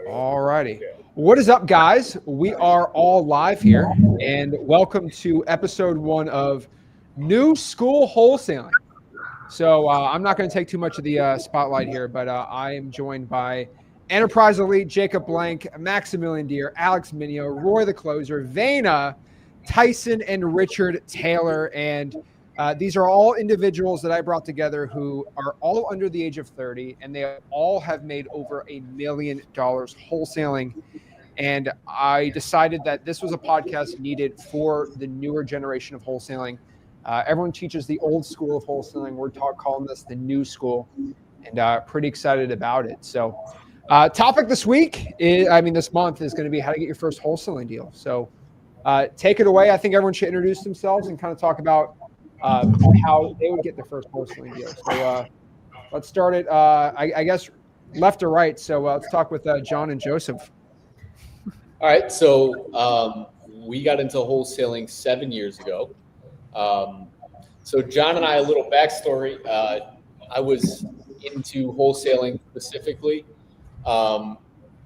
All righty. What is up, guys? We are all live here, and welcome to episode 1 of New School Wholesaling. So I'm not going to take too much of the spotlight here, but I am joined by Enterprise Elite, Jacob Blank, Maximilian Deere, Alex Minio, Roy the Closer, Vana, Tyson, and Richard Taylor. And these are all individuals that I brought together who are all under the age of 30, and they all have made over $1 million wholesaling. And I decided that this was a podcast needed for the newer generation of wholesaling. Everyone teaches the old school of wholesaling. We're calling this the new school, and pretty excited about it. So topic this week, this month is going to be how to get your first wholesaling deal. So take it away. I think everyone should introduce themselves and kind of talk about how they would get their first wholesaling deal. So let's start it, I guess, left to right. So let's talk with John and Joseph. All right. So we got into wholesaling 7 years ago. So John and I, a little backstory. I was into wholesaling specifically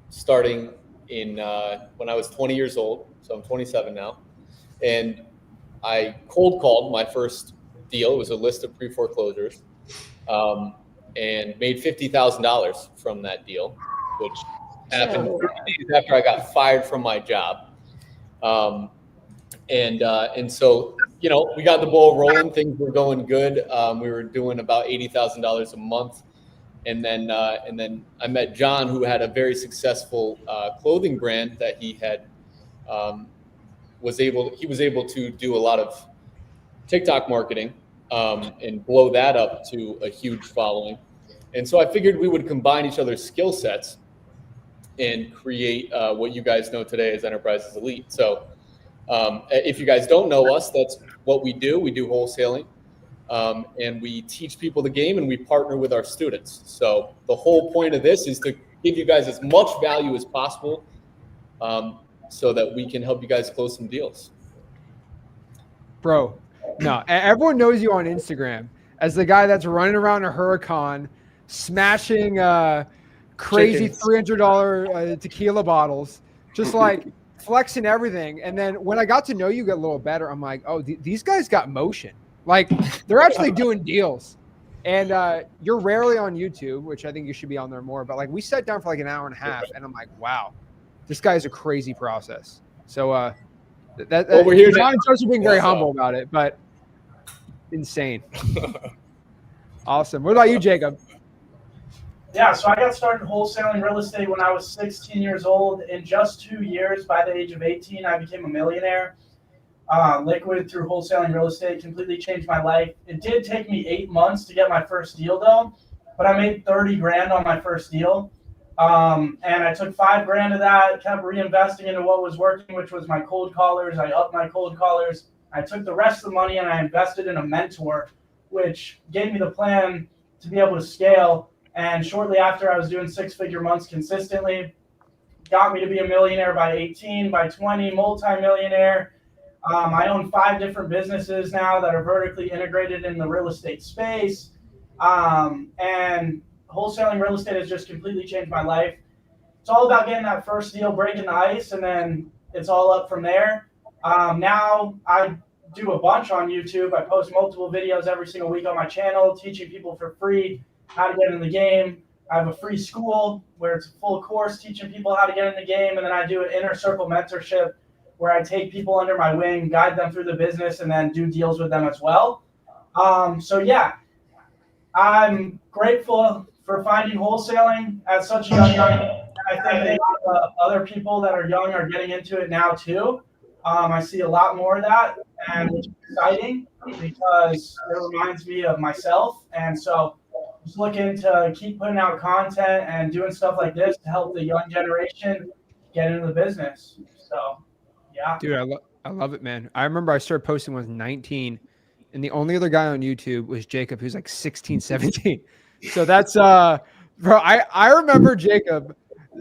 starting in when I was 20 years old. So I'm 27 now. And I cold called my first deal. It was a list of pre-foreclosures, and made $50,000 from that deal, which happened 30 days after I got fired from my job. And so, you know, we got the ball rolling. Things were going good. We were doing about $80,000 a month. And then I met John, who had a very successful clothing brand that he had was able to do a lot of TikTok marketing and blow that up to a huge following. And so I figured we would combine each other's skill sets and create what you guys know today as Enterprise Elite. So if you guys don't know us, that's what we do. We do wholesaling, and we teach people the game, and we partner with our students. So the whole point of this is to give you guys as much value as possible, so that we can help you guys close some deals. Bro, no, everyone knows you on Instagram as the guy that's running around a Huracan, smashing crazy $300 tequila bottles, just like flexing everything. And then when I got to know you get a little better, I'm like, oh, these guys got motion. Like, they're actually doing deals. And you're rarely on YouTube, which I think you should be on there more. But like, we sat down for like an hour and a half, and I'm like, wow, this guy's a crazy process. So we're here. John and Joseph being very humble about it, but insane. Awesome. What about you, Jacob? Yeah, so I got started wholesaling real estate when I was 16 years old. In just 2 years, by the age of 18, I became a millionaire. Liquid through wholesaling real estate completely changed my life. It did take me 8 months to get my first deal though, but I made 30 grand on my first deal. And I took 5 grand of that, kept reinvesting into what was working, which was my cold callers. I upped my cold callers. I took the rest of the money and I invested in a mentor, which gave me the plan to be able to scale. And shortly after, I was doing 6-figure months consistently. Got me to be a millionaire by 18, by 20, multi-millionaire. I own 5 different businesses now that are vertically integrated in the real estate space. And wholesaling real estate has just completely changed my life. It's all about getting that first deal, breaking the ice, and then it's all up from there. Now I do a bunch on YouTube. I post multiple videos every single week on my channel, teaching people for free how to get in the game. I have a free school where it's a full course teaching people how to get in the game. And then I do an inner circle mentorship where I take people under my wing, guide them through the business, and then do deals with them as well. So yeah, I'm grateful for finding wholesaling at such a young age. I think other people that are young are getting into it now too. I see a lot more of that, and it's exciting because it reminds me of myself. And so just looking to keep putting out content and doing stuff like this to help the young generation get into the business. So, yeah. Dude, I love it, man. I remember I started posting when I was 19, and the only other guy on YouTube was Jacob, who's like 16, 17. So that's, bro, I remember Jacob.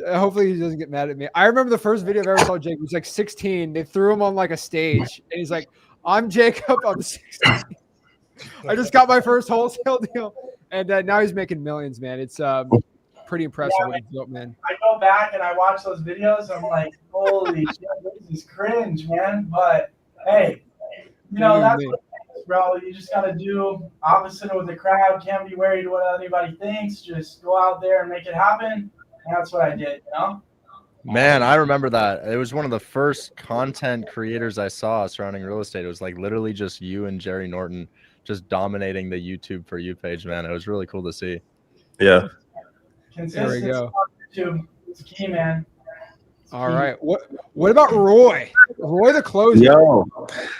Hopefully he doesn't get mad at me. I remember the first video I've ever saw Jacob. He was like 16. They threw him on like a stage, and he's like, I'm Jacob. I'm 16. I just got my first wholesale deal. And now he's making millions, man. It's pretty impressive what you built, man. I go back and I watch those videos. I'm like, holy shit, this is cringe, man. But hey, that's what it is, bro. You just got to do opposite of the crowd. Can't be worried what anybody thinks. Just go out there and make it happen. And that's what I did, Man, I remember that. It was one of the first content creators I saw surrounding real estate. It was like literally just you and Jerry Norton just dominating the YouTube For You page, man. It was really cool to see. Yeah. Consistency on YouTube is key, man. All right. What about Roy? Roy the closer. Yo.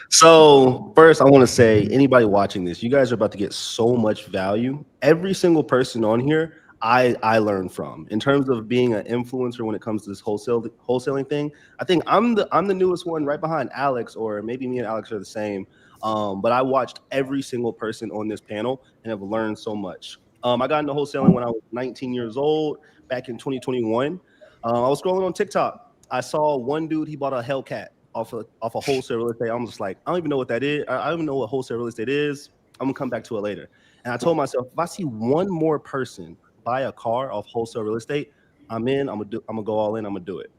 So first I want to say, anybody watching this, you guys are about to get so much value. Every single person on here, I learned from. In terms of being an influencer when it comes to this wholesaling thing, I think I'm the newest one right behind Alex, or maybe me and Alex are the same. But I watched every single person on this panel and have learned so much. I got into wholesaling when I was 19 years old, back in 2021. I was scrolling on TikTok. I saw one dude, he bought a Hellcat off of wholesale real estate. I'm just like, I don't even know what that is. I don't even know what wholesale real estate is. I'm gonna come back to it later. And I told myself, if I see one more person buy a car off wholesale real estate, I'm gonna go all in. I'm gonna do it.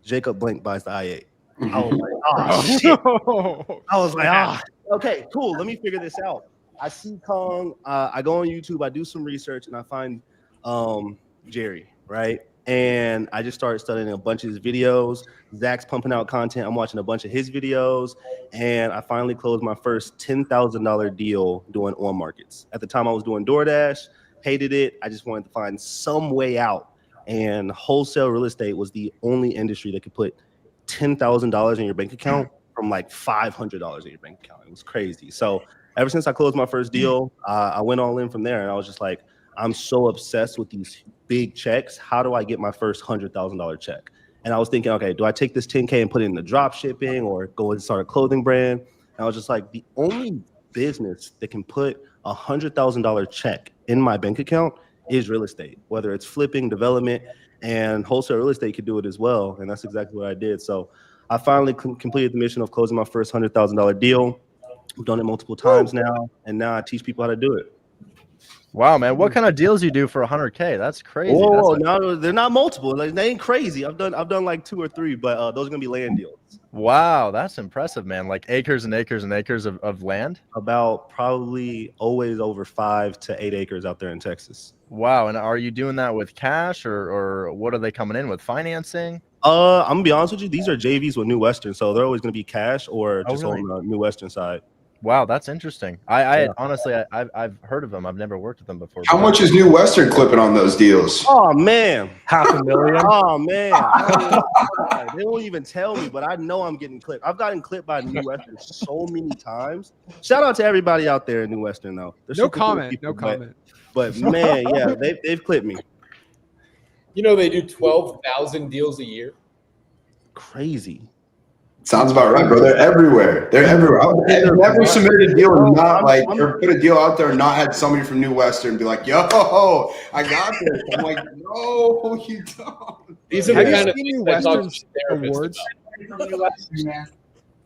Jacob Blink buys the i8. I was like, oh shit. I was like, okay, cool. Let me figure this out. I see Kong. I go on YouTube. I do some research, and I find Jerry, right? And I just started studying a bunch of his videos. Zach's pumping out content. I'm watching a bunch of his videos, and I finally closed my first $10,000 deal doing on markets. At the time, I was doing DoorDash. Hated it. I just wanted to find some way out. And wholesale real estate was the only industry that could put $10,000 in your bank account from like $500 in your bank account. It was crazy. So ever since I closed my first deal, I went all in from there. And I was just like, I'm so obsessed with these big checks. How do I get my first $100,000 check? And I was thinking, okay, do I take this 10K and put it in the drop shipping or go and start a clothing brand? And I was just like, the only business that can put $100,000 check in my bank account is real estate, whether it's flipping, development, and wholesale real estate could do it as well. And that's exactly what I did. So I finally completed the mission of closing my first $100,000 deal. I've done it multiple times now, and now I teach people how to do it. Wow, man! What kind of deals you do for 100K? That's crazy. Whoa, no, they're not multiple. Like, they ain't crazy. I've done like 2 or 3, but those are gonna be land deals. Wow, that's impressive, man. Like acres and acres and acres of land. About probably always over 5 to 8 acres out there in Texas. Wow, and are you doing that with cash or what are they coming in with, financing? I'm gonna be honest with you. These are JVs with New Western, so they're always gonna be cash or just really? on the New Western side. Wow, that's interesting. I honestly, I've heard of them. I've never worked with them before. How much is New Western clipping on those deals? Oh man, $500,000. Oh man, they won't even tell me, but I know I'm getting clipped. I've gotten clipped by New Western so many times. Shout out to everybody out there in New Western, though. No comment. But man, yeah, they've clipped me. They do 12,000 deals a year. Crazy. Sounds about right, bro. They're everywhere. I've never submitted a deal and or put a deal out there and not had somebody from New Western be like, yo, I got this. I'm like, no, you don't. These are the kind of New Western awards.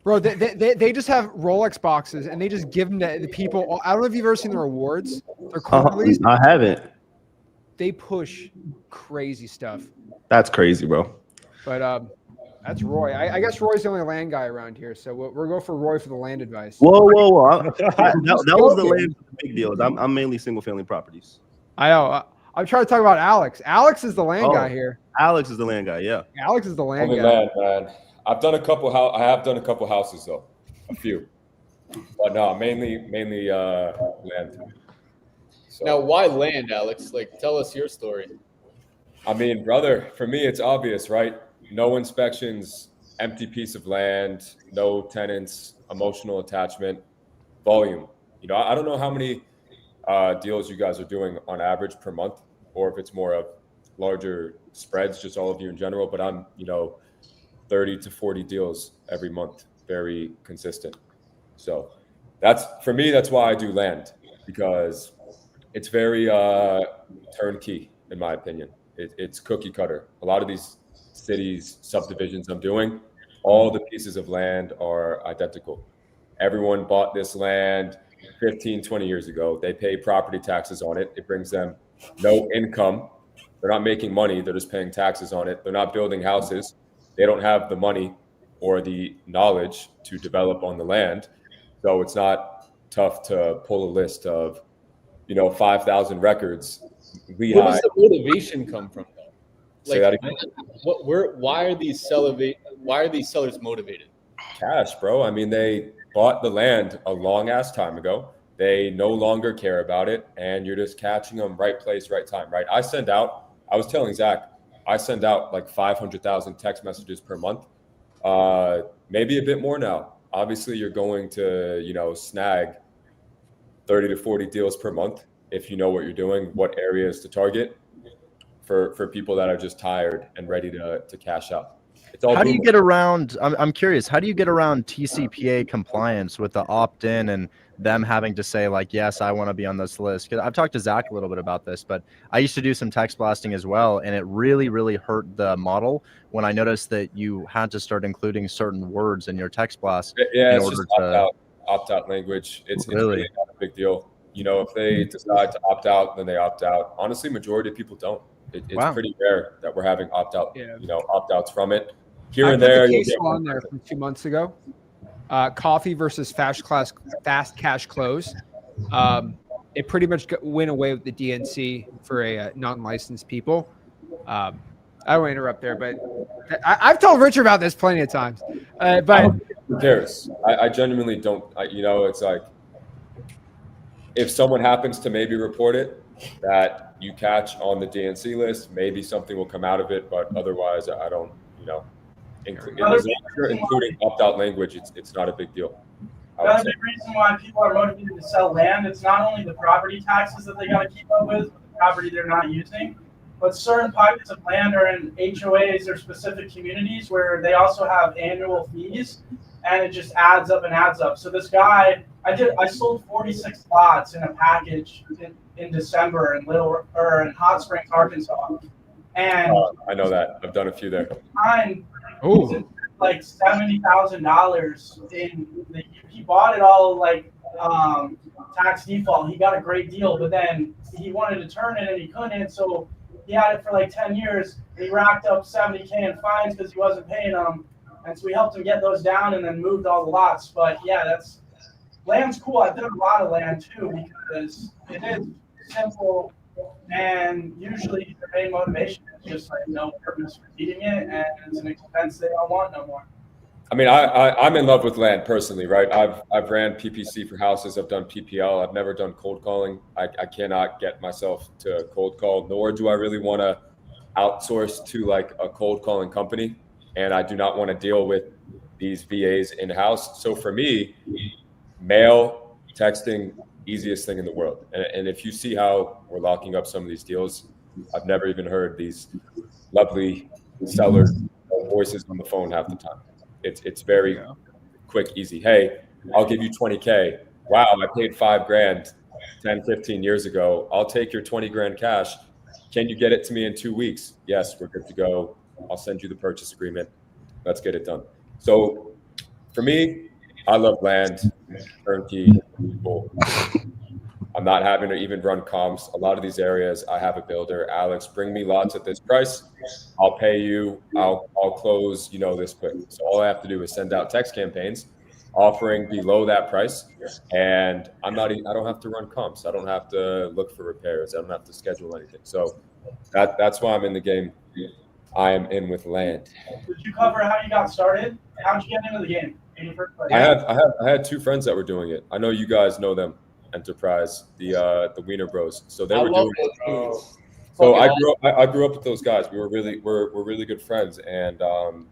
Bro, they just have Rolex boxes and they just give them to the people. I don't know if you've ever seen their awards. Their quarterlies. I haven't. They push crazy stuff. That's crazy, bro. But that's Roy. I guess Roy's the only land guy around here, so we'll go for Roy for the land advice. Whoa! That was the land for the big deals. I'm mainly single family properties. I know. I'm trying to talk about Alex. Alex is the land guy here. Alex is the land guy. Yeah. Alex is the land guy. Land, man. I have done a couple houses though, a few, but no, mainly land. So, now, why land, Alex? Like, tell us your story. I mean, brother, for me, it's obvious, right? No inspections, empty piece of land, no tenants, emotional attachment, volume. I don't know how many deals you guys are doing on average per month, or if it's more of larger spreads, just all of you in general. But I'm, 30 to 40 deals every month, very consistent. So that's why I do land, because it's very turnkey, in my opinion. It's cookie cutter. A lot of these cities, subdivisions I'm doing, all the pieces of land are identical. Everyone bought this land 15, 20 years ago. They pay property taxes on it. It brings them no income. They're not making money. They're just paying taxes on it. They're not building houses. They don't have the money or the knowledge to develop on the land. So it's not tough to pull a list of, 5,000 records. Where does the motivation come from, though? Say that again? Why are these sellers motivated? Cash, bro. I mean, they bought the land a long ass time ago. They no longer care about it, and you're just catching them right place, right time, right? I was telling Zach, I send out like 500,000 text messages per month, maybe a bit more now. Obviously, you're going to, snag 30 to 40 deals per month if you know what you're doing, what areas to target for people that are just tired and ready to cash out. How do you get around? I'm curious. How do you get around TCPA compliance with the opt-in and them having to say like, yes, I want to be on this list? Because I've talked to Zach a little bit about this, but I used to do some text blasting as well, and it really, really hurt the model when I noticed that you had to start including certain words in your text blast. Yeah, it's just opt-out language. It's really not a big deal. If they decide to opt out, then they opt out. Honestly, majority of people don't. It's pretty rare that we're having opt-out, opt-outs from it. Here and there. I put the case on there from 2 months ago. Coffee versus fast cash close. It pretty much went away with the DNC for a non-licensed people. I don't want to interrupt there, but I've told Richard about this plenty of times. But who cares? I genuinely don't. It's like if someone happens to maybe report it that you catch on the DNC list, maybe something will come out of it. But otherwise, I don't. Including opt-out language, it's not a big deal. Another big reason why people are motivated to sell land, it's not only the property taxes that they got to keep up with, but the property they're not using, but certain pockets of land are in HOAs or specific communities where they also have annual fees, and it just adds up and adds up. So this guy, I sold 46 lots in a package in December in Hot Springs, Arkansas. And I know that. I've done a few there. Like $70,000 he bought it all like tax default. He got a great deal, but then he wanted to turn it and he couldn't, so he had it for like 10 years and he racked up $70K in fines because he wasn't paying them. And so we helped him get those down and then moved all the lots. But yeah, land's cool. I've done a lot of land too because it is simple. And usually the main motivation is just like no purpose for eating it, and it's an expense they don't want no more. I mean, I'm in love with land personally, right? I've ran PPC for houses. I've done PPL. I've never done cold calling. I cannot get myself to cold call, nor do I really want to outsource to like a cold calling company. And I do not want to deal with these VAs in-house. So for me, mail, texting, easiest thing in the world. And if you see how we're locking up some of these deals, I've never even heard these lovely seller voices on the phone half the time. It's very quick, easy. Hey, I'll give you 20K. Wow, I paid $5,000 10, 15 years ago. I'll take your 20 grand cash. Can you get it to me in 2 weeks? Yes, we're good to go. I'll send you the purchase agreement. Let's get it done. So for me, I love land, turnkey, people. I'm not having to even run comps. A lot of these areas, I have a builder. Alex, bring me lots at this price. I'll pay you. I'll close, this quick. So all I have to do is send out text campaigns offering below that price, and I don't have to run comps. I don't have to look for repairs. I don't have to schedule anything. So that's why I'm in the game. I am in with land. Did you cover how you got started? How did you get into the game in the first place? I had two friends that were doing it. I know you guys know them. Enterprise, the Wiener Bros. So they were doing it. So I grew up with those guys. We're really good friends, and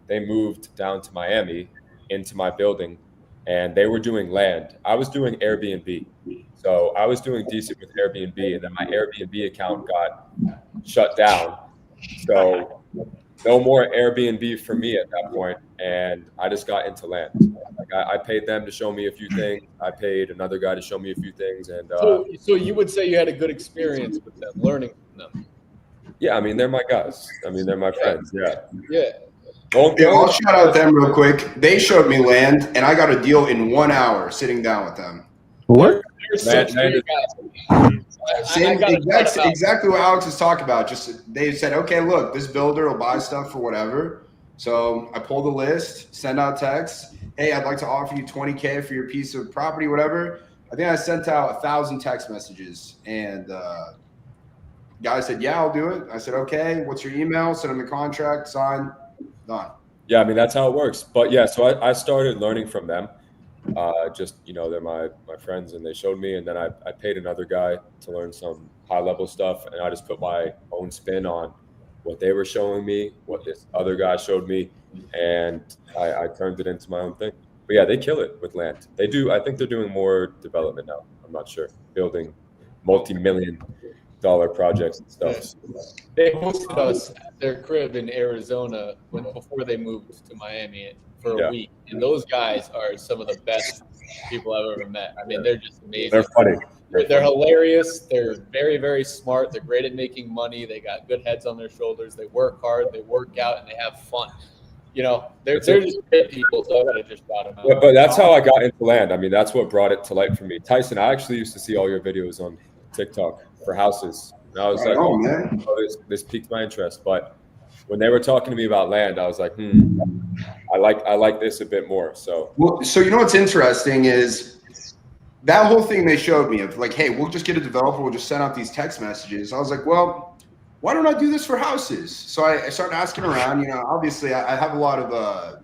they moved down to Miami into my building, and they were doing land. I was doing Airbnb, so I was doing decent with Airbnb, and then my Airbnb account got shut down. So no more Airbnb for me at that point, and I just got into land. Like I paid them to show me a few things. I paid another guy to show me a few things, and so you would say you had a good experience with them, learning from them. Yeah, I mean they're my guys. I mean they're my friends. Yeah. I'll shout out them real quick. They showed me land, and I got a deal in 1 hour sitting down with them. What? exactly what Alex is talking about. Just they said, okay, look, this builder will buy stuff for whatever. So I pull the list, send out texts. Hey, I'd like to offer you $20K for your piece of property, whatever. I think I sent out 1,000 text messages, and guy said, yeah, I'll do it. I said, okay, what's your email? Send him the contract, sign, done. Yeah, I mean, that's how it works. But yeah, so I started learning from them. Just, they're my friends, and they showed me, and then I paid another guy to learn some high level stuff, and I just put my own spin on what they were showing me, what this other guy showed me, and I turned it into my own thing. But yeah, they kill it with land. They do. I think they're doing more development now. I'm not sure, building multi-million-dollar projects and stuff. They hosted us at their crib in Arizona before they moved to Miami for a week. And those guys are some of the best people I've ever met. I mean, they're just amazing. They're funny. They're hilarious. They're very, very smart. They're great at making money. They got good heads on their shoulders. They work hard. They work out, and they have fun. They're just great people. So I gotta just shout them out. But that's how I got into land. I mean, that's what brought it to light for me. Tyson, I actually used to see all your videos on TikTok for houses. And I was man. This piqued my interest. But when they were talking to me about land, I was like, I like this a bit more. So what's interesting is that whole thing they showed me of like, hey, we'll just get a developer, we'll just send out these text messages. I was like, well, why don't I do this for houses? So I started asking around. Obviously I have a lot of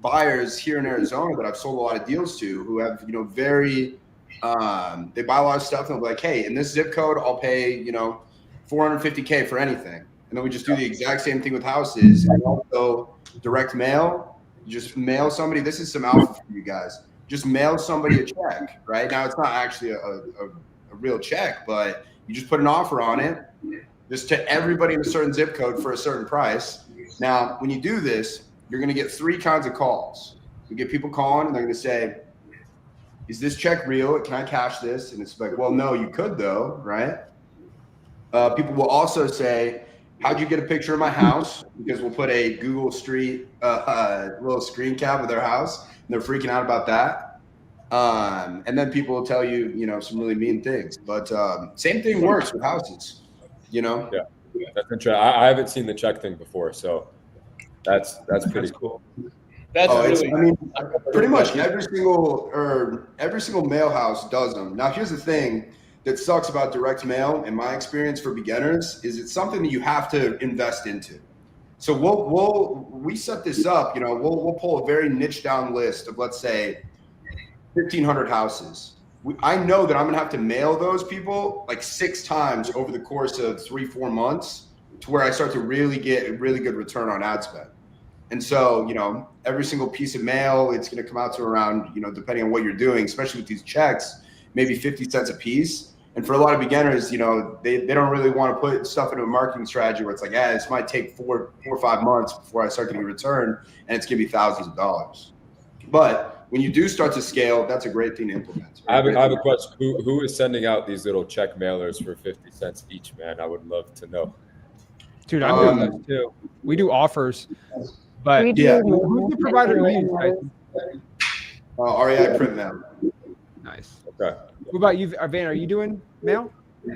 buyers here in Arizona that I've sold a lot of deals to who have, very they buy a lot of stuff and they'll be like, hey, in this zip code, I'll pay, $450K for anything. And then we just do the exact same thing with houses. And also direct mail, just mail somebody. This is some alpha for you guys. Just mail somebody a check, right? Now, it's not actually a real check, but you just put an offer on it, just to everybody in a certain zip code for a certain price. Now, when you do this, you're going to get 3 kinds of calls. You get people calling, and they're going to say, is this check real? Can I cash this? And it's like, well, no, you could, though, right? People will also say, how'd you get a picture of my house? Because we'll put a Google Street little screen cap of their house. They're freaking out about that. And then people will tell you, some really mean things. But same thing works with houses, Yeah, that's interesting. I haven't seen the check thing before, so that's pretty cool. Pretty much every single mail house does them. Now, here's the thing that sucks about direct mail, in my experience for beginners, is it's something that you have to invest into. So we set this up, we'll pull a very niche down list of, let's say, 1,500 houses. I know that I'm going to have to mail those people like 6 times over the course of 3-4 months to where I start to really get a really good return on ad spend. And so, every single piece of mail, it's going to come out to around, depending on what you're doing, especially with these checks, maybe 50 cents a piece. And for a lot of beginners, they don't really want to put stuff into a marketing strategy where it's like, this might take 4 or 5 months before I start getting a return, and it's going to be thousands of dollars. But when you do start to scale, that's a great thing to implement. I have a question. Who is sending out these little check mailers for 50 cents each, man? I would love to know. Dude, I'm doing this too. We do offers, but who's the provider you use? REI Print Mail. Nice. Okay. What about you, Van? Are you doing mail?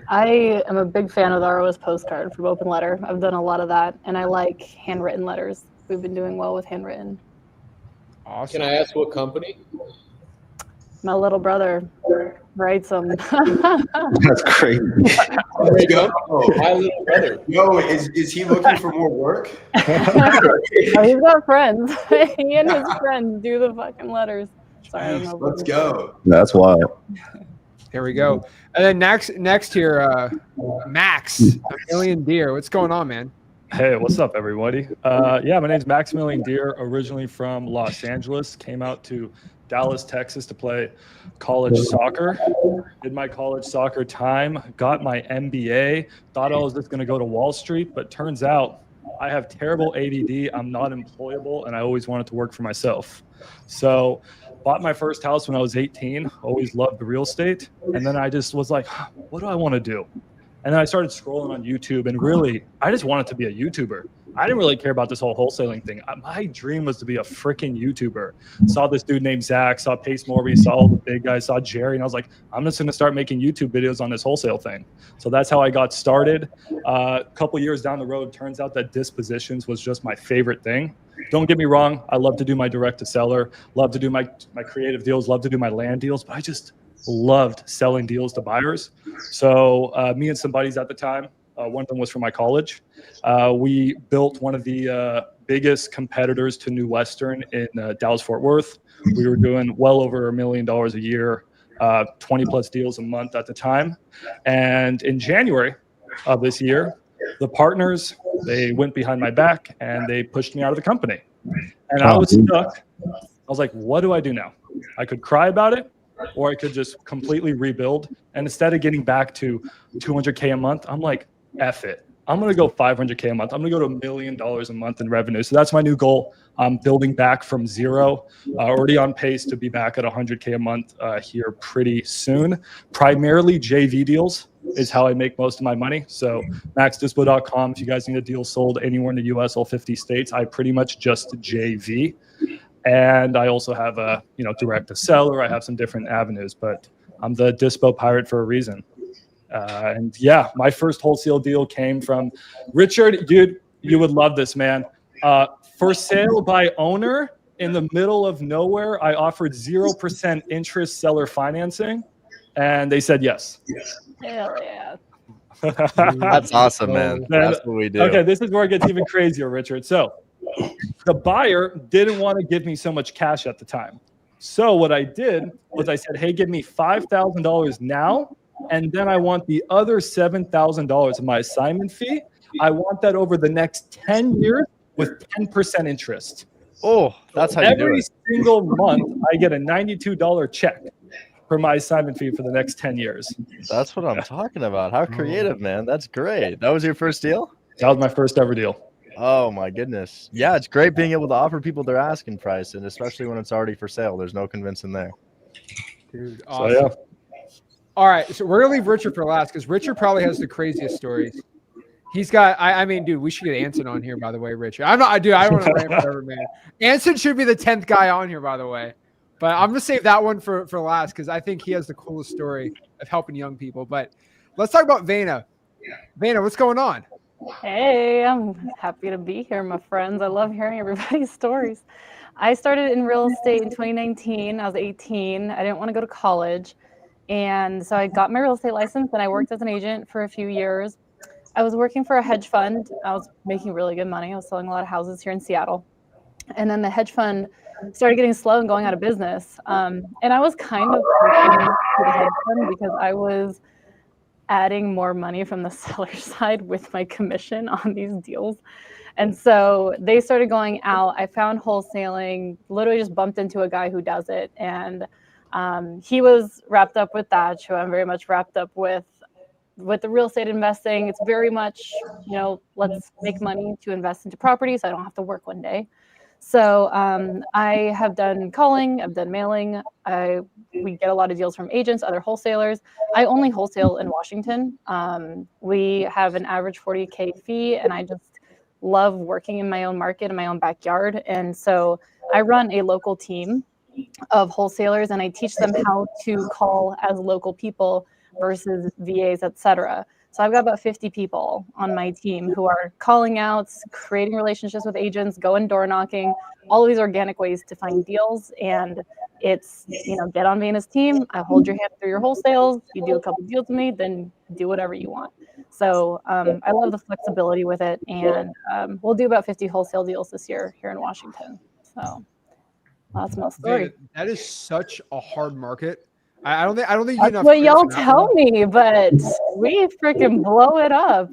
I am a big fan of the ROS postcard from Open Letter. I've done a lot of that, and I like handwritten letters. We've been doing well with handwritten. Awesome. Can I ask what company? My little brother writes them. That's crazy. There you go. My little brother. Yo, is he looking for more work? He's got friends. He and his friends do the fucking letters. Sorry, I don't know. Let's go. That's wild. There we go. And then next here, Max, a million deer. What's going on, man? Hey, what's up, everybody? My name's Maximilian Deer, originally from Los Angeles. Came out to Dallas, Texas to play college soccer. Did my college soccer time, got my MBA, thought I was just going to go to Wall Street, but turns out I have terrible ADD. I'm not employable, and I always wanted to work for myself. So bought my first house when I was 18, always loved the real estate. And then I just was like, what do I want to do? And then I started scrolling on YouTube, and really, I just wanted to be a YouTuber. I didn't really care about this whole wholesaling thing. My dream was to be a freaking YouTuber. Saw this dude named Zach, saw Pace Morby, saw all the big guys, saw Jerry, and I was like, I'm just going to start making YouTube videos on this wholesale thing. So that's how I got started. A couple years down the road, turns out that dispositions was just my favorite thing. Don't get me wrong. I love to do my direct to seller, love to do my creative deals, love to do my land deals, but I just loved selling deals to buyers. So me and some buddies at the time, one of them was from my college. We built one of the biggest competitors to New Western in Dallas-Fort Worth. We were doing well over $1 million a year, 20 plus deals a month at the time. And in January of this year, the partners, they went behind my back and they pushed me out of the company. And I was stuck. I was like, what do I do now? I could cry about it, or I could just completely rebuild. And instead of getting back to 200K a month, I'm like, F it. I'm going to go 500K a month. I'm going to go to $1 million a month in revenue. So that's my new goal. I'm building back from zero, already on pace to be back at 100K a month here pretty soon. Primarily JV deals is how I make most of my money. So maxdispo.com, if you guys need a deal sold anywhere in the US, all 50 states, I pretty much just JV. And I also have a, direct to seller. I have some different avenues, but I'm the Dispo pirate for a reason. And yeah, my first wholesale deal came from Richard. Dude, you would love this, man. For sale by owner in the middle of nowhere. I offered 0% interest seller financing, and they said yes. Hell yeah. That's awesome, man. That's what we do. Okay, this is where it gets even crazier, Richard. So the buyer didn't want to give me so much cash at the time. So what I did was I said, hey, give me $5,000 now. And then I want the other $7,000 of my assignment fee. I want that over the next 10 years with 10% interest. Oh, that's how you do it. Every single month, I get a $92 check for my assignment fee for the next 10 years. That's what I'm talking about. How creative, man. That's great. That was your first deal? That was my first ever deal. Oh, my goodness. Yeah, it's great being able to offer people their asking price, and especially when it's already for sale. There's no convincing there. Dude, awesome. So, yeah. All right, so we're gonna leave Richard for last because Richard probably has the craziest stories. He's got. I mean, dude, we should get Anson on here. By the way, Richard. I'm not. Dude, I don't want to rant forever, man. Anson should be the 10th guy on here, by the way. But I'm gonna save that one for last because I think he has the coolest story of helping young people. But let's talk about Vena. Vena, what's going on? Hey, I'm happy to be here, my friends. I love hearing everybody's stories. I started in real estate in 2019. I was 18. I didn't want to go to college. And so I got my real estate license and I worked as an agent for a few years. I was working for a hedge fund. I was making really good money. I was selling a lot of houses here in Seattle. And then the hedge fund started getting slow and going out of business. And I was kind of pushing to the hedge fund because I was adding more money from the seller side with my commission on these deals. And so they started going out. I found wholesaling, literally just bumped into a guy who does it. And he was wrapped up with that. So I'm very much wrapped up with the real estate investing. It's very much, let's make money to invest into property so I don't have to work one day. So I have done calling, I've done mailing. We get a lot of deals from agents, other wholesalers. I only wholesale in Washington. We have an average 40K fee, and I just love working in my own market, in my own backyard. And so I run a local team of wholesalers, and I teach them how to call as local people versus VAs, etc. So I've got about 50 people on my team who are calling out, creating relationships with agents, going door knocking, all of these organic ways to find deals. And it's, get on Vena's team. I hold your hand through your wholesales. You do a couple deals with me, then do whatever you want. So I love the flexibility with it. And we'll do about 50 wholesale deals this year here in Washington. So that's my story. That is such a hard market. I don't think you That's enough. what y'all tell me, but we freaking blow it up.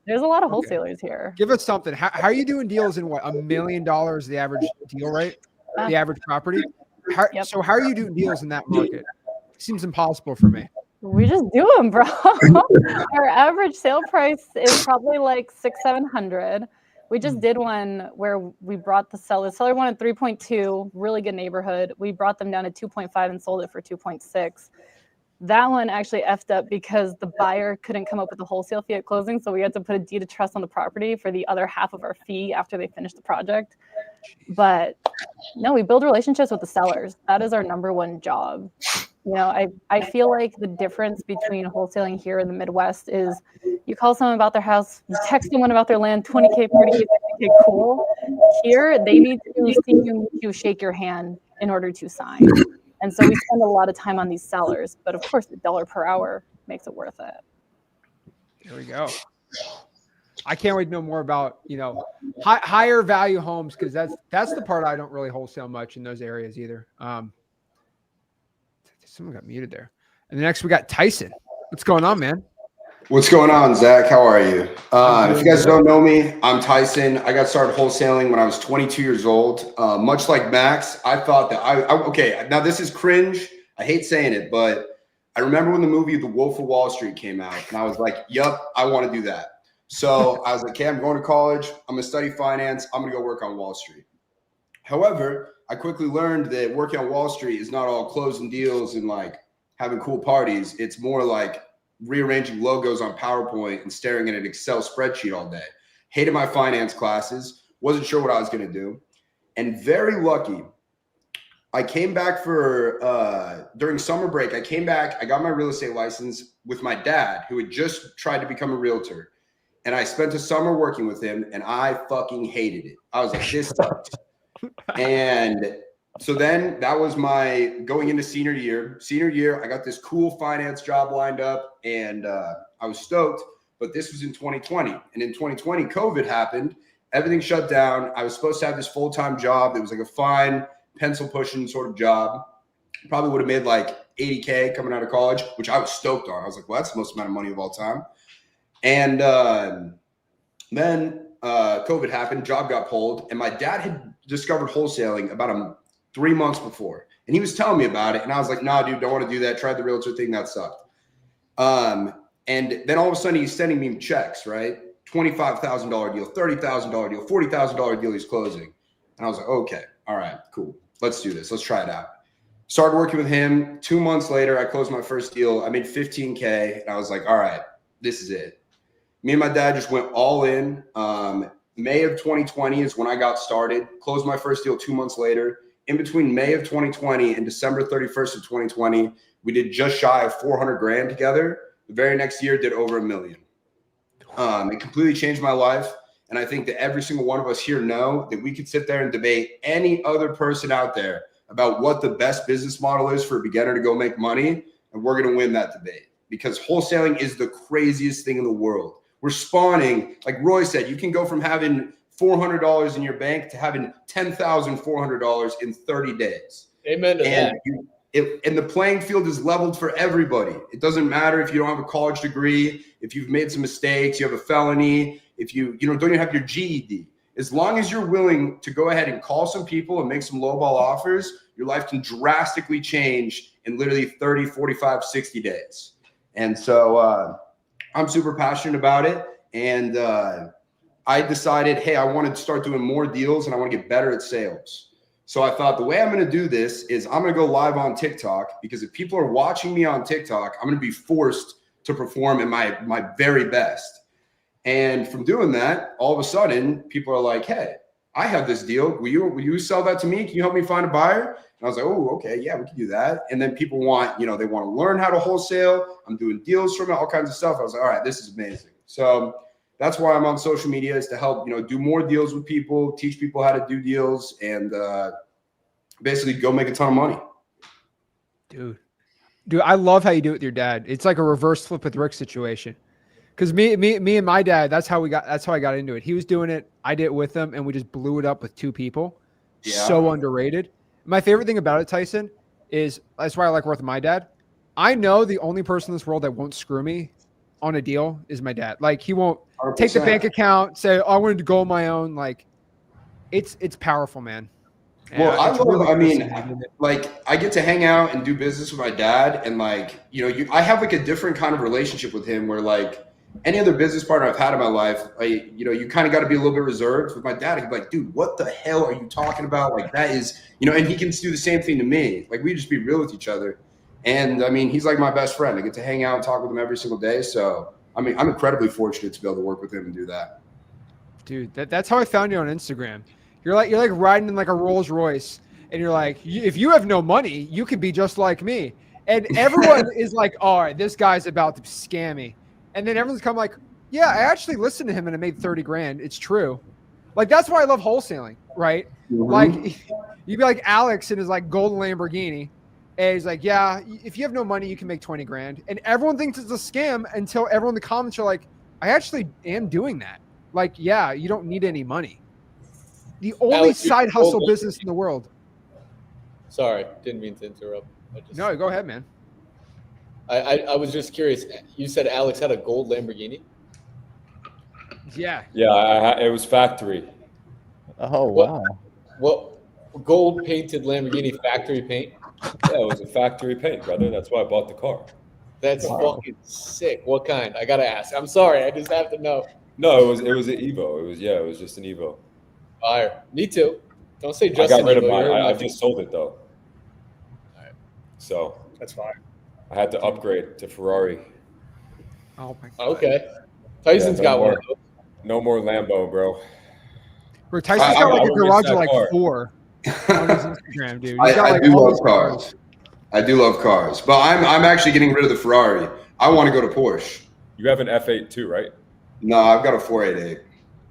There's a lot of wholesalers here. Give us something. How are you doing deals in what, $1 million the average deal rate? The average property? So how are you doing deals in that market? Seems impossible for me. We just do them, bro. Our average sale price is probably like $600-700. We just did one where we brought the seller. The seller wanted 3.2, really good neighborhood. We brought them down to 2.5 and sold it for 2.6. That one actually effed up because the buyer couldn't come up with the wholesale fee at closing, so we had to put a deed of trust on the property for the other half of our fee after they finished the project. But no, we build relationships with the sellers. That is our number one job. You know, I feel like the difference between wholesaling here in the Midwest is you call someone about their house, you text someone about their land, 20K, 40K, 50K, cool. Here, they need to see you, to shake your hand in order to sign. And so we spend a lot of time on these sellers, but of course, the dollar per hour makes it worth it. There we go. I can't wait to know more about, you know, higher value homes, because that's the part I don't really wholesale much in those areas either. Someone got muted there. And next we got Tyson. What's going on, man? What's going on, Zach? How are you? If you guys don't know me, I'm Tyson. I got started wholesaling when I was 22 years old. Much like Max, I thought that okay, now this is cringe. I hate saying it, but I remember when the movie The Wolf of Wall Street came out, and I was like, yup, I want to do that. So I was like, okay, I'm going to college. I'm going to study finance. I'm going to go work on Wall Street. However, I quickly learned that working on Wall Street is not all closing deals and like having cool parties. It's more like rearranging logos on PowerPoint and staring at an Excel spreadsheet all day. Hated my finance classes, wasn't sure what I was going to do. And very lucky, I came back for, during summer break, I came back, I got my real estate license with my dad, who had just tried to become a realtor. And I spent a summer working with him, and I fucking hated it. I was like, this sucks. And so then that was my going into senior year. Senior year, I got this cool finance job lined up, and I was stoked. But this was in 2020. And in 2020, COVID happened. Everything shut down. I was supposed to have this full-time job. It was like a fine pencil pushing sort of job. Probably would have made like 80K coming out of college, which I was stoked on. I was like, well, that's the most amount of money of all time. And then COVID happened, job got pulled, and my dad had discovered wholesaling about 3 months before. And he was telling me about it. And I was like, nah, dude, don't want to do that. Tried the realtor thing. That sucked. And then all of a sudden he's sending me checks, right? $25,000 deal, $30,000 deal, $40,000 deal he's closing. And I was like, okay, all right, cool. Let's do this. Let's try it out. Started working with him. 2 months later, I closed my first deal. I made 15K. And I was like, all right, this is it. Me and my dad just went all in. May of 2020 is when I got started. Closed my first deal 2 months later. In between May of 2020 and December 31st of 2020, we did just shy of 400 grand together. The very next year, did over $1 million. It completely changed my life. And I think that every single one of us here know that we could sit there and debate any other person out there about what the best business model is for a beginner to go make money. And we're going to win that debate, because wholesaling is the craziest thing in the world. We're spawning, like Roy said, you can go from having $400 in your bank to having $10,400 in 30 days. Amen to that. And the playing field is leveled for everybody. It doesn't matter if you don't have a college degree, if you've made some mistakes, you have a felony, if you don't even have your GED. As long as you're willing to go ahead and call some people and make some lowball offers, your life can drastically change in literally 30, 45, 60 days. And so I'm super passionate about it. And I decided, hey, I want to start doing more deals and I want to get better at sales. So I thought the way I'm going to do this is I'm going to go live on TikTok, because if people are watching me on TikTok, I'm going to be forced to perform at my very best. And from doing that, all of a sudden, people are like, hey, I have this deal. Will you sell that to me? Can you help me find a buyer? And I was like, oh, okay, yeah, we can do that. And then people want, they want to learn how to wholesale. I'm doing deals from it, all kinds of stuff. I was like, all right, this is amazing. So that's why I'm on social media, is to help, do more deals with people, teach people how to do deals, and basically go make a ton of money. Dude, I love how you do it with your dad. It's like a reverse flip with Rick situation. Because me and my dad, that's how I got into it. He was doing it, I did it with him, and we just blew it up with 2 people. Yeah. So underrated. My favorite thing about it, Tyson, is that's why I like working with my dad. I know the only person in this world that won't screw me on a deal is my dad. Like, he won't 100%. Take the bank account, say, oh, I wanted to go on my own. Like, it's powerful, man. And well, I get to hang out and do business with my dad, and like, I have like a different kind of relationship with him, where like any other business partner I've had in my life, you kind of got to be a little bit reserved. With my dad, he'd be like, dude, what the hell are you talking about? Like, that is, and he can do the same thing to me. Like, we just be real with each other. And I mean, he's like my best friend. I get to hang out and talk with him every single day. So I mean, I'm incredibly fortunate to be able to work with him and do that. Dude, that's how I found you on Instagram. You're like riding in like a Rolls Royce, and you're like, if you have no money, you could be just like me. And everyone is like, all right, this guy's about to scam me. And then everyone's come like, yeah, I actually listened to him and it made 30 grand. It's true. Like, that's why I love wholesaling, right? Mhm. Like, you'd be like Alex in his like golden Lamborghini. And he's like, yeah, if you have no money, you can make 20 grand. And everyone thinks it's a scam until everyone in the comments are like, I actually am doing that. Like, yeah, you don't need any money. The only Alex, side hustle business in the world. Sorry, didn't mean to interrupt. No, go ahead, man. I was just curious. You said Alex had a gold Lamborghini? Yeah. Yeah, it was factory. Oh, wow. What gold painted Lamborghini factory paint? Yeah, it was a factory paint, brother. That's why I bought the car. That's fucking sick. What kind? I gotta ask. I'm sorry. I just have to know. No, it was an Evo. It was just an Evo. Fire. Me too. Don't say I Justin. got rid of Evo. mine. I You're just sold it though. Alright. So That's fine. I had to upgrade to Ferrari. Oh my god. Okay. Tyson's Yeah, got one. No more Lambo, bro. Bro, Tyson's got like I a would miss garage that of like car. 4 on his Instagram, dude. He's got I like do all love these cars. I do love cars, but I'm actually getting rid of the Ferrari. I want to go to Porsche. You have an F8 too, right? No, I've got a 488.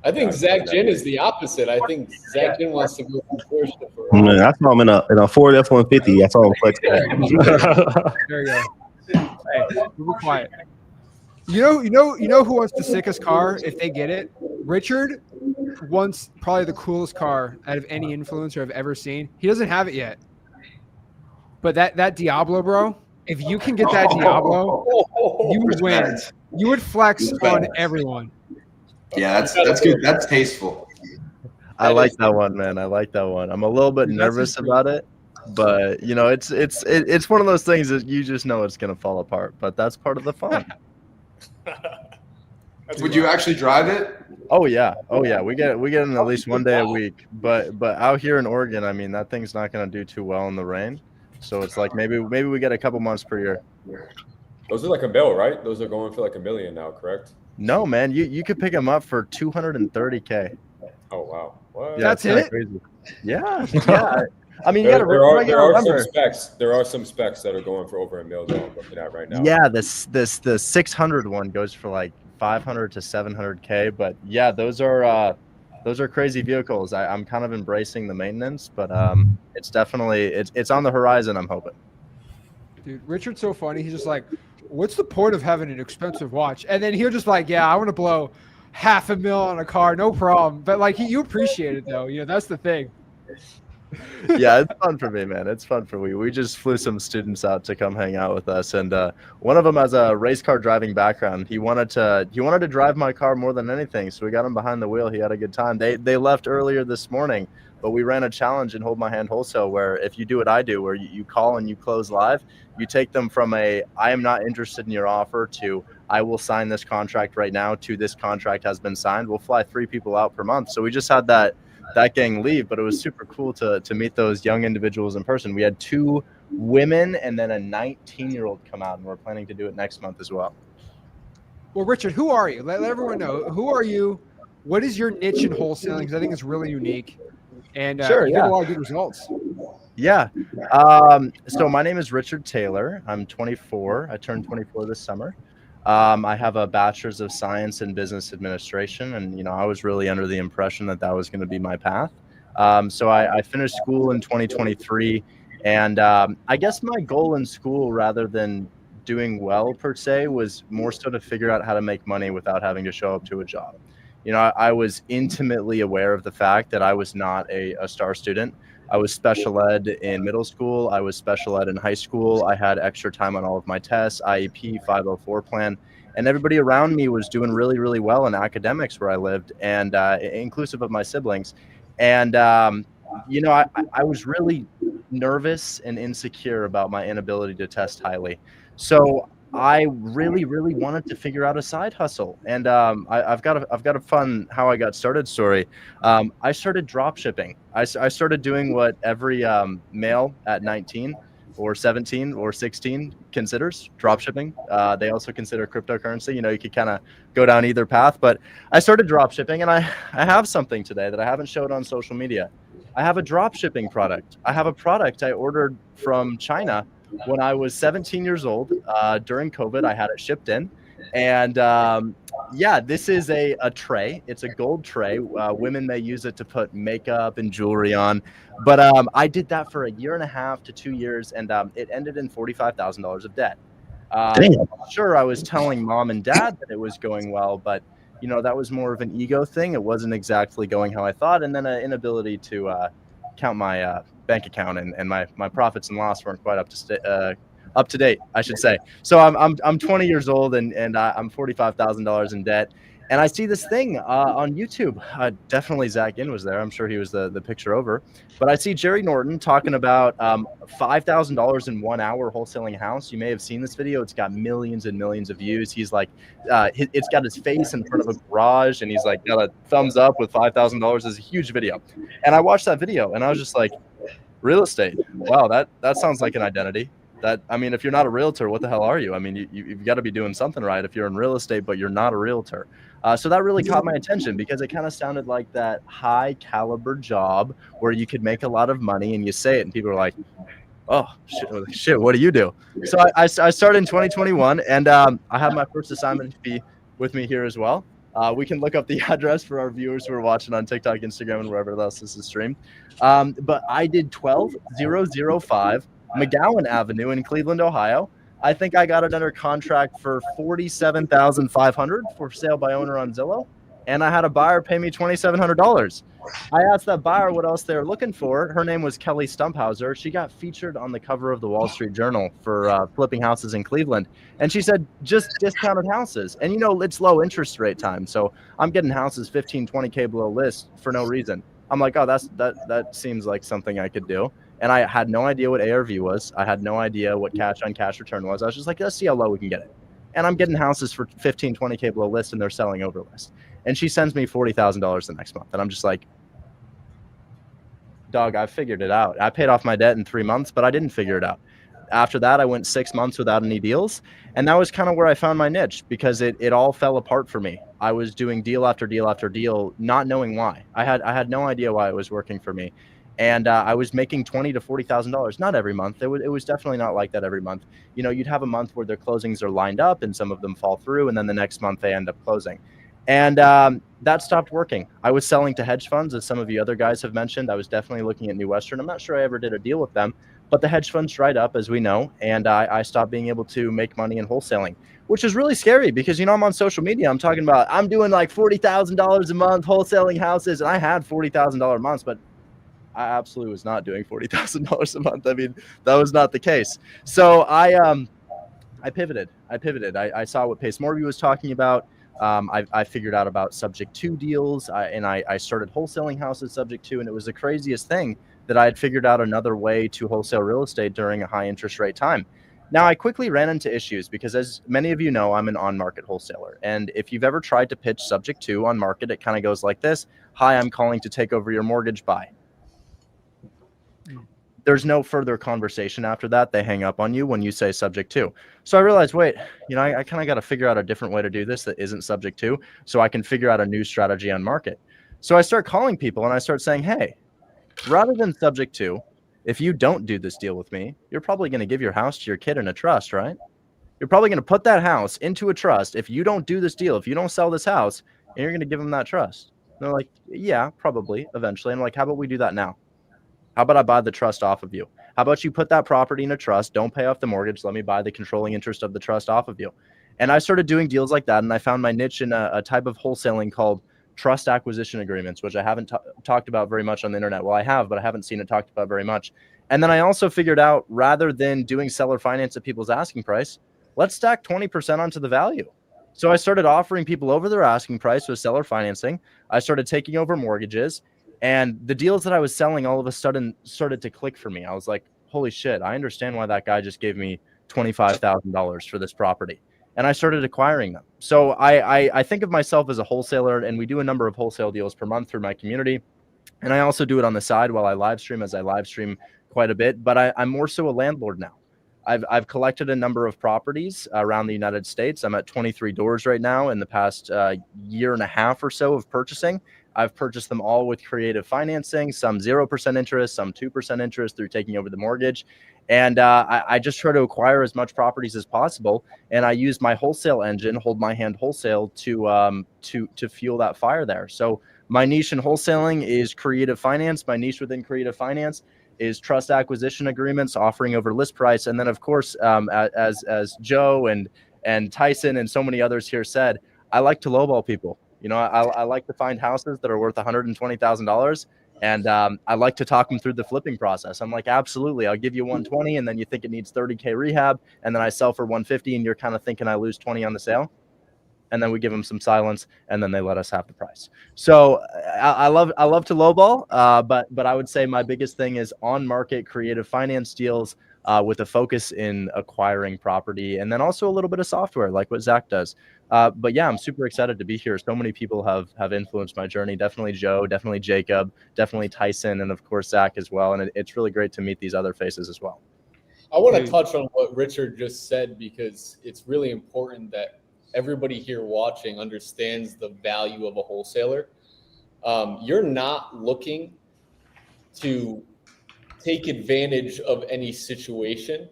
I think Yeah, Zach I Ginn know. is the opposite. I think Zach Ginn wants to go from Porsche to Ferrari. Man, that's why I'm in a Ford F-150. That's all I'm flexing at. There you go. Hey, be quiet. You know who wants the sickest car if they get it? Richard wants probably the coolest car out of any influencer I've ever seen. He doesn't have it yet. But that Diablo, bro, if you can get that Diablo, you would win. Respect. You would flex Respect. on everyone. Yeah, that's good. That's tasteful. I like that one, man. I like that one. I'm a little bit Dude, that's nervous just- about it, but you know, it's one of those things that you just know it's gonna fall apart. But that's part of the fun. Would you actually drive it? Oh yeah. We get in at least one day a week. But out here in Oregon, I mean, that thing's not gonna do too well in the rain. So it's like maybe we get a couple months per year. Those are like a bill, right? Those are going for like $1 million now, correct? No, man, you could pick them up for $230K. Oh wow. What? That's it's kinda it? crazy. Yeah. I mean, you There, gotta there are remember. some specs. There are some specs that are going for over $1 million. I'm looking at right now. Yeah, the 600 one goes for like 500 to 700K. But yeah, those are crazy vehicles. I'm kind of embracing the maintenance, but it's definitely it's on the horizon. I'm hoping. Dude, Richard's so funny. He's just like, what's the point of having an expensive watch? And then he'll just like, yeah, I want to blow $500,000 on a car, no problem. But like, you appreciate it though. You know, that's the thing. Yeah, it's fun for me, man. It's fun for me. We just flew some students out to come hang out with us, and one of them has a race car driving background. He wanted to drive my car more than anything, so we got him behind the wheel. He had a good time. They left earlier this morning, but we ran a challenge in Hold My Hand Wholesale where if you do what I do, where you call and you close live, you take them from I am not interested in your offer to I will sign this contract right now to this contract has been signed. We'll fly 3 people out per month. So we just had that gang leave, but it was super cool to meet those young individuals in person. We had 2 women and then a 19-year-old come out, and we're planning to do it next month as well. Well, Richard, who are you? Let everyone know. Who are you? What is your niche in wholesaling? Because I think it's really unique. And Sure, you yeah. get a lot of good results. Yeah. So my name is Richard Taylor. I'm 24. I turned 24 this summer. I have a bachelor's of science in business administration, and I was really under the impression that was going to be my path. So I finished school in 2023, and I guess my goal in school, rather than doing well per se, was more so to figure out how to make money without having to show up to a job. I was intimately aware of the fact that I was not a star student. I was special ed in middle school. I was special ed in high school. I had extra time on all of my tests, IEP, 504 plan, and everybody around me was doing really, really well in academics where I lived, and inclusive of my siblings. And, I was really nervous and insecure about my inability to test highly. So I really, really wanted to figure out a side hustle. And I've got a fun how I got started story. I started drop shipping. I started doing what every male at 19 or 17 or 16 considers drop shipping. They also consider cryptocurrency. You know, you could kind of go down either path, but I started drop shipping, and I have something today that I haven't showed on social media. I have a drop shipping product. I have a product I ordered from China when I was 17 years old. During COVID, I had it shipped in, and yeah, this is a tray. It's a gold tray. Women may use it to put makeup and jewelry on. But I did that for 1.5 to 2 years, and it ended in $45,000 of debt. Sure, I was telling mom and dad that it was going well, but you know, that was more of an ego thing. It wasn't exactly going how I thought, and then an inability to count my bank account, and my profits and loss weren't quite up to date, I should say. So I'm 20 years old, and I'm $45,000 in debt. And I see this thing on YouTube. Definitely Zach Ginn was there. I'm sure he was the picture over. But I see Jerry Norton talking about $5,000 in 1 hour wholesaling a house. You may have seen this video. It's got millions and millions of views. He's like, it's got his face in front of a garage, and he's like, got a thumbs up with $5,000. It's a huge video. And I watched that video, and I was just like, real estate. Wow, that sounds like an identity. I mean, if you're not a realtor, what the hell are you? I mean, you've got to be doing something right if you're in real estate, but you're not a realtor. So that really caught my attention because it kind of sounded like that high caliber job where you could make a lot of money, and you say it and people are like, oh, shit, what do you do? So I started in 2021, and I have my first assignment fee with me here as well. We can look up the address for our viewers who are watching on TikTok, Instagram, and wherever else this is streamed. But I did 12005 McGowan Avenue in Cleveland, Ohio. I think I got it under contract for $47,500 for sale by owner on Zillow, and I had a buyer pay me $2,700. I asked that buyer what else they were looking for. Her name was Kelly Stumphauser. She got featured on the cover of the Wall Street Journal for flipping houses in Cleveland, and she said just discounted houses. And you know, it's low interest rate time, so I'm getting houses 15, 20K below list for no reason. I'm like, oh, that seems like something I could do. And I had no idea what ARV was. I had no idea what cash on cash return was. I was just like, let's see how low we can get it. And I'm getting houses for 15, 20K below list, and they're selling over list. And she sends me $40,000 the next month. And I'm just like, dog, I figured it out. I paid off my debt in 3 months, but I didn't figure it out. After that, I went 6 months without any deals. And that was kind of where I found my niche, because it all fell apart for me. I was doing deal after deal after deal, not knowing why. I had no idea why it was working for me. And I was making $20,000 to $40,000, not every month. It was definitely not like that every month. You know, you'd have a month where their closings are lined up and some of them fall through, and then the next month they end up closing. And that stopped working. I was selling to hedge funds, as some of you other guys have mentioned. I was definitely looking at New Western. I'm not sure I ever did a deal with them, but the hedge funds dried up, as we know, and I stopped being able to make money in wholesaling, which is really scary because, you know, I'm on social media. I'm talking about I'm doing like $40,000 a month wholesaling houses, and I had $40,000 months, but I absolutely was not doing $40,000 a month. I mean, that was not the case. So I pivoted. I saw what Pace Morby was talking about. I figured out about subject to deals, and I started wholesaling houses subject to, and it was the craziest thing that I had figured out another way to wholesale real estate during a high interest rate time. Now, I quickly ran into issues because, as many of you know, I'm an on-market wholesaler. And if you've ever tried to pitch subject to on market, it kind of goes like this. Hi, I'm calling to take over your mortgage, buy. There's no further conversation after that. They hang up on you when you say subject to. So I realized, wait, you know, I kind of got to figure out a different way to do this that isn't subject to, so I can figure out a new strategy on market. So I start calling people and I start saying, hey, rather than subject to, if you don't do this deal with me, you're probably going to give your house to your kid in a trust, right? You're probably going to put that house into a trust. If you don't do this deal, if you don't sell this house, and you're going to give them that trust. And they're like, yeah, probably eventually. And I'm like, how about we do that now? How about I buy the trust off of you? How about you put that property in a trust? Don't pay off the mortgage. Let me buy the controlling interest of the trust off of you. And I started doing deals like that. And I found my niche in a type of wholesaling called trust acquisition agreements, which I haven't talked about very much on the internet. Well, I have, but I haven't seen it talked about very much. And then I also figured out, rather than doing seller finance at people's asking price, let's stack 20% onto the value. So I started offering people over their asking price with seller financing. I started taking over mortgages. And the deals that I was selling all of a sudden started to click for me. I was like, holy shit, I understand why that guy just gave me $25,000 for this property. And I started acquiring them. So I think of myself as a wholesaler, and we do a number of wholesale deals per month through my community. And I also do it on the side while I live stream, as I live stream quite a bit, but I'm more so a landlord now. I've collected a number of properties around the United States. I'm at 23 doors right now. In the past year and a half or so of purchasing, I've purchased them all with creative financing, some 0% interest, some 2% interest through taking over the mortgage. And I just try to acquire as much properties as possible. And I use my wholesale engine, Hold My Hand Wholesale, to fuel that fire there. So my niche in wholesaling is creative finance. My niche within creative finance is trust acquisition agreements, offering over list price. And then, of course, as Joe and Tyson and so many others here said, I like to lowball people. You know, I like to find houses that are worth $120,000, and I like to talk them through the flipping process. I'm like, absolutely, I'll give you 120, and then you think it needs 30K rehab, and then I sell for 150, and you're kind of thinking I lose 20 on the sale. And then we give them some silence, and then they let us have the price. So I love to lowball, but I would say my biggest thing is on market creative finance deals with a focus in acquiring property, and then also a little bit of software like what Zach does. But yeah, I'm super excited to be here. So many people have influenced my journey. Definitely Joe, definitely Jacob, definitely Tyson, and of course Zach as well. And it's really great to meet these other faces as well. I want to touch on what Richard just said, because it's really important that everybody here watching understands the value of a wholesaler. You're not looking to take advantage of any situation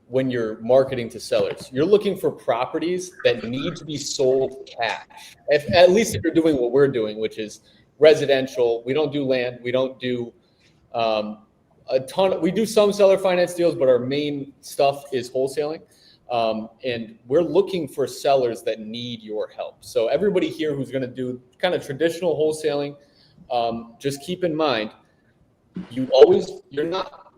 when you're marketing to sellers. You're looking for properties that need to be sold cash. At least if you're doing what we're doing, which is residential. We don't do land. We don't do we do some seller finance deals, but our main stuff is wholesaling. And we're looking for sellers that need your help. So everybody here who's going to do kind of traditional wholesaling, just keep in mind, you're not,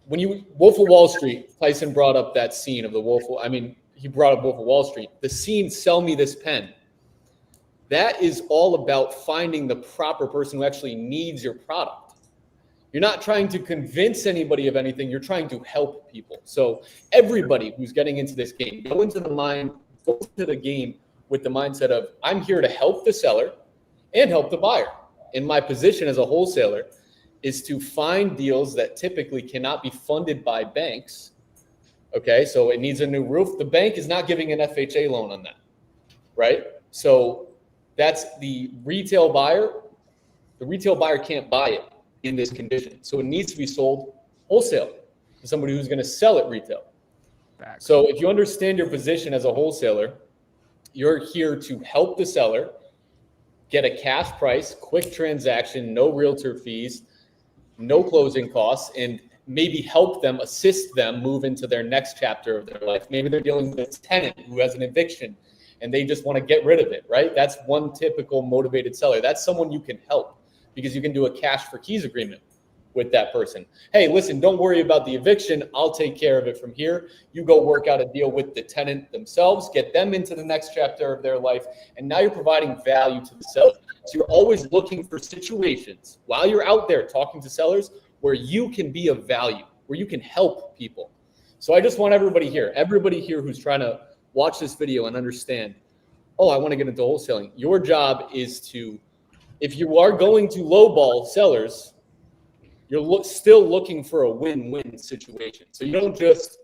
when you, Wolf of Wall Street, Tyson brought up that scene of the he brought up Wolf of Wall Street, the scene, sell me this pen. That is all about finding the proper person who actually needs your product. You're not trying to convince anybody of anything. You're trying to help people. So everybody who's getting into this game, go into the game with the mindset of, I'm here to help the seller and help the buyer. And my position as a wholesaler is to find deals that typically cannot be funded by banks. Okay, so it needs a new roof. The bank is not giving an FHA loan on that, right? So that's the retail buyer. The retail buyer can't buy it in this condition. So it needs to be sold wholesale to somebody who's going to sell it retail. So if you understand your position as a wholesaler, you're here to help the seller get a cash price, quick transaction, no realtor fees, no closing costs, and maybe help them, assist them move into their next chapter of their life. Maybe they're dealing with a tenant who has an eviction and they just want to get rid of it, right? That's one typical motivated seller. That's someone you can help, because you can do a cash for keys agreement with that person. Hey, listen, don't worry about the eviction. I'll take care of it from here. You go work out a deal with the tenant themselves, get them into the next chapter of their life. And now you're providing value to the seller. So you're always looking for situations while you're out there talking to sellers where you can be of value, where you can help people. So I just want everybody here who's trying to watch this video and understand, oh, I want to get into wholesaling. Your job is to, if you are going to lowball sellers, you're still looking for a win-win situation. So you don't just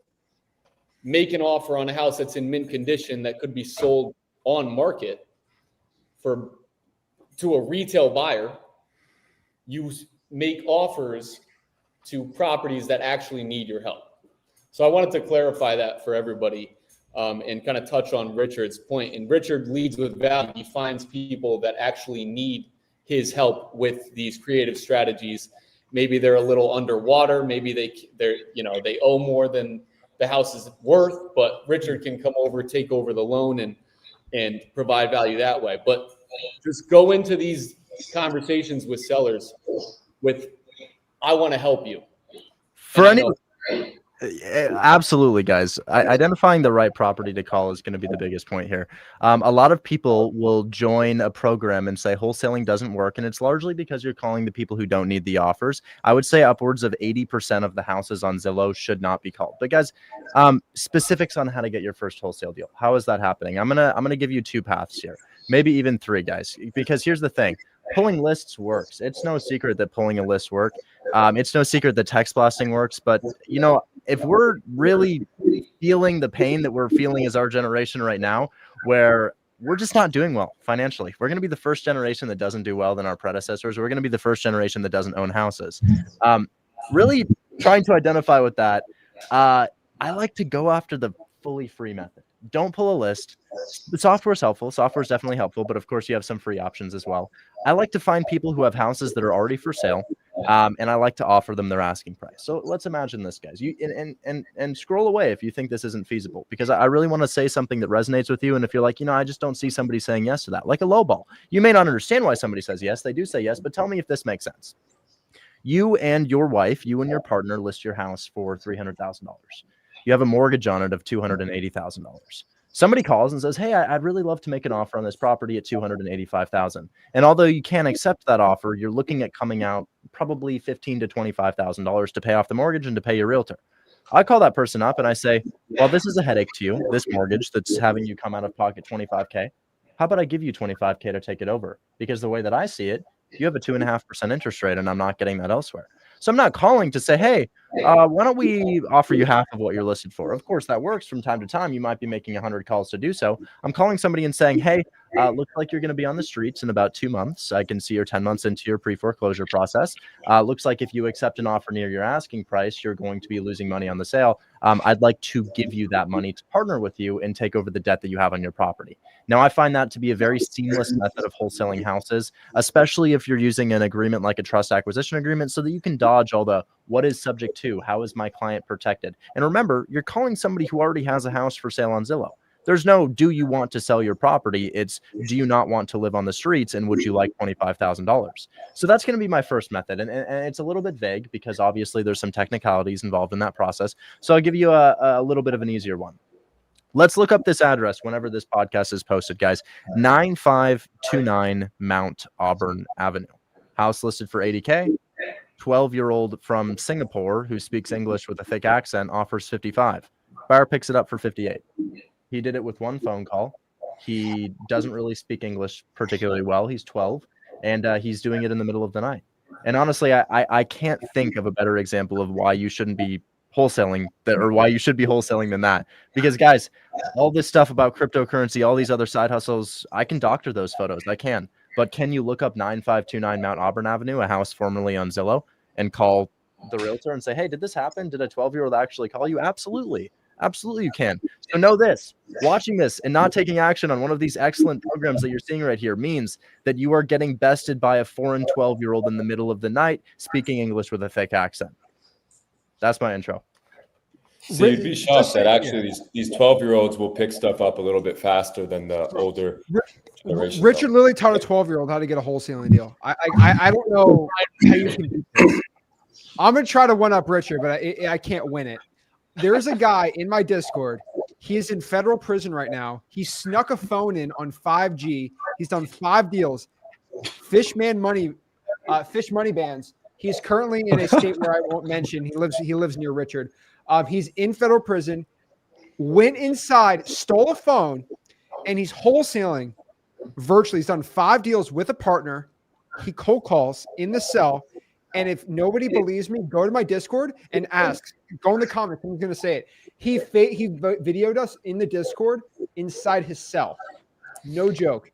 make an offer on a house that's in mint condition that could be sold on market to a retail buyer. You make offers to properties that actually need your help. So I wanted to clarify that for everybody and kind of touch on Richard's point. And Richard leads with value. He finds people that actually need his help with these creative strategies. Maybe they're a little underwater. Maybe they owe more than the house is worth, but Richard can come over, take over the loan and provide value that way. But just go into these conversations with sellers with, I want to help you. Absolutely, guys. Identifying the right property to call is going to be the biggest point here. A lot of people will join a program and say wholesaling doesn't work, and it's largely because you're calling the people who don't need the offers. I would say upwards of 80% of the houses on Zillow should not be called. But guys, specifics on how to get your first wholesale deal. How is that happening? I'm gonna give you two paths here, maybe even three, guys. Because here's the thing: pulling lists works. It's no secret that pulling a list works. It's no secret that text blasting works. But, you know, if we're really feeling the pain that we're feeling as our generation right now, where we're just not doing well financially, we're going to be the first generation that doesn't do well than our predecessors. We're going to be the first generation that doesn't own houses. Really trying to identify with that. I like to go after the fully free method. Don't pull a list. The software is helpful. Software is definitely helpful, but of course you have some free options as well. I like to find people who have houses that are already for sale, and I like to offer them their asking price. So let's imagine this, guys. You and scroll away if you think this isn't feasible, because I really want to say something that resonates with you. And if you're like, you know, I just don't see somebody saying yes to that, like a low ball. You may not understand why somebody says yes. They do say yes, but tell me if this makes sense. You and your wife, you and your partner list your house for $300,000. You have a mortgage on it of $280,000. Somebody calls and says, hey, I'd really love to make an offer on this property at $285,000. And although you can't accept that offer, you're looking at coming out probably $15,000 to $25,000 to pay off the mortgage and to pay your realtor. I call that person up and I say, well, this is a headache to you, this mortgage that's having you come out of pocket $25K. How about I give you $25K to take it over? Because the way that I see it, you have a 2.5% interest rate and I'm not getting that elsewhere. So I'm not calling to say, hey, why don't we offer you half of what you're listed for? Of course, that works from time to time. You might be making 100 calls to do so. I'm calling somebody and saying, hey, looks like you're going to be on the streets in about 2 months. I can see you're 10 months into your pre-foreclosure process. Looks like if you accept an offer near your asking price, you're going to be losing money on the sale. I'd like to give you that money to partner with you and take over the debt that you have on your property. Now, I find that to be a very seamless method of wholesaling houses, especially if you're using an agreement like a trust acquisition agreement, so that you can dodge all the what is subject to, how is my client protected? And remember, you're calling somebody who already has a house for sale on Zillow. There's no, do you want to sell your property? It's, do you not want to live on the streets? And would you like $25,000? So that's going to be my first method. And it's a little bit vague because obviously there's some technicalities involved in that process. So I'll give you a little bit of an easier one. Let's look up this address whenever this podcast is posted, guys. 9529 Mount Auburn Avenue. House listed for $80K. 12-year-old from Singapore who speaks English with a thick accent offers $55,000. Buyer picks it up for $58,000. He did it with one phone call. He doesn't really speak English particularly well. He's 12, and he's doing it in the middle of the night. And honestly, I can't think of a better example of why you shouldn't be wholesaling that, or why you should be wholesaling than that. Because guys, all this stuff about cryptocurrency, all these other side hustles, I can doctor those photos. I can. But can you look up 9529 Mount Auburn Avenue, a house formerly on Zillow, and call the realtor and say, hey, did this happen? Did a 12-year-old actually call you? Absolutely. Absolutely you can. So know this, watching this and not taking action on one of these excellent programs that you're seeing right here means that you are getting bested by a foreign 12-year-old in the middle of the night speaking English with a fake accent. That's my intro. So you'd be shocked that actually these 12-year-olds will pick stuff up a little bit faster than the older generation. Richard Lilly taught a 12-year-old how to get a wholesaling deal. I don't know how you can do this. I'm going to try to one-up Richard, but I can't win it. There's a guy in my Discord. He is in federal prison right now. He snuck a phone in on 5G. He's done 5 deals. Fish money bands. He's currently in a state where I won't mention. He lives near Richard. He's in federal prison. Went inside, stole a phone, and he's wholesaling virtually. He's done 5 deals with a partner. He cold calls in the cell. And if nobody believes me, go to my Discord and ask. Go in the comments. I'm going to say it. He videoed us in the Discord inside his cell. No joke.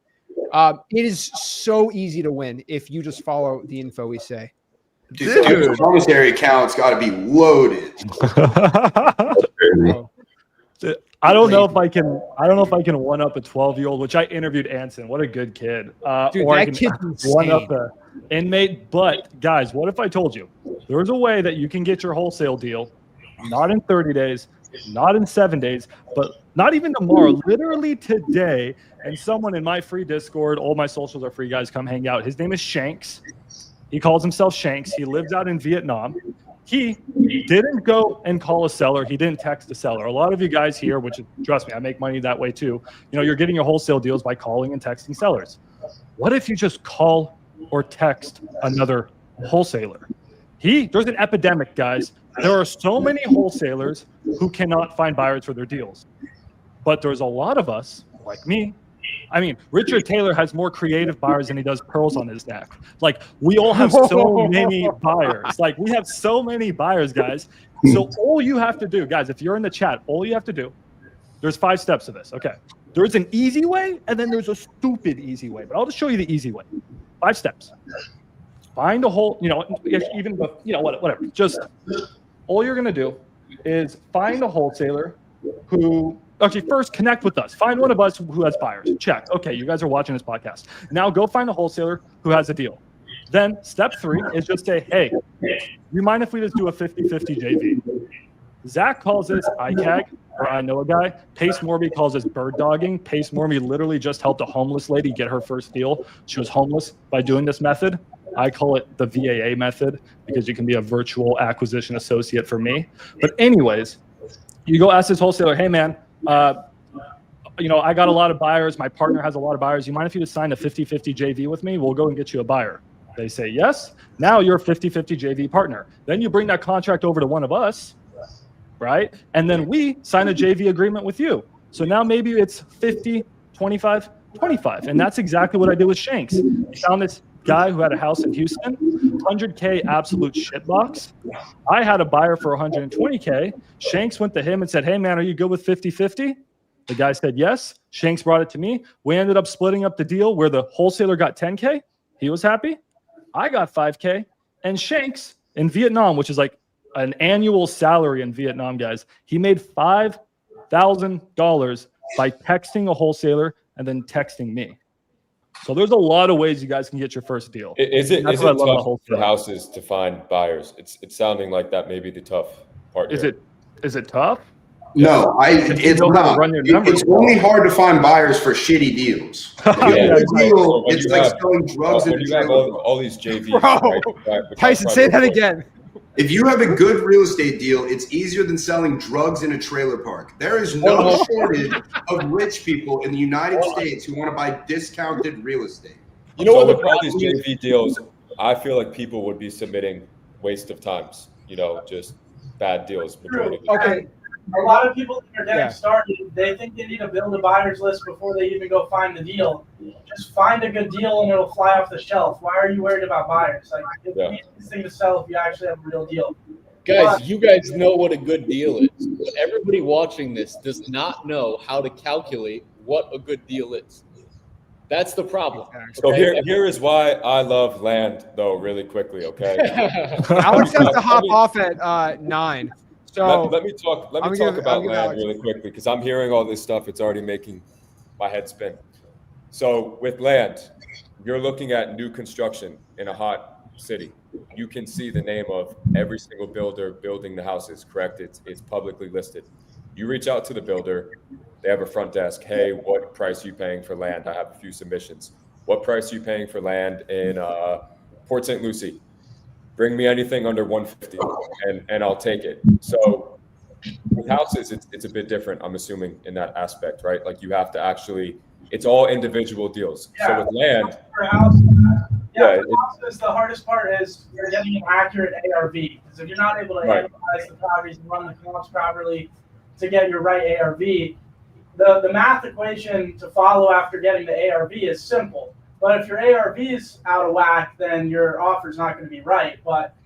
It is so easy to win if you just follow the info we say. Dude, commissary account's got to be loaded. I don't know if I can one up a 12-year-old, which I interviewed Anson. What a good kid. Dude, or that kid's insane. One up the inmate. But guys, what if I told you there's a way that you can get your wholesale deal, not in 30 days, not in 7 days, but not even tomorrow, literally today. And someone in my free Discord, all my socials are free, guys, come hang out. His name is Shanks. He calls himself Shanks. He lives out in Vietnam. He didn't go and call a seller. He didn't text a seller. A lot of you guys here, which trust me, I make money that way too. You know, you're getting your wholesale deals by calling and texting sellers. What if you just call or text another wholesaler? There's an epidemic, guys. There are so many wholesalers who cannot find buyers for their deals. But there's a lot of us, like me, I mean, Richard Taylor has more creative buyers than he does pearls on his neck. Like, we all have so many buyers. Like, we have so many buyers, guys. So all you have to do, guys, if you're in the chat, all you have to do, there's 5 steps to this. Okay. There's an easy way, and then there's a stupid easy way. But I'll just show you the easy way. 5 steps. Find a whole, even the, whatever. Just all you're going to do is find a wholesaler who, actually, first connect with us. Find one of us who has buyers. Check. Okay, you guys are watching this podcast. Now go find a wholesaler who has a deal. Then step 3 is just say, hey, you mind if we just do a 50-50 JV? Zach calls this ICAG, or I know a guy. Pace Morby calls this bird dogging. Pace Morby literally just helped a homeless lady get her first deal. She was homeless by doing this method. I call it the VAA method because you can be a virtual acquisition associate for me. But anyways, you go ask this wholesaler, hey, man, I got a lot of buyers. My partner has a lot of buyers. You mind if you just sign a 50-50 JV with me? We'll go and get you a buyer. They say yes. Now you're a 50-50 JV partner. Then you bring that contract over to one of us, right? And then we sign a JV agreement with you. So now maybe it's 50, 25, 25. And that's exactly what I did with Shanks. I found this guy who had a house in Houston, 100K absolute shitbox. I had a buyer for 120K. Shanks went to him and said, hey, man, are you good with 50-50? The guy said yes. Shanks brought it to me. We ended up splitting up the deal where the wholesaler got 10K. He was happy. I got 5K. And Shanks in Vietnam, which is like an annual salary in Vietnam, guys, he made $5,000 by texting a wholesaler and then texting me. So there's a lot of ways you guys can get your first deal. Is it tough for houses to find buyers? It's sounding like that may be the tough part. Is it tough? No, it's not. It's only hard to find buyers for shitty deals. It's like selling drugs in a trailer. All these JVs. Bro, right? Tyson, say that again. If you have a good real estate deal, it's easier than selling drugs in a trailer park. There is no shortage of rich people in the United States who want to buy discounted real estate. You know what? With all these JV deals, I feel like people would be submitting waste of times. Just bad deals. Okay. A lot of people that are getting started, they think they need to build a buyer's list before they even go find the deal. Just find a good deal and it'll fly off the shelf. Why are you worried about buyers? Like, it's the easiest thing to sell if you actually have a real deal. Guys, you guys know what a good deal is. But everybody watching this does not know how to calculate what a good deal is. That's the problem. So here is why I love land, though, really quickly, okay? Alex has to hop off at 9. So let me talk about land really quickly because I'm hearing all this stuff. It's already making my head spin. So with land, you're looking at new construction in a hot city. You can see the name of every single builder building the houses, correct? It's publicly listed. You reach out to the builder. They have a front desk. Hey, what price are you paying for land? I have a few submissions. What price are you paying for land in Port St. Lucie? Bring me anything under 150 and I'll take it. So with houses, it's a bit different, I'm assuming, in that aspect, right? Like you have to actually, it's all individual deals. Yeah. So with land, for houses, the hardest part is you're getting an accurate ARV. Because if you're not able to analyze the properties and run the comps properly to get your right ARV, the math equation to follow after getting the ARV is simple. But if your ARV is out of whack, then your offer is not going to be right. But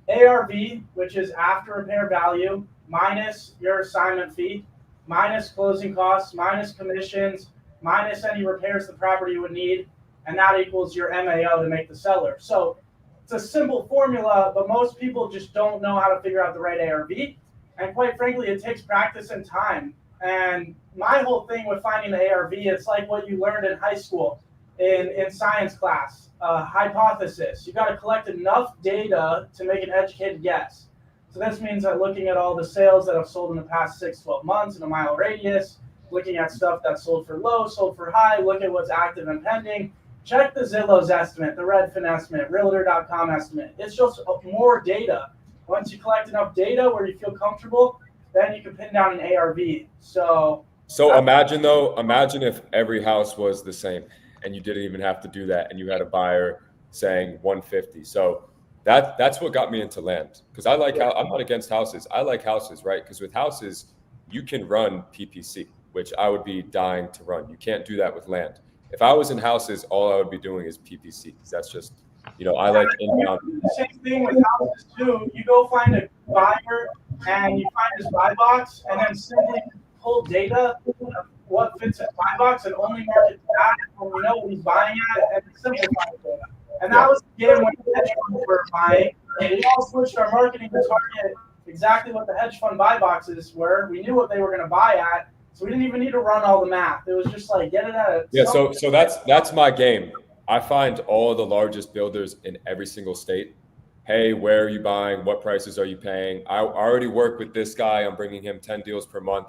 ARV, which is after repair value, minus your assignment fee, minus closing costs, minus commissions, minus any repairs the property would need, and that equals your MAO to make the seller. So it's a simple formula, but most people just don't know how to figure out the right ARV. And quite frankly, it takes practice and time. And my whole thing with finding the ARV, it's like what you learned in high school. In science class, hypothesis. You got to collect enough data to make an educated guess. So this means that looking at all the sales that have sold in the past 6-12 months in a mile radius, looking at stuff that's sold for low, sold for high, look at what's active and pending, check the Zillow's estimate, the Redfin estimate, Realtor.com estimate. It's just more data. Once you collect enough data where you feel comfortable, then you can pin down an ARV. So imagine if every house was the same. And you didn't even have to do that, and you had a buyer saying 150. So that's what got me into land, because I'm not against houses. I like houses, right? Because with houses, you can run PPC. which I would be dying to run. You can't do that with land. If I was in houses, all I would be doing is PPC, because that's just, I like inbound. Same thing with houses too. You go find a buyer and you find his buy box, and then simply pull data of what fits his buy box and only market that when we know what he's buying at, and simplify it. And that was again when the hedge funds were buying. We all switched our marketing to target exactly what the hedge fund buy boxes were. We knew what they were going to buy at, so we didn't even need to run all the math. It was just like get it at a so that's my game. I find all the largest builders in every single state. Hey, where are you buying? What prices are you paying? I already work with this guy. I'm bringing him 10 deals per month.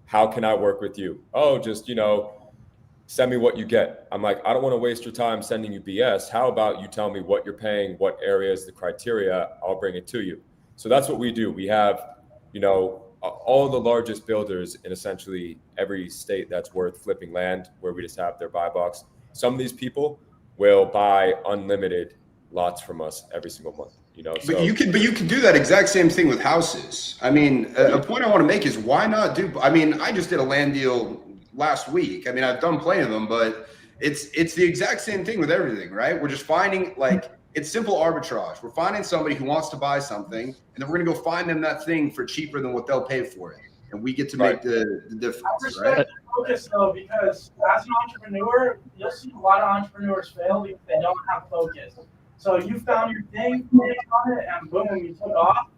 How can I work with you? Oh, just, send me what you get. I'm like, I don't want to waste your time sending you BS. How about you tell me what you're paying, what areas, the criteria, I'll bring it to you. So that's what we do. We have, all the largest builders in essentially every state that's worth flipping land, where we just have their buy box. Some of these people will buy unlimited lots from us every single month. But you can do that exact same thing with houses. I mean, a point I want to make is why not do? I mean, I just did a land deal last week. I mean, I've done plenty of them, but it's the exact same thing with everything, right? We're just finding it's simple arbitrage. We're finding somebody who wants to buy something, and then we're gonna go find them that thing for cheaper than what they'll pay for it, and we get to make the difference, right? Focus though, because as an entrepreneur, you'll see a lot of entrepreneurs fail because they don't have focus. So you found your thing, focused on it, and boom, you took off.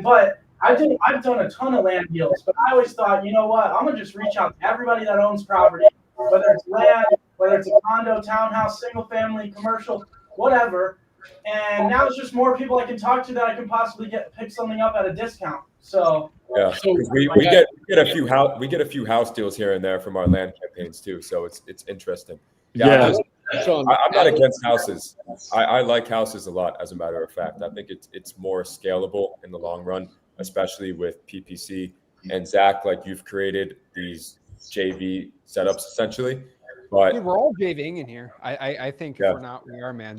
But I've done a ton of land deals, but I always thought, you know what, I'm gonna just reach out to everybody that owns property, whether it's land, whether it's a condo, townhouse, single family, commercial, whatever. And now it's just more people I can talk to that I can possibly pick something up at a discount. So yeah, we get a few house deals here and there from our land campaigns too. So it's interesting. Yeah. I'm not against houses. I like houses a lot, as a matter of fact. I think it's more scalable in the long run, especially with PPC. And Zach, you've created these JV setups essentially. But dude, we're all JVing in here. I think if we're not, we are, man.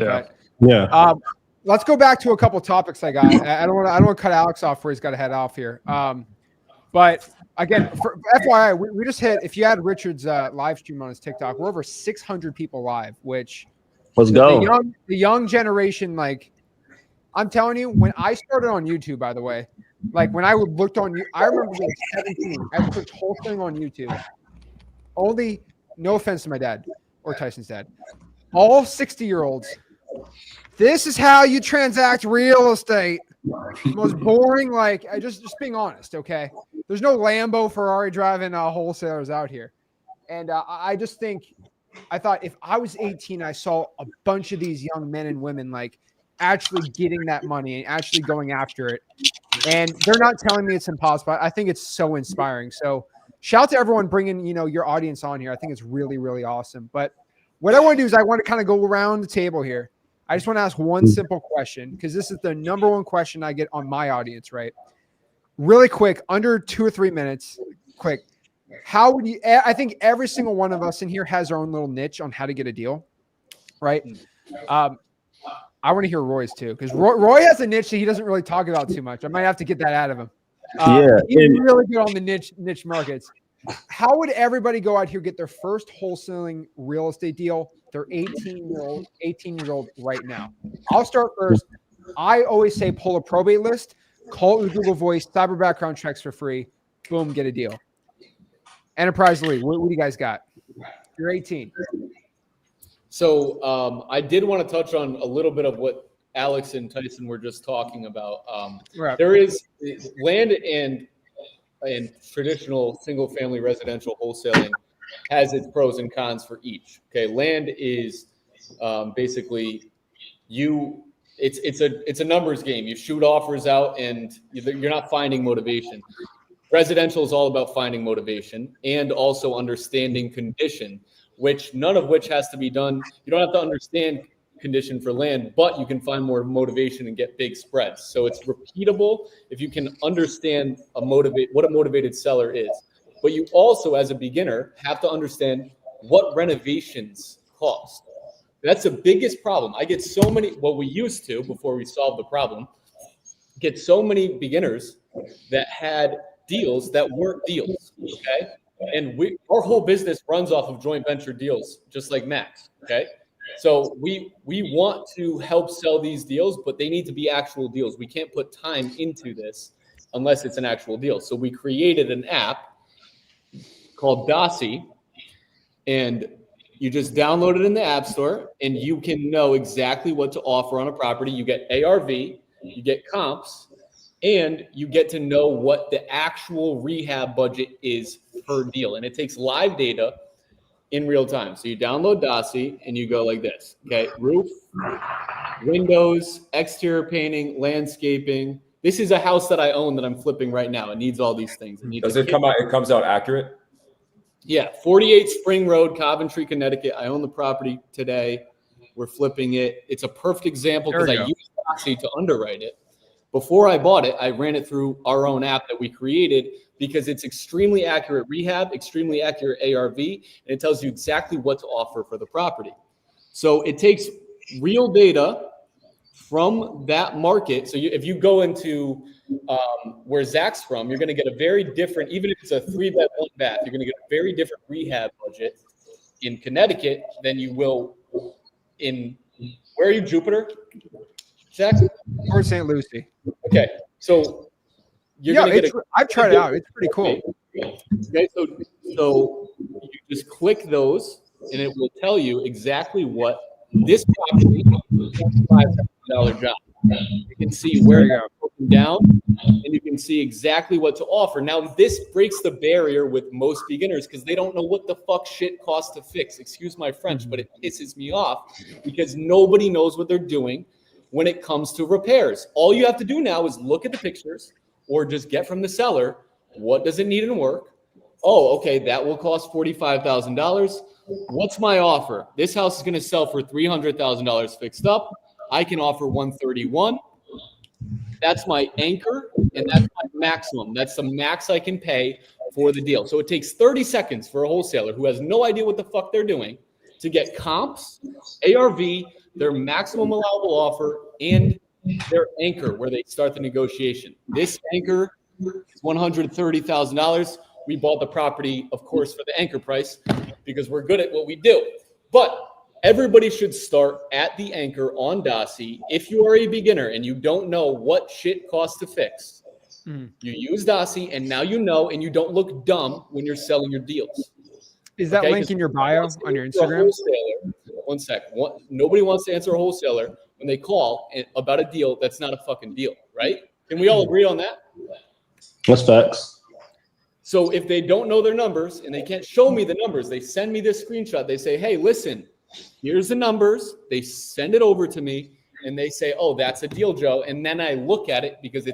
Yeah. But let's go back to a couple topics I got. I don't want to cut Alex off where he's got to head off here. But again, for FYI, we just hit, if you had Richard's live stream on his TikTok, we're over 600 people live, which let's go. The young generation, I'm telling you, when I started on YouTube, by the way, when I looked on you, I remember being 17. I searched wholesaling on YouTube. Only, no offense to my dad or Tyson's dad, all 60-year-olds. This is how you transact real estate. Most boring, just being honest, okay? There's no Lambo, Ferrari driving wholesalers out here. And I just think, I thought if I was 18, I saw a bunch of these young men and women actually getting that money and actually going after it. And they're not telling me it's impossible. I think it's so inspiring. So shout out to everyone bringing, your audience on here. I think it's really, really awesome. But what I want to do is I want to kind of go around the table here. I just want to ask one simple question, because this is the number one question I get on my audience, right? Really quick, under 2 or 3 minutes, quick. How would you, I think every single one of us in here has our own little niche on how to get a deal, right? I want to hear Roy's too, because Roy has a niche that he doesn't really talk about too much. I might have to get that out of him. He's really good on the niche markets. How would everybody go out here, get their first wholesaling real estate deal? They're 18 years old right now. I'll start first. I always say pull a probate list, call it with Google Voice, cyber background checks for free. Boom, get a deal. Enterprise League, what do you guys got? You're 18. So I did want to touch on a little bit of what Alex and Tyson were just talking about. There is land and traditional single-family residential wholesaling has its pros and cons for each. Okay, land is basically it's a numbers game. You shoot offers out, and you're not finding motivation. Residential is all about finding motivation and also understanding condition, which none of which has to be done. You don't have to understand condition for land, but you can find more motivation and get big spreads. So it's repeatable if you can understand what a motivated seller is. But you also, as a beginner, have to understand what renovations cost. That's the biggest problem. I get so many, we used to, before we solved the problem, get so many beginners that had deals that weren't deals, okay? And our whole business runs off of joint venture deals, just like Max. Okay. So we want to help sell these deals, but they need to be actual deals. We can't put time into this unless it's an actual deal. So we created an app called Dossie, and you just download it in the App Store, and you can know exactly what to offer on a property. You get ARV, you get comps, and you get to know what the actual rehab budget is per deal. And it takes live data in real time. So you download Dossie and you go like this, okay? Roof, windows, exterior painting, landscaping. This is a house that I own that I'm flipping right now. It needs all these things. Does it come out? It comes out accurate? Yeah, 48 Spring Road, Coventry, Connecticut. I own the property today. We're flipping it. It's a perfect example because I used Dossie to underwrite it. Before I bought it, I ran it through our own app that we created because it's extremely accurate rehab, extremely accurate ARV, and it tells you exactly what to offer for the property. So it takes real data from that market. So if you go into where Zach's from, you're going to get a very different, even if it's a 3-bed, 1-bath, you're going to get a very different rehab budget in Connecticut than you will in, where are you, Jupiter? Zach? Or St. Lucie. Okay, so you're gonna get I've tried it out. It's pretty cool. Okay, so you just click those, and it will tell you exactly what this property is. $5,000 job. You can see where you're broken down, and you can see exactly what to offer. Now, this breaks the barrier with most beginners because they don't know what the fuck shit costs to fix. Excuse my French, but it pisses me off because nobody knows what they're doing when it comes to repairs. All you have to do now is look at the pictures or just get from the seller, what does it need in work? Oh, okay, that will cost $45,000. What's my offer? This house is gonna sell for $300,000 fixed up. I can offer $131,000. That's my anchor, and that's my maximum. That's the max I can pay for the deal. So it takes 30 seconds for a wholesaler who has no idea what the fuck they're doing to get comps, ARV, their maximum allowable offer, and their anchor where they start the negotiation. This anchor is $130,000. We bought the property, of course, for the anchor price because we're good at what we do. But everybody should start at the anchor on Dossie. If you are a beginner and you don't know what shit costs to fix, you use Dossie, and now you know, and you don't look dumb when you're selling your deals. Is that link in your bio on your Instagram? One sec. Nobody wants to answer a wholesaler when they call about a deal that's not a fucking deal, right? Can we all agree on that? That's facts. So if they don't know their numbers and they can't show me the numbers, they send me this screenshot. They say, hey, listen, here's the numbers. They send it over to me and they say, oh, that's a deal, Joe. And then I look at it because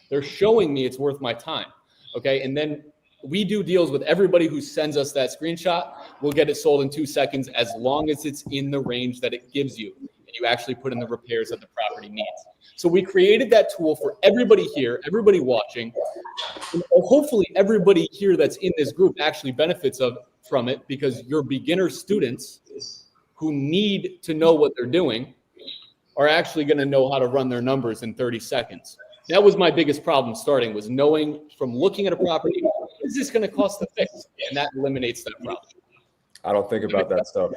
they're showing me it's worth my time. Okay. And then we do deals with everybody who sends us that screenshot. We'll get it sold in 2 seconds as long as it's in the range that it gives you and you actually put in the repairs that the property needs. So we created that tool for everybody here, everybody watching, and hopefully everybody here that's in this group actually benefits from it because your beginner students who need to know what they're doing are actually going to know how to run their numbers in 30 seconds. That was my biggest problem starting, was knowing from looking at a property, what is this going to cost to fix? And that eliminates that problem. I don't think about that stuff.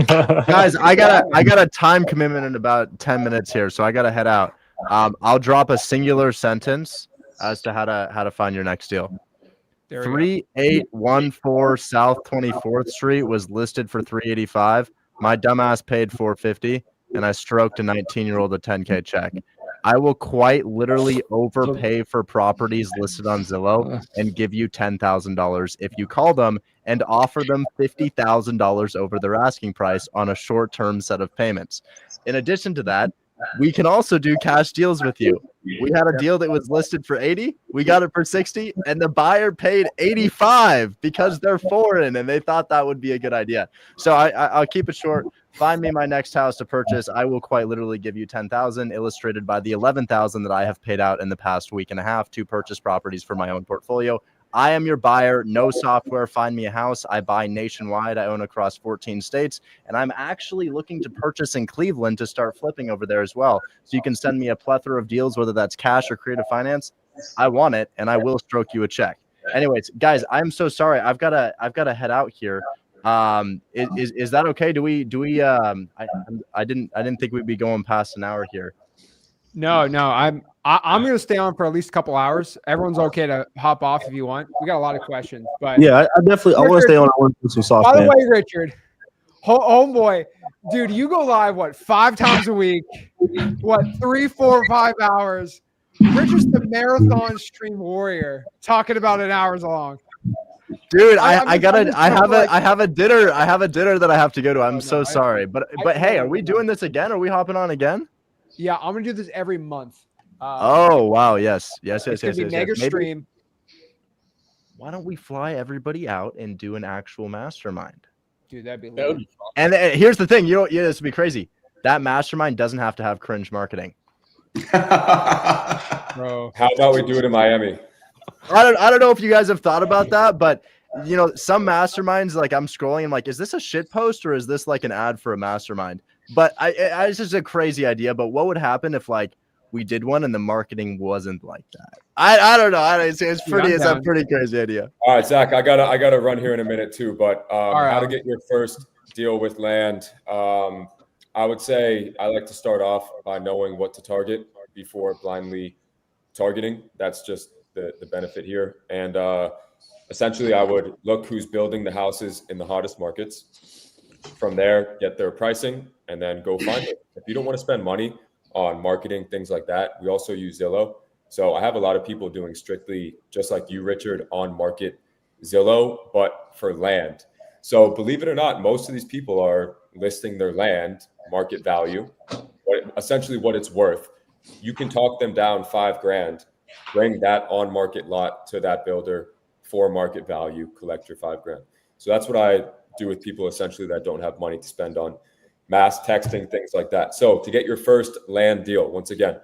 Guys, I got a time commitment in about 10 minutes here, so I got to head out. I'll drop a singular sentence as to how to find your next deal. 3814 South 24th Street was listed for $385. My dumbass paid $450, and I stroked a 19-year-old a $10K check. I will quite literally overpay for properties listed on Zillow and give you $10,000 if you call them and offer them $50,000 over their asking price on a short-term set of payments. In addition to that, we can also do cash deals with you. We had a deal that was listed for 80. We got it for 60, and the buyer paid 85 because they're foreign and they thought that would be a good idea. So I'll keep it short. Find me my next house to purchase. I will quite literally give you $10,000, illustrated by the $11,000 that I have paid out in the past week and a half to purchase properties for my own portfolio. I am your buyer. No software. Find me a house. I buy nationwide. I own across 14 states, and I'm actually looking to purchase in Cleveland to start flipping over there as well. So you can send me a plethora of deals, whether that's cash or creative finance. I want it, and I will stroke you a check. Anyways, guys, I'm so sorry. I've got to head out here. Is that okay? Do we I didn't think we'd be going past an hour here. No, I'm gonna stay on for at least a couple hours. Everyone's okay to hop off if you want. We got a lot of questions, but Yeah, I definitely I want to stay on. I want to do some soft. By the way, Richard, homeboy, dude, you go live 5 times a week? 3, 4, 5 hours? Richard's the marathon stream warrior, talking about it hours long. Dude, I have a dinner that I have to go to. I'm so sorry, but hey, are we doing this again? Are we hopping on again? Yeah, I'm gonna do this every month. Oh wow, yes. It's gonna be mega stream. Why don't we fly everybody out and do an actual mastermind? Dude, that'd be lit. And here's the thing, this would be crazy. That mastermind doesn't have to have cringe marketing. Bro. How about we do it in Miami? I don't know if you guys have thought about that, but some masterminds, like I'm scrolling, I'm like, is this a shit post or is this like an ad for a mastermind? But it's just a crazy idea. But what would happen if we did one and the marketing wasn't like that? I don't know. It's a pretty crazy idea. All right, Zach, I gotta run here in a minute too. But how to get your first deal with land? I would say I like to start off by knowing what to target before blindly targeting. That's just the benefit here. And essentially, I would look who's building the houses in the hottest markets. From there, get their pricing, and then go find it. If you don't want to spend money on marketing, things like that, we also use Zillow. So I have a lot of people doing strictly, just like you, Richard, on market Zillow, but for land. So believe it or not, most of these people are listing their land market value, essentially what it's worth. You can talk them down $5,000, bring that on market lot to that builder for market value, collect your $5,000. So that's what I do with people essentially that don't have money to spend on mass texting, things like that. So to get your first land deal, once again,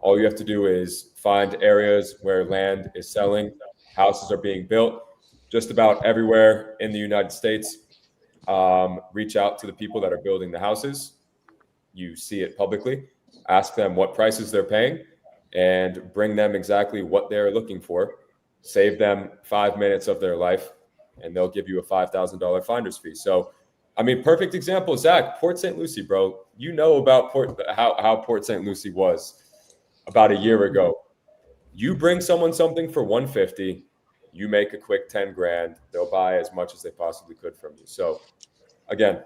all you have to do is find areas where land is selling, houses are being built just about everywhere in the United States. Reach out to the people that are building the houses. You see it publicly, ask them what prices they're paying and bring them exactly what they're looking for. Save them 5 minutes of their life and they'll give you a $5,000 finder's fee. So, I mean, perfect example, Zach, Port St. Lucie, bro. You know about how Port St. Lucie was about a year ago. You bring someone something for $150, you make a quick $10,000. They'll buy as much as they possibly could from you. So, again,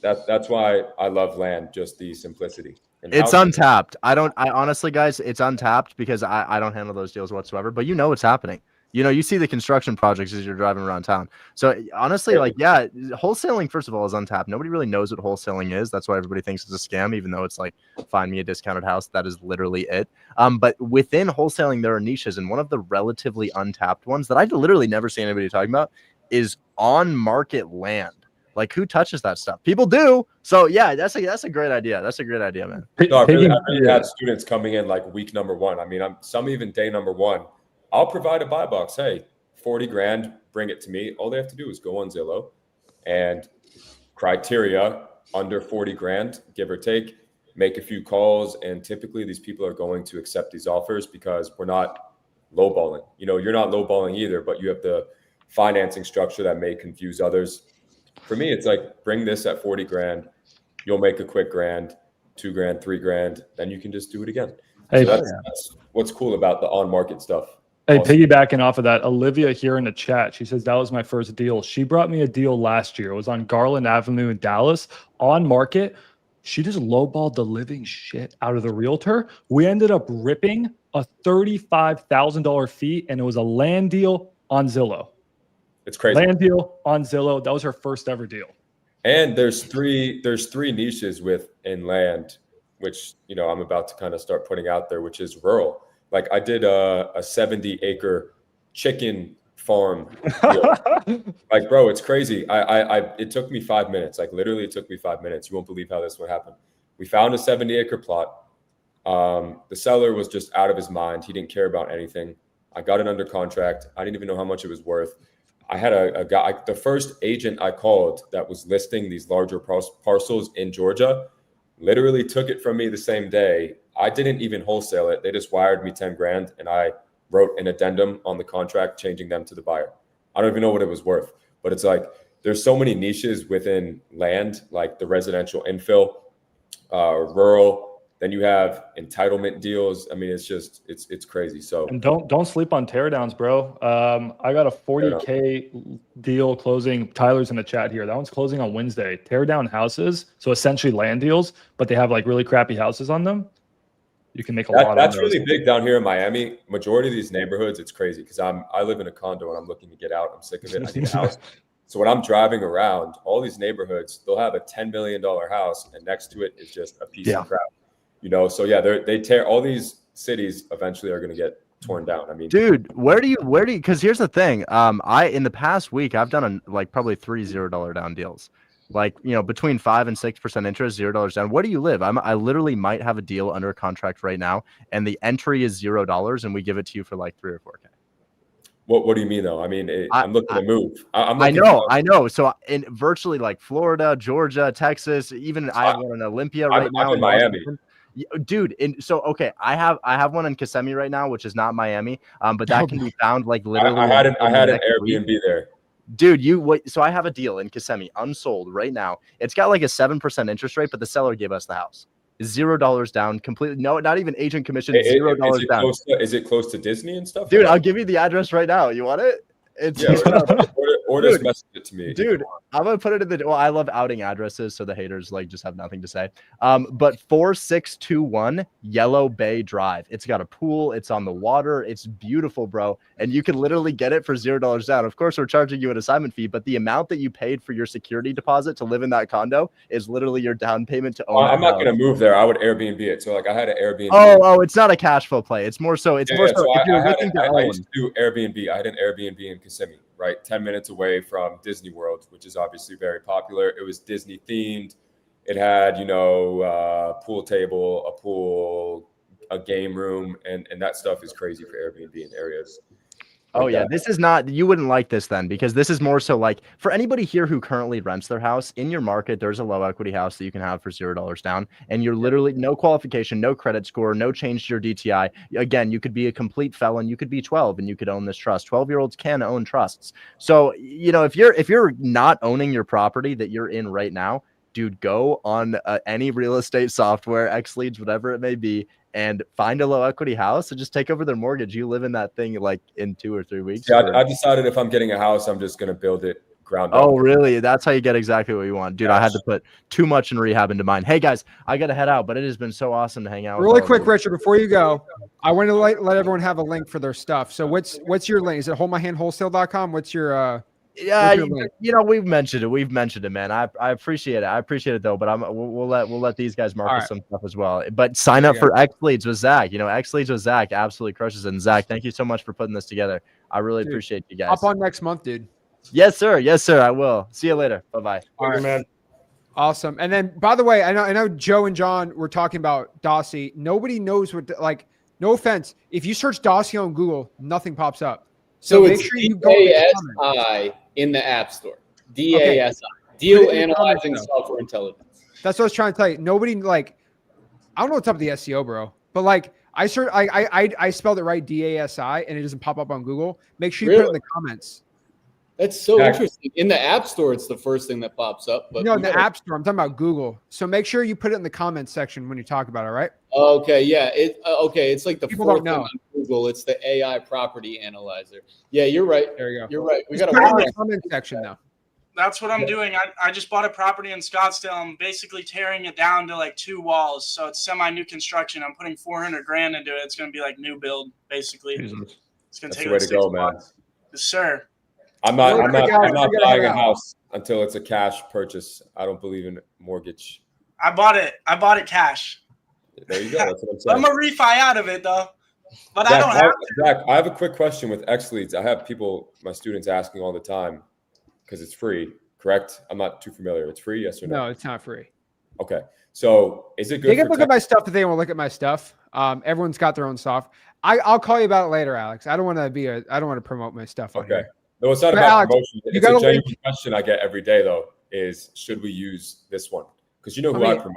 that's why I love land, just the simplicity. It's untapped. I honestly, guys, it's untapped because I don't handle those deals whatsoever. But what's happening. You see the construction projects as you're driving around town. So honestly, wholesaling, first of all, is untapped. Nobody really knows what wholesaling is. That's why everybody thinks it's a scam, even though it's like, find me a discounted house. That is literally it. But within wholesaling, there are niches. And one of the relatively untapped ones that I literally never see anybody talking about is on-market land. Like, who touches that stuff? People do. So yeah, that's a great idea. That's a great idea, man. No, I really had students coming in like week number 1. I mean, some even day number 1. I'll provide a buy box. Hey, $40,000, bring it to me. All they have to do is go on Zillow and criteria under $40,000, give or take, make a few calls. And typically these people are going to accept these offers because we're not lowballing. You're not lowballing either, but you have the financing structure that may confuse others. For me, it's like, bring this at $40,000. You'll make a quick $1,000, $2,000, $3,000. Then you can just do it again. Hey, so that's what's cool about the on-market stuff. Hey, piggybacking off of that, Olivia here in the chat, she says that was my first deal. She brought me a deal last year. It was on Garland Avenue in Dallas, on market. She just lowballed the living shit out of the realtor. We ended up ripping a $35,000 fee, and it was a land deal on Zillow. It's crazy. Land deal on Zillow. That was her first ever deal. And there's three niches in land, which I'm about to kind of start putting out there, which is rural. Like I did a 70-acre chicken farm deal. Like, bro, it's crazy. It took me 5 minutes. Like literally it took me 5 minutes. You won't believe how this would happen. We found a 70-acre plot. The seller was just out of his mind. He didn't care about anything. I got it under contract. I didn't even know how much it was worth. I had a guy, the first agent I called that was listing these larger parcels in Georgia, literally took it from me the same day. I didn't even wholesale it. They just wired me $10,000 and I wrote an addendum on the contract, changing them to the buyer. I don't even know what it was worth, but it's like there's so many niches within land, like the residential infill, rural. Then you have entitlement deals. I mean, it's just it's crazy. So and don't sleep on teardowns, bro. I got a 40K deal closing. Tyler's in the chat here. That one's closing on Wednesday. Tear down houses, so essentially land deals, but they have like really crappy houses on them. You can make a lot. That's really big down here in Miami. Majority of these neighborhoods, it's crazy because I live in a condo and I'm looking to get out. I'm sick of it. I need a house. So when I'm driving around all these neighborhoods, they'll have a $10 million house, and next to it is just a piece of crap. You know, so yeah, they tear all these cities eventually are going to get torn down. I mean, dude, where do you, because here's the thing. In the past week, I've done like probably 3 $0 down deals, like, you know, between 5 and 6% interest, $0 down. Where do you live? I literally might have a deal under contract right now, and the entry is $0, and we give it to you for like 3 or 4K. What do you mean though? I mean, I'm looking to move. I know. So in virtually like Florida, Georgia, Texas, even I have one in Olympia right now. I'm in Miami. Dude, okay, I have one in Kissimmee right now, which is not Miami, but that can be found like literally. I had an Airbnb there. Dude, so I have a deal in Kissimmee, unsold right now. It's got like a 7% interest rate, but the seller gave us the house. $0 down, completely. No, not even agent commission. $0 down. Is it close to Disney and stuff? Dude, I'll give you the address right now. You want it? It's or just message it to me, dude. I'm gonna put it in the. Well, I love outing addresses, so the haters like just have nothing to say. But 4621 Yellow Bay Drive. It's got a pool. It's on the water. It's beautiful, bro. And you can literally get it for $0 down. Of course, we're charging you an assignment fee, but the amount that you paid for your security deposit to live in that condo is literally your down payment to own. I'm not gonna move there. I would Airbnb it. So like I had an Airbnb. Oh, it's not a cash flow play. It's more so. It's more so. If you're looking to own. I used to do Airbnb. I had an Airbnb in Kissimmee, right, 10 minutes away from Disney World, which is obviously very popular. It was Disney themed. It had, you know, pool table, a pool, a game room, and that stuff is crazy for Airbnb in areas. Oh yeah, this is not, you wouldn't like this then, because this is more so like for anybody here who currently rents their house in your market, there's a low equity house that you can have for $0 down, and you're literally no qualification, no credit score, no change to your DTI. Again, you could be a complete felon, you could be 12 and you could own this trust. 12-year-olds can own trusts. So, you know, if you're not owning your property that you're in right now, dude, go on any real estate software, XLeads, whatever it may be, and find a low equity house and just take over their mortgage. You live in that thing like in 2 or 3 weeks. Yeah, I decided if I'm getting a house, I'm just going to build it ground up. Oh, really? That's how you get exactly what you want. Dude, I had to put too much in rehab into mine. Hey, guys, I got to head out, but it has been so awesome to hang out with really quick, Richard, before you go, I want to let everyone have a link for their stuff. So what's your link? Is it holdmyhandwholesale.com? What's your yeah, you know, we've mentioned it, man. I appreciate it. I appreciate it though, but we'll let these guys market some stuff as well. But sign up for XLeads with Zach. You know, XLeads with Zach absolutely crushes it. And Zach, thank you so much for putting this together. I really appreciate you guys. Hop on next month, dude. Yes, sir. Yes, sir. I will. See you later. Bye-bye. All right, man. Awesome. And then, by the way, I know Joe and John were talking about Dossie. Nobody knows what, like, no offense. If you search Dossie on Google, nothing pops up. So make sure you go DASI in the App Store. DASI. Deal Analyzing Software Intelligence. That's what I was trying to tell you. Nobody, like, I don't know what's up with the SEO, bro. But like I spelled it right, DASI, and it doesn't pop up on Google. Make sure you put it in the comments. That's so interesting. In the App Store, it's the first thing that pops up. But no, in the App Store. I'm talking about Google. So make sure you put it in the comments section when you talk about it, right? Okay, yeah. It's like the fourth thing on Google. It's the AI property analyzer. Yeah, you're right. There you go. You're right. We got to put it in the comment section now. That's what I'm doing. I just bought a property in Scottsdale. I'm basically tearing it down to like 2 walls. So it's semi-new construction. I'm putting $400,000 into it. It's going to be like new build, basically. It's going to take the way to go, man. Yes, sir. I'm not buying a house until it's a cash purchase. I don't believe in mortgage. I bought it cash. There you go. That's what I'm saying. I'm going to refi out of it, though. But Zach, I don't have to. Zach, I have a quick question with XLeads. I have my students asking all the time because it's free, correct? I'm not too familiar. It's free, yes or no? No, it's not free. Okay. So is it good? They can look at my stuff if they want to look at my stuff. Everyone's got their own stuff. I'll call you about it later, Alex. I don't want to promote my stuff on here. No, it's not about Alex, promotion. It's a genuine question I get every day, though, is should we use this one? Because you know who I promote.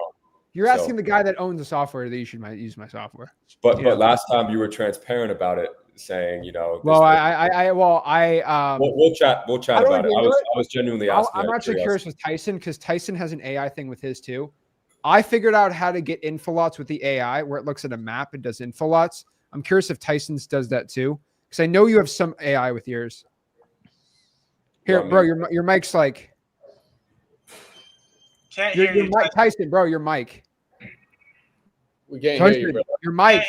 You're asking the guy that owns the software that you should use my software. But last time you were transparent about it, saying, you know. Well, We'll chat about it. I was genuinely asking. I'm actually curious with Tyson because Tyson has an AI thing with his too. I figured out how to get info lots with the AI where it looks at a map and does info lots. I'm curious if Tyson's does that too because I know you have some AI with yours. Here, bro, your mic's like. Can't hear you, mic, Tyson, bro. Your mic. We can't Tyson, hear you, bro. Your mic.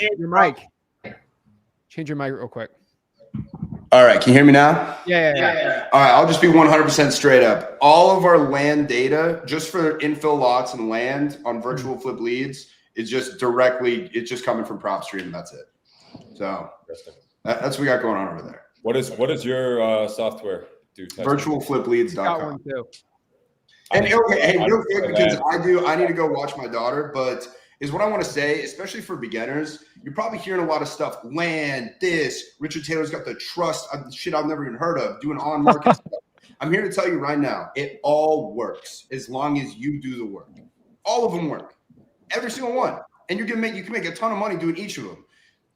Change your mic real quick. All right, can you hear me now? Yeah. All right, I'll just be 100% straight up. All of our land data, just for infill lots and land on virtual flip leads, is just it's just coming from PropStream, and that's it. So that's what we got going on over there. What is your software do? Virtualflipleads.com. Got one too. And real quick, because I need to go watch my daughter, but is what I want to say, especially for beginners, you're probably hearing a lot of stuff. Land, this, Richard Taylor's got the trust, shit I've never even heard of, doing on-market stuff. I'm here to tell you right now, it all works as long as you do the work. All of them work. Every single one. And you can make a ton of money doing each of them.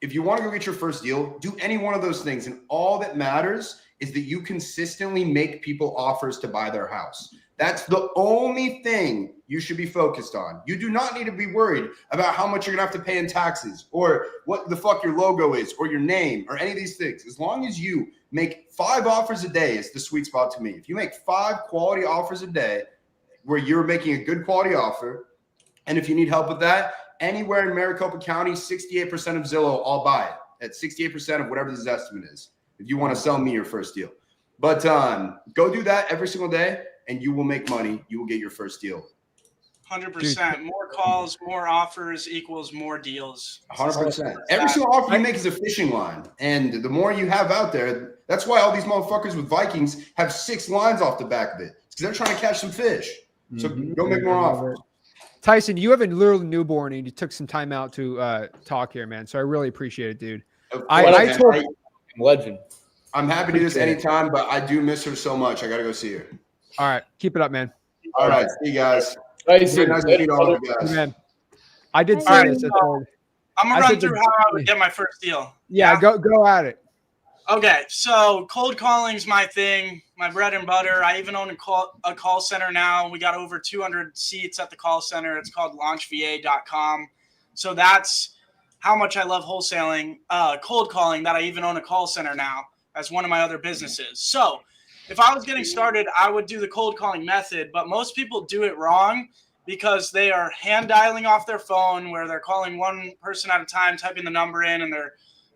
If you want to go get your first deal, do any one of those things. And all that matters is that you consistently make people offers to buy their house. That's the only thing you should be focused on. You do not need to be worried about how much you're going to have to pay in taxes or what the fuck your logo is or your name or any of these things. As long as you make 5 offers a day is the sweet spot to me. If you make 5 quality offers a day where you're making a good quality offer, and if you need help with that, anywhere in Maricopa County, 68% of Zillow, I'll buy it at 68% of whatever this estimate is if you want to sell me your first deal. But go do that every single day, and you will make money. You will get your first deal. 100%. More calls, more offers equals more deals. 100%. Every single offer you make is a fishing line. And the more you have out there, that's why all these motherfuckers with Vikings have 6 lines off the back of it. Because they're trying to catch some fish. So go make more offers. Tyson, you have a little newborn and you took some time out to talk here, man. So I really appreciate it, dude. Legend. I'm happy to do this anytime, but I do miss her so much. I got to go see her. All right. Keep it up, man. All right. See you guys. Nice to meet all of you guys. Man, I did say this. I'm going to run through how I would get my first deal. Yeah, go at it. Okay, so cold calling's my thing, my bread and butter. I even own a call center now. We got over 200 seats at the call center. It's called launchva.com. So that's how much I love wholesaling, cold calling, that I even own a call center now as one of my other businesses. So if I was getting started, I would do the cold calling method, but most people do it wrong because they are hand dialing off their phone where they're calling one person at a time, typing the number in, and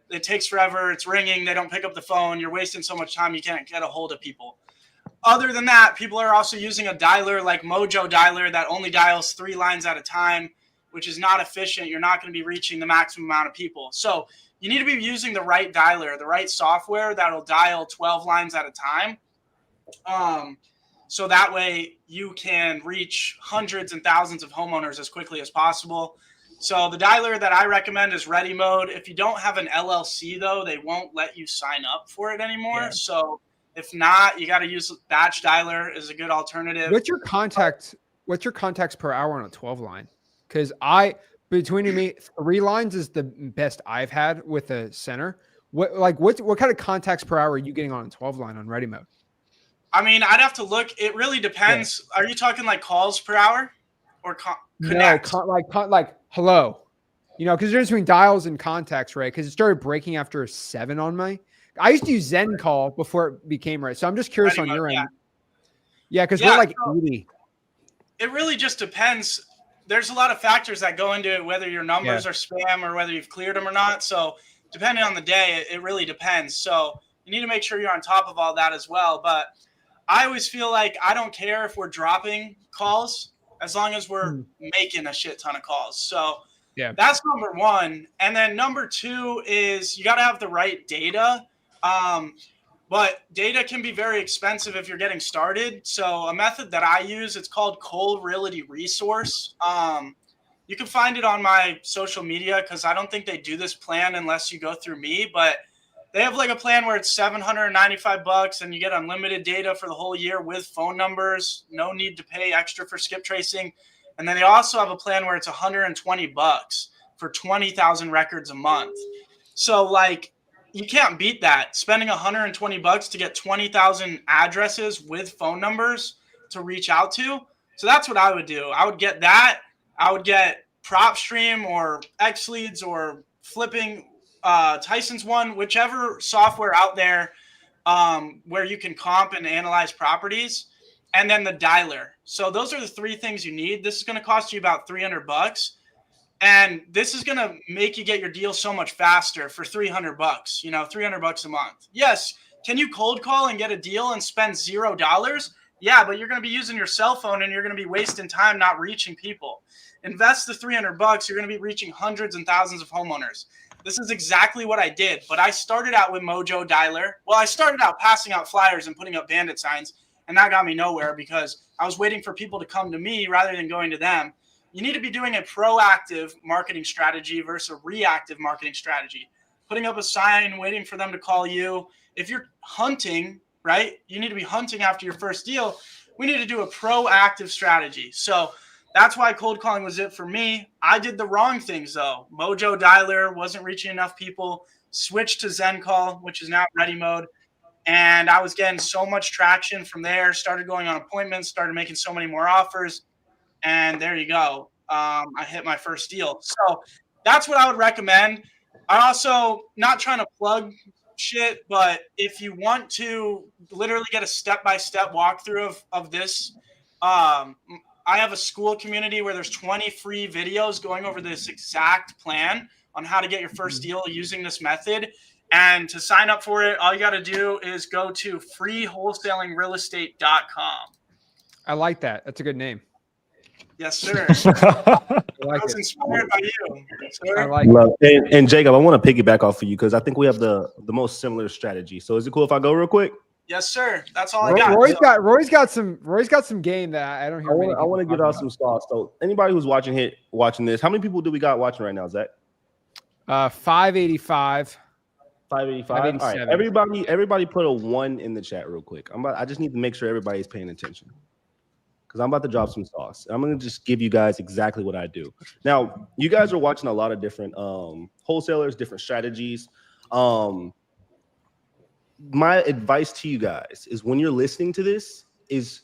it takes forever. It's ringing. They don't pick up the phone. You're wasting so much time. You can't get a hold of people. Other than that, people are also using a dialer like Mojo Dialer that only dials 3 lines at a time, which is not efficient. You're not going to be reaching the maximum amount of people. So you need to be using the right dialer, the right software that'll dial 12 lines at a time. So that way you can reach hundreds and thousands of homeowners as quickly as possible. So the dialer that I recommend is Ready Mode. If you don't have an LLC, though, they won't let you sign up for it anymore. Yeah. So if not, you got to use Batch Dialer is a good alternative. What's your contacts per hour on a 12 line? Because between me, 3 lines is the best I've had with a center. What kind of contacts per hour are you getting on a 12 line on Ready Mode? I mean, I'd have to look. It really depends. Yeah. Are you talking like calls per hour or connect? No, like hello. You know, because there's between dials and contacts, right? Because it started breaking after a 7 on my. I used to use Zen Call before it became right. So I'm just curious on your end. Yeah, because we're like 80. It really just depends. There's a lot of factors that go into it, whether your numbers are spam or whether you've cleared them or not. So depending on the day, it really depends. So you need to make sure you're on top of all that as well. But I always feel like I don't care if we're dropping calls as long as we're making a shit ton of calls. So that's number 1. And then number 2 is you got to have the right data. But data can be very expensive if you're getting started. So a method that I use, it's called Cold Realty Resource. You can find it on my social media because I don't think they do this plan unless you go through me. But they have like a plan where it's $795 and you get unlimited data for the whole year with phone numbers. No need to pay extra for Skiptracing. And then they also have a plan where it's $120 for 20,000 records a month. So like, you can't beat that. Spending $120 to get 20,000 addresses with phone numbers to reach out to. So that's what I would do. I would get that. I would get PropStream or XLeads or Flipping Tyson's one, whichever software out there where you can comp and analyze properties, and then the dialer. So those are the three things you need. This is going to cost you about $300. And this is going to make you get your deal so much faster for $300, you know, $300 a month. Yes. Can you cold call and get a deal and spend $0? Yeah, but you're going to be using your cell phone and you're going to be wasting time not reaching people. Invest the $300. You're going to be reaching hundreds and thousands of homeowners. This is exactly what I did. But I started out with Mojo Dialer. Well, I started out passing out flyers and putting up bandit signs, and that got me nowhere because I was waiting for people to come to me rather than going to them. You need to be doing a proactive marketing strategy versus a reactive marketing strategy. Putting up a sign, waiting for them to call you. If you're hunting, right, you need to be hunting after your first deal. We need to do a proactive strategy. So that's why cold calling was it for me. I did the wrong things, though. Mojo Dialer wasn't reaching enough people. Switched to Zen Call, which is now ready mode. And I was getting so much traction from there. Started going on appointments, started making so many more offers. And there you go. I hit my first deal. So that's what I would recommend. I also, not trying to plug shit, but if you want to literally get a step-by-step walkthrough of this, I have a school community where there's 20 free videos going over this exact plan on how to get your first deal using this method. And to sign up for it, all you got to do is go to freewholesalingrealestate.com. I like that. That's a good name. Yes, sir. I like I was it. inspired by you, sir. I like it. And Jacob, I want to piggyback off of you because I think we have the most similar strategy. So is it cool if I go real quick? Yes, sir. That's all I got. Roy's got some game that I don't hear. I want to give out some sauce. So anybody who's watching this, how many people do we got watching right now, Zach? 585. 585. All right, everybody put a 1 in the chat real quick. I just need to make sure everybody's paying attention because I'm about to drop some sauce. I'm going to just give you guys exactly what I do. Now, you guys are watching a lot of different wholesalers, different strategies. My advice to you guys is when you're listening to this is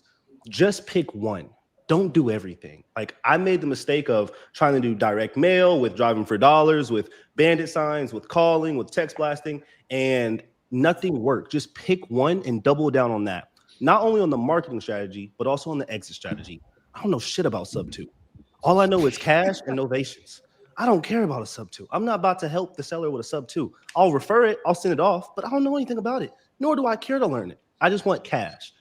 just pick one. Don't do everything. Like I made the mistake of trying to do direct mail with driving for dollars, with bandit signs, with calling, with text blasting, and nothing worked. Just pick one and double down on that. Not only on the marketing strategy, but also on the exit strategy. I don't know shit about sub 2. All I know is cash and novations. I don't care about a sub 2. I'm not about to help the seller with a sub 2. I'll refer it, I'll send it off, but I don't know anything about it. Nor do I care to learn it. I just want cash.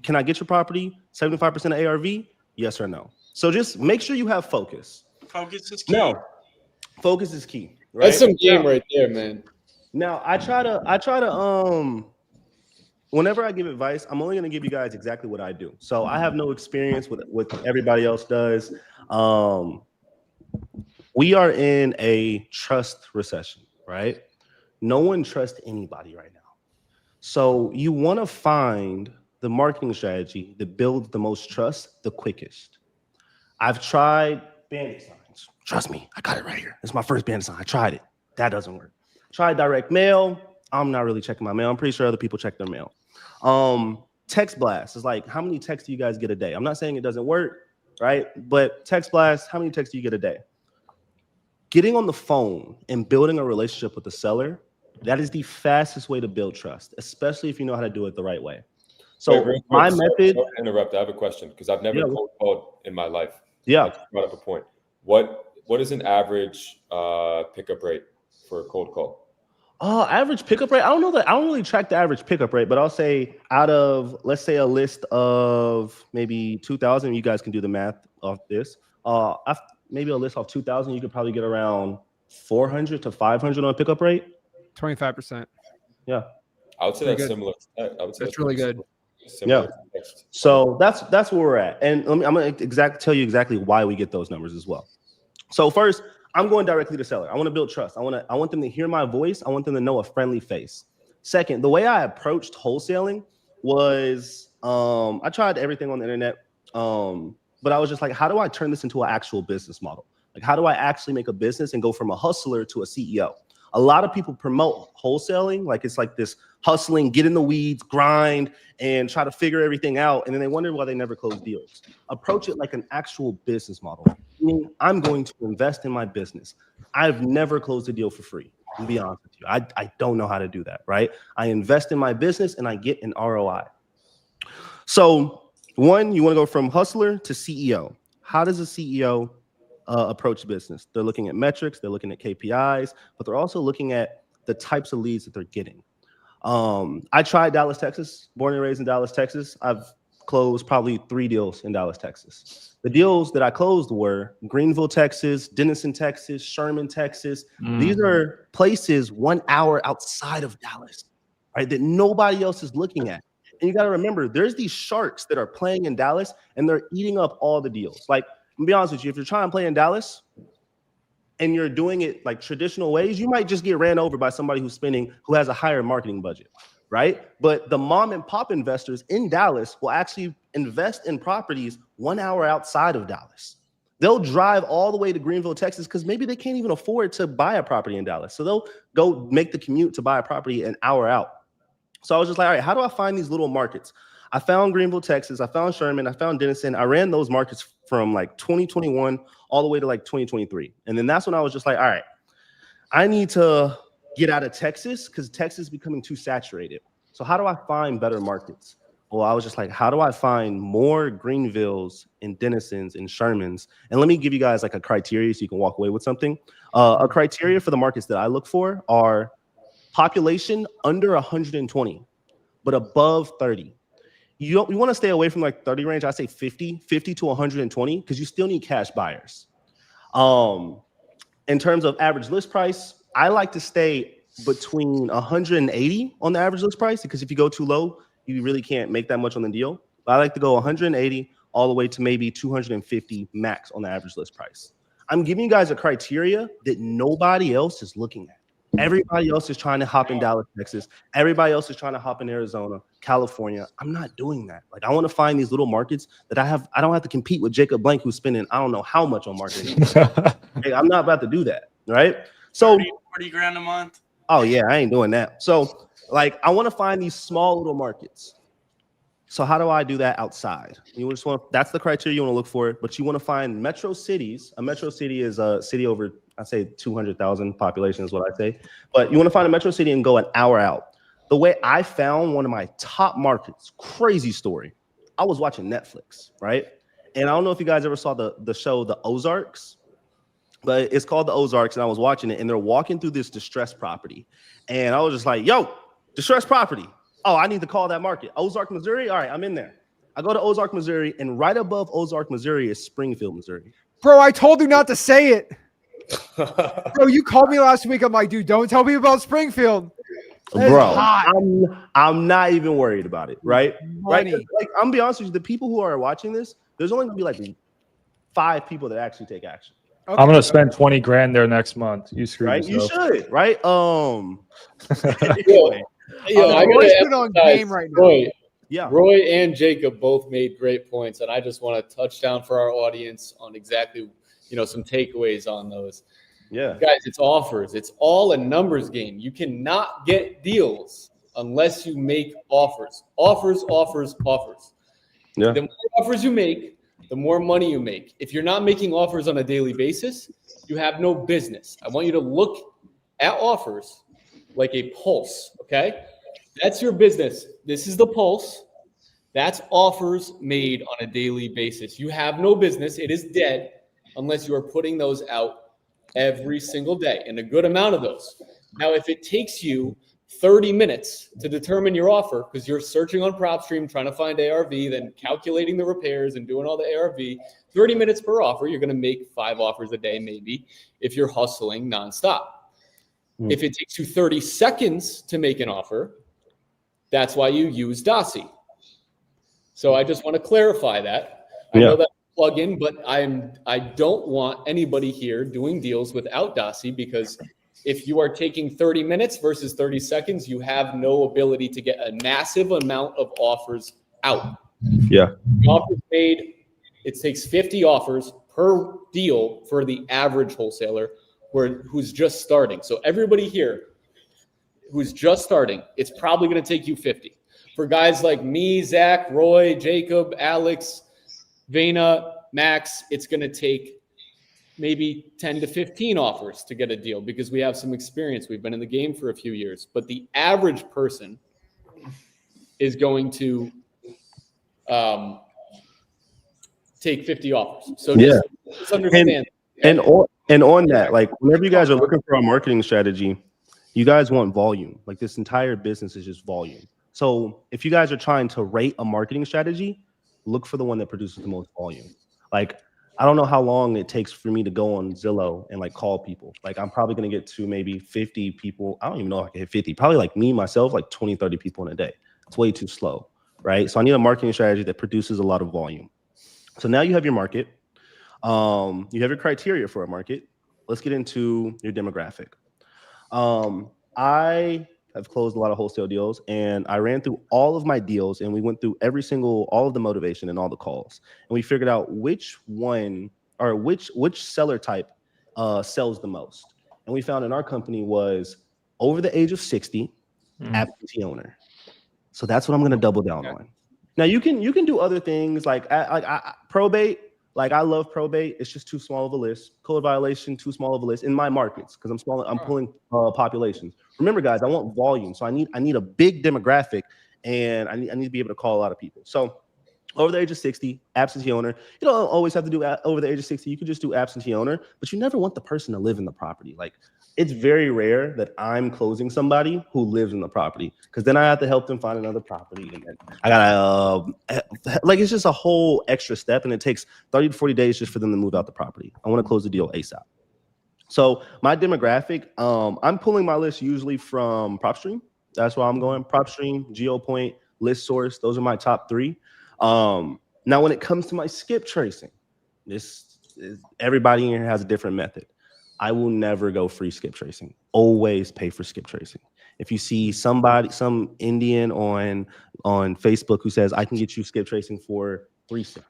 Can I get your property 75% of ARV? Yes or no? So just make sure you have focus. Focus is key. No, focus is key. Right? That's some game right there, man. Now I try to whenever I give advice, I'm only going to give you guys exactly what I do. So I have no experience with what everybody else does. We are in a trust recession, right? No one trusts anybody right now. So you want to find the marketing strategy that builds the most trust the quickest. I've tried bandit signs. Trust me, I got it right here. It's my first bandit sign. I tried it. That doesn't work. Tried direct mail. I'm not really checking my mail. I'm pretty sure other people check their mail. Text blast is like, how many texts do you guys get a day? I'm not saying it doesn't work, right? But text blast, how many texts do you get a day? Getting on the phone and building a relationship with the seller, that is the fastest way to build trust, especially if you know how to do it the right way. So Wait, my method. Sorry to interrupt. I have a question because I've never cold called in my life. Yeah. I brought up a point. What is an average pickup rate for a cold call? Average pickup rate. I don't know that. I don't really track the average pickup rate, but I'll say out of, let's say, a list of maybe 2,000. You guys can do the math off this. Maybe a list of 2,000. You could probably get around 400 to 500 on a pickup rate. 25%. Yeah. I would say that's similar. I would say that's really good. Yeah. So that's where we're at. And I'm going to tell you exactly why we get those numbers as well. So first, I'm going directly to seller. I want to build trust. I want them to hear my voice. I want them to know a friendly face. Second, the way I approached wholesaling was I tried everything on the internet, but I was just like, how do I turn this into an actual business model? Like, how do I actually make a business and go from a hustler to a CEO? A lot of people promote wholesaling like it's like this hustling, get in the weeds, grind, and try to figure everything out. And then they wonder why they never close deals. Approach it like an actual business model. Meaning, I'm going to invest in my business. I've never closed a deal for free. To be honest with you, I don't know how to do that, right? I invest in my business and I get an ROI. So one, you want to go from hustler to CEO. How does a CEO approach business? They're looking at metrics, they're looking at KPIs, but they're also looking at the types of leads that they're getting. I tried Dallas, Texas, born and raised in Dallas, Texas. I've closed probably 3 deals in Dallas, Texas. The deals that I closed were Greenville, Texas, Denison, Texas, Sherman, Texas. These are places 1 hour outside of Dallas, right? That nobody else is looking at. And you got to remember, there's these sharks that are playing in Dallas and they're eating up all the deals. Like, to be honest with you, if you're trying to play in Dallas and you're doing it like traditional ways, you might just get ran over by somebody who has a higher marketing budget, right? But the mom and pop investors in Dallas will actually invest in properties 1 hour outside of Dallas. They'll drive all the way to Greenville, Texas, because maybe they can't even afford to buy a property in Dallas. So they'll go make the commute to buy a property an hour out. So I was just like, all right, how do I find these little markets? I found Greenville, Texas. I found Sherman. I found Denison. I ran those markets from like 2021 all the way to like 2023. And then that's when I was just like, all right, I need to get out of Texas because Texas is becoming too saturated. So how do I find better markets? Well, I was just like, how do I find more Greenvilles and Denisons and Shermans? And let me give you guys like a criteria so you can walk away with something. A criteria for the markets that I look for are population under 120, but above 30. You want to stay away from like 30 range. I say 50 to 120 because you still need cash buyers. In terms of average list price, I like to stay between 180 on the average list price because if you go too low, you really can't make that much on the deal. But I like to go 180 all the way to maybe 250 max on the average list price. I'm giving you guys a criteria that nobody else is looking at. Everybody else is trying to hop in Dallas, Texas. Everybody else is trying to hop in Arizona, California. I'm not doing that. Like, I want to find these little markets that I don't have to compete with Jacob Blank, who's spending I don't know how much on marketing. Hey, I'm not about to do that, right? So 40 grand a month. Oh yeah, I ain't doing that. So like, I want to find these small little markets. So how do I do that outside? That's the criteria you want to look for, but you want to find metro cities. A metro city is a city over, I say 200,000 population is what I say. But you want to find a metro city and go an hour out. The way I found one of my top markets, crazy story. I was watching Netflix, right? And I don't know if you guys ever saw the show, The Ozarks, but it's called The Ozarks, and I was watching it, and they're walking through this distressed property. And I was just like, yo, distressed property. Oh, I need to call that market. Ozark, Missouri? All right, I'm in there. I go to Ozark, Missouri, and right above Ozark, Missouri is Springfield, Missouri. Bro, I told you not to say it. Bro, you called me last week. I'm like, dude, don't tell me about Springfield. Bro, I'm not even worried about it, right? Money. Right? Like, I'm gonna be honest with you, the people who are watching this, there's only gonna be like 5 people that actually take action. Okay. I'm gonna spend 20 grand there next month. You screw right? yourself. You should, right? Anyway. I Roy's put on game right now. Roy and Jacob both made great points, and I just want to touch down for our audience on exactly, some takeaways on those. Yeah, guys, it's offers. It's all a numbers game. You cannot get deals unless you make offers. Offers. Yeah. The more offers you make, the more money you make. If you're not making offers on a daily basis, you have no business. I want you to look at offers like a pulse, okay? That's your business. This is the pulse. That's offers made on a daily basis. You have no business. It is dead unless you are putting those out every single day, and a good amount of those. Now, if it takes you 30 minutes to determine your offer because you're searching on PropStream, trying to find ARV, then calculating the repairs and doing all the ARV, 30 minutes per offer, you're going to make 5 offers a day maybe if you're hustling nonstop. If it takes you 30 seconds to make an offer, that's why you use Dossie. So I just want to clarify that. I know that plug-in, but I don't want anybody here doing deals without Dossie because if you are taking 30 minutes versus 30 seconds, you have no ability to get a massive amount of offers out. Yeah. Offers made, it takes 50 offers per deal for the average wholesaler. who's just starting. So everybody here who's just starting, it's probably going to take you 50. For guys like me, Zach, Roy, Jacob, Alex, Vena, Max, it's going to take maybe 10 to 15 offers to get a deal because we have some experience. We've been in the game for a few years. But the average person is going to take 50 offers. So just understand. And on that, like whenever you guys are looking for a marketing strategy, you guys want volume. Like this entire business is just volume. So if you guys are trying to rate a marketing strategy, look for the one that produces the most volume. Like I don't know how long it takes for me to go on Zillow and like call people. Like I'm probably going to get to maybe 50 people. I don't even know if I can hit 50. Probably like me, myself, like 20, 30 people in a day. It's way too slow, right? So I need a marketing strategy that produces a lot of volume. So now you have your market. You have your criteria for a market. Let's get into your demographic. I have closed a lot of wholesale deals, and I ran through all of my deals, and we went through all of the motivation and all the calls, and we figured out which one or which seller type sells the most. And we found in our company was over the age of 60, absentee owner. So that's what I'm going to double down on. Now you can do other things like probate. Like I love probate. It's just too small of a list. Code violation, too small of a list in my markets because I'm pulling populations. Remember, guys, I want volume, so I need a big demographic, and I need to be able to call a lot of people. So over the age of 60, absentee owner. You don't always have to do over the age of 60. You could just do absentee owner, but you never want the person to live in the property. Like it's very rare that I'm closing somebody who lives in the property because then I have to help them find another property, and then I gotta like it's just a whole extra step, and it takes 30 to 40 days just for them to move out the property. I want to close the deal ASAP. So my demographic, I'm pulling my list usually from PropStream. That's why I'm going PropStream, GeoPoint, List Source. Those are my top three. Now, when it comes to my skip tracing, everybody in here has a different method. I will never go free skip tracing. Always pay for skip tracing. If you see some Indian on Facebook who says I can get you skip tracing for 3 cents,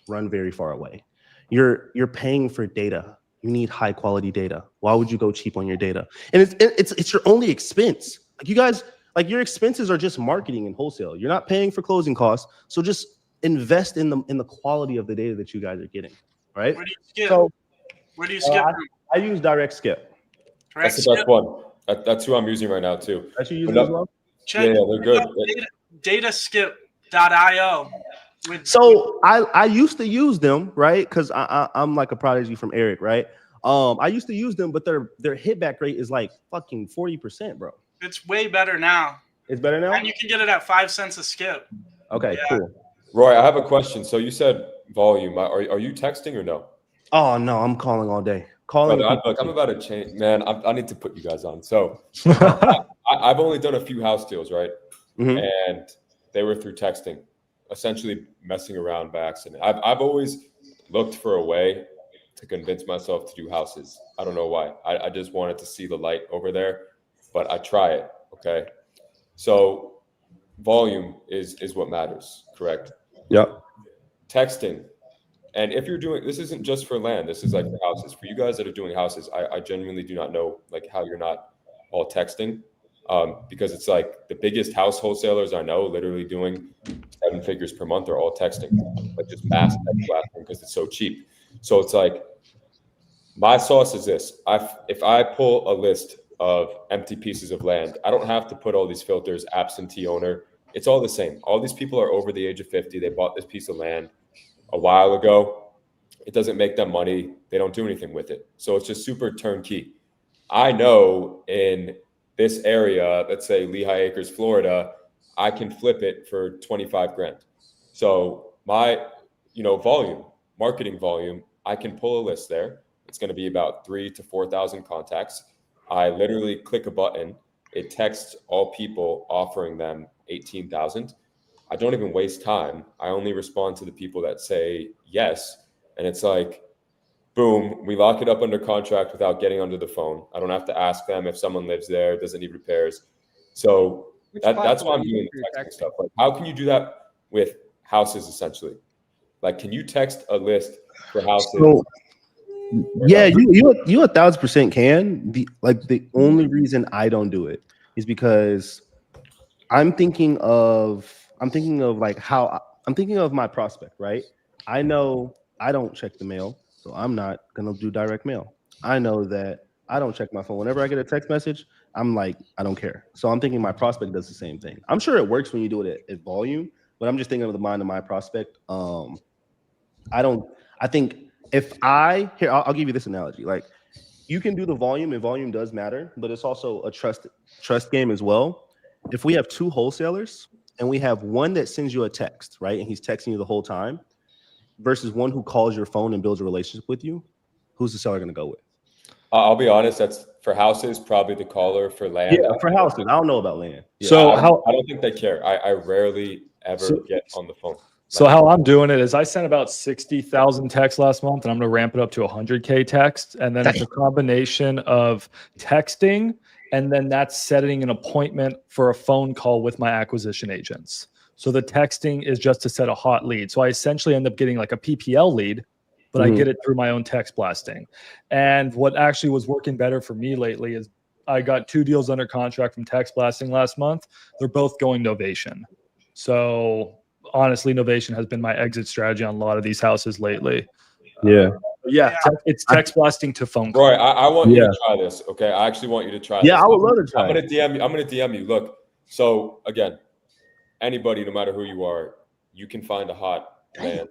run very far away. You're paying for data. You need high quality data. Why would you go cheap on your data? And it's your only expense. Like you guys, like your expenses are just marketing and wholesale. You're not paying for closing costs. So just invest in the quality of the data that you guys are getting. Right? Where do you skip? So, Where do you skip? I use direct skip. That's the best one. That's who I'm using right now too. That's who you use as well? Check they're good. Dataskip.io. So I used to use them, right? Because I'm like a prodigy from Eric, right? I used to use them, but their hit back rate is like fucking 40%, bro. It's way better now. It's better now? And you can get it at 5 cents a skip. Okay, Yeah. cool. Roy, I have a question. So you said volume. Are you texting or no? Oh no, I'm calling all day. Calling. I'm about to change, man. I need to put you guys on. So I've only done a few house deals, right? Mhm. And they were through texting, essentially messing around by accident. I've always looked for a way to convince myself to do houses. I don't know why. I just wanted to see the light over there, but I try it. Okay. So volume is what matters, correct? Yep. Texting. And if you're doing, this isn't just for land, this is like for houses. For you guys that are doing houses, I genuinely do not know like how you're not all texting, because it's like the biggest house wholesalers I know literally doing 7 figures per month are all texting, like just mass text blasting because it's so cheap. So it's like, my sauce is this. If I pull a list of empty pieces of land, I don't have to put all these filters, absentee owner. It's all the same. All these people are over the age of 50. They bought this piece of land a while ago. It doesn't make them money. They don't do anything with it. So it's just super turnkey. I know in this area, let's say Lehigh Acres, Florida, I can flip it for 25 grand. So my, volume, marketing volume, I can pull a list there. It's going to be about 3,000 to 4,000 contacts. I literally click a button. It texts all people offering them 18,000. I don't even waste time. I only respond to the people that say yes. And it's like, boom, we lock it up under contract without getting under the phone. I don't have to ask them if someone lives there, does it need repairs. So that's why I'm doing the texting stuff. Like, how can you do that with houses essentially? Like, can you text a list for houses Yeah, you 1,000% can. The only reason I don't do it is because I'm thinking of my prospect, right? I know I don't check the mail, so I'm not gonna do direct mail. I know that I don't check my phone. Whenever I get a text message, I'm like, I don't care. So I'm thinking my prospect does the same thing. I'm sure it works when you do it at volume, but I'm just thinking of the mind of my prospect. I think I'll give you this analogy. Like, you can do the volume, and volume does matter, but it's also a trust game as well. If we have two wholesalers and we have one that sends you a text, right, and he's texting you the whole time, versus one who calls your phone and builds a relationship with you, who's the seller going to go with? I'll be honest. That's for houses, probably the caller. For land, Yeah, for houses, I don't know about land. Yeah. So I don't think they care. I rarely ever get on the phone. So how I'm doing it is I sent about 60,000 texts last month, and I'm going to ramp it up to 100K texts. And then it's a combination of texting, and then that's setting an appointment for a phone call with my acquisition agents. So the texting is just to set a hot lead. So I essentially end up getting like a PPL lead, but I get it through my own text blasting. And what actually was working better for me lately is I got 2 deals under contract from text blasting last month. They're both going Novation. So honestly, Novation has been my exit strategy on a lot of these houses lately. It's text blasting to phone call. Roy, I want you to try this. Okay, I actually want you to try this. Yeah, I would love to try. I'm gonna DM you. Look, so again, anybody, no matter who you are, you can find a hot land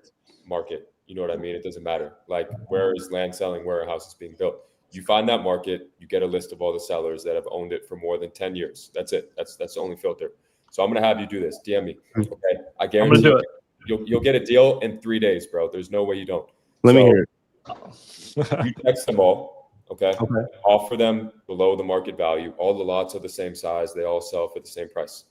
market. You know what I mean? It doesn't matter. Like, where is land selling, where a house is being built. You find that market, you get a list of all the sellers that have owned it for more than 10 years. That's it. That's the only filter. So I'm gonna have you do this. DM me. Okay. I guarantee do it. You'll get a deal in 3 days, bro. There's no way you don't. Let me hear it. You text them all. Okay. Offer them below the market value. All the lots are the same size. They all sell for the same price.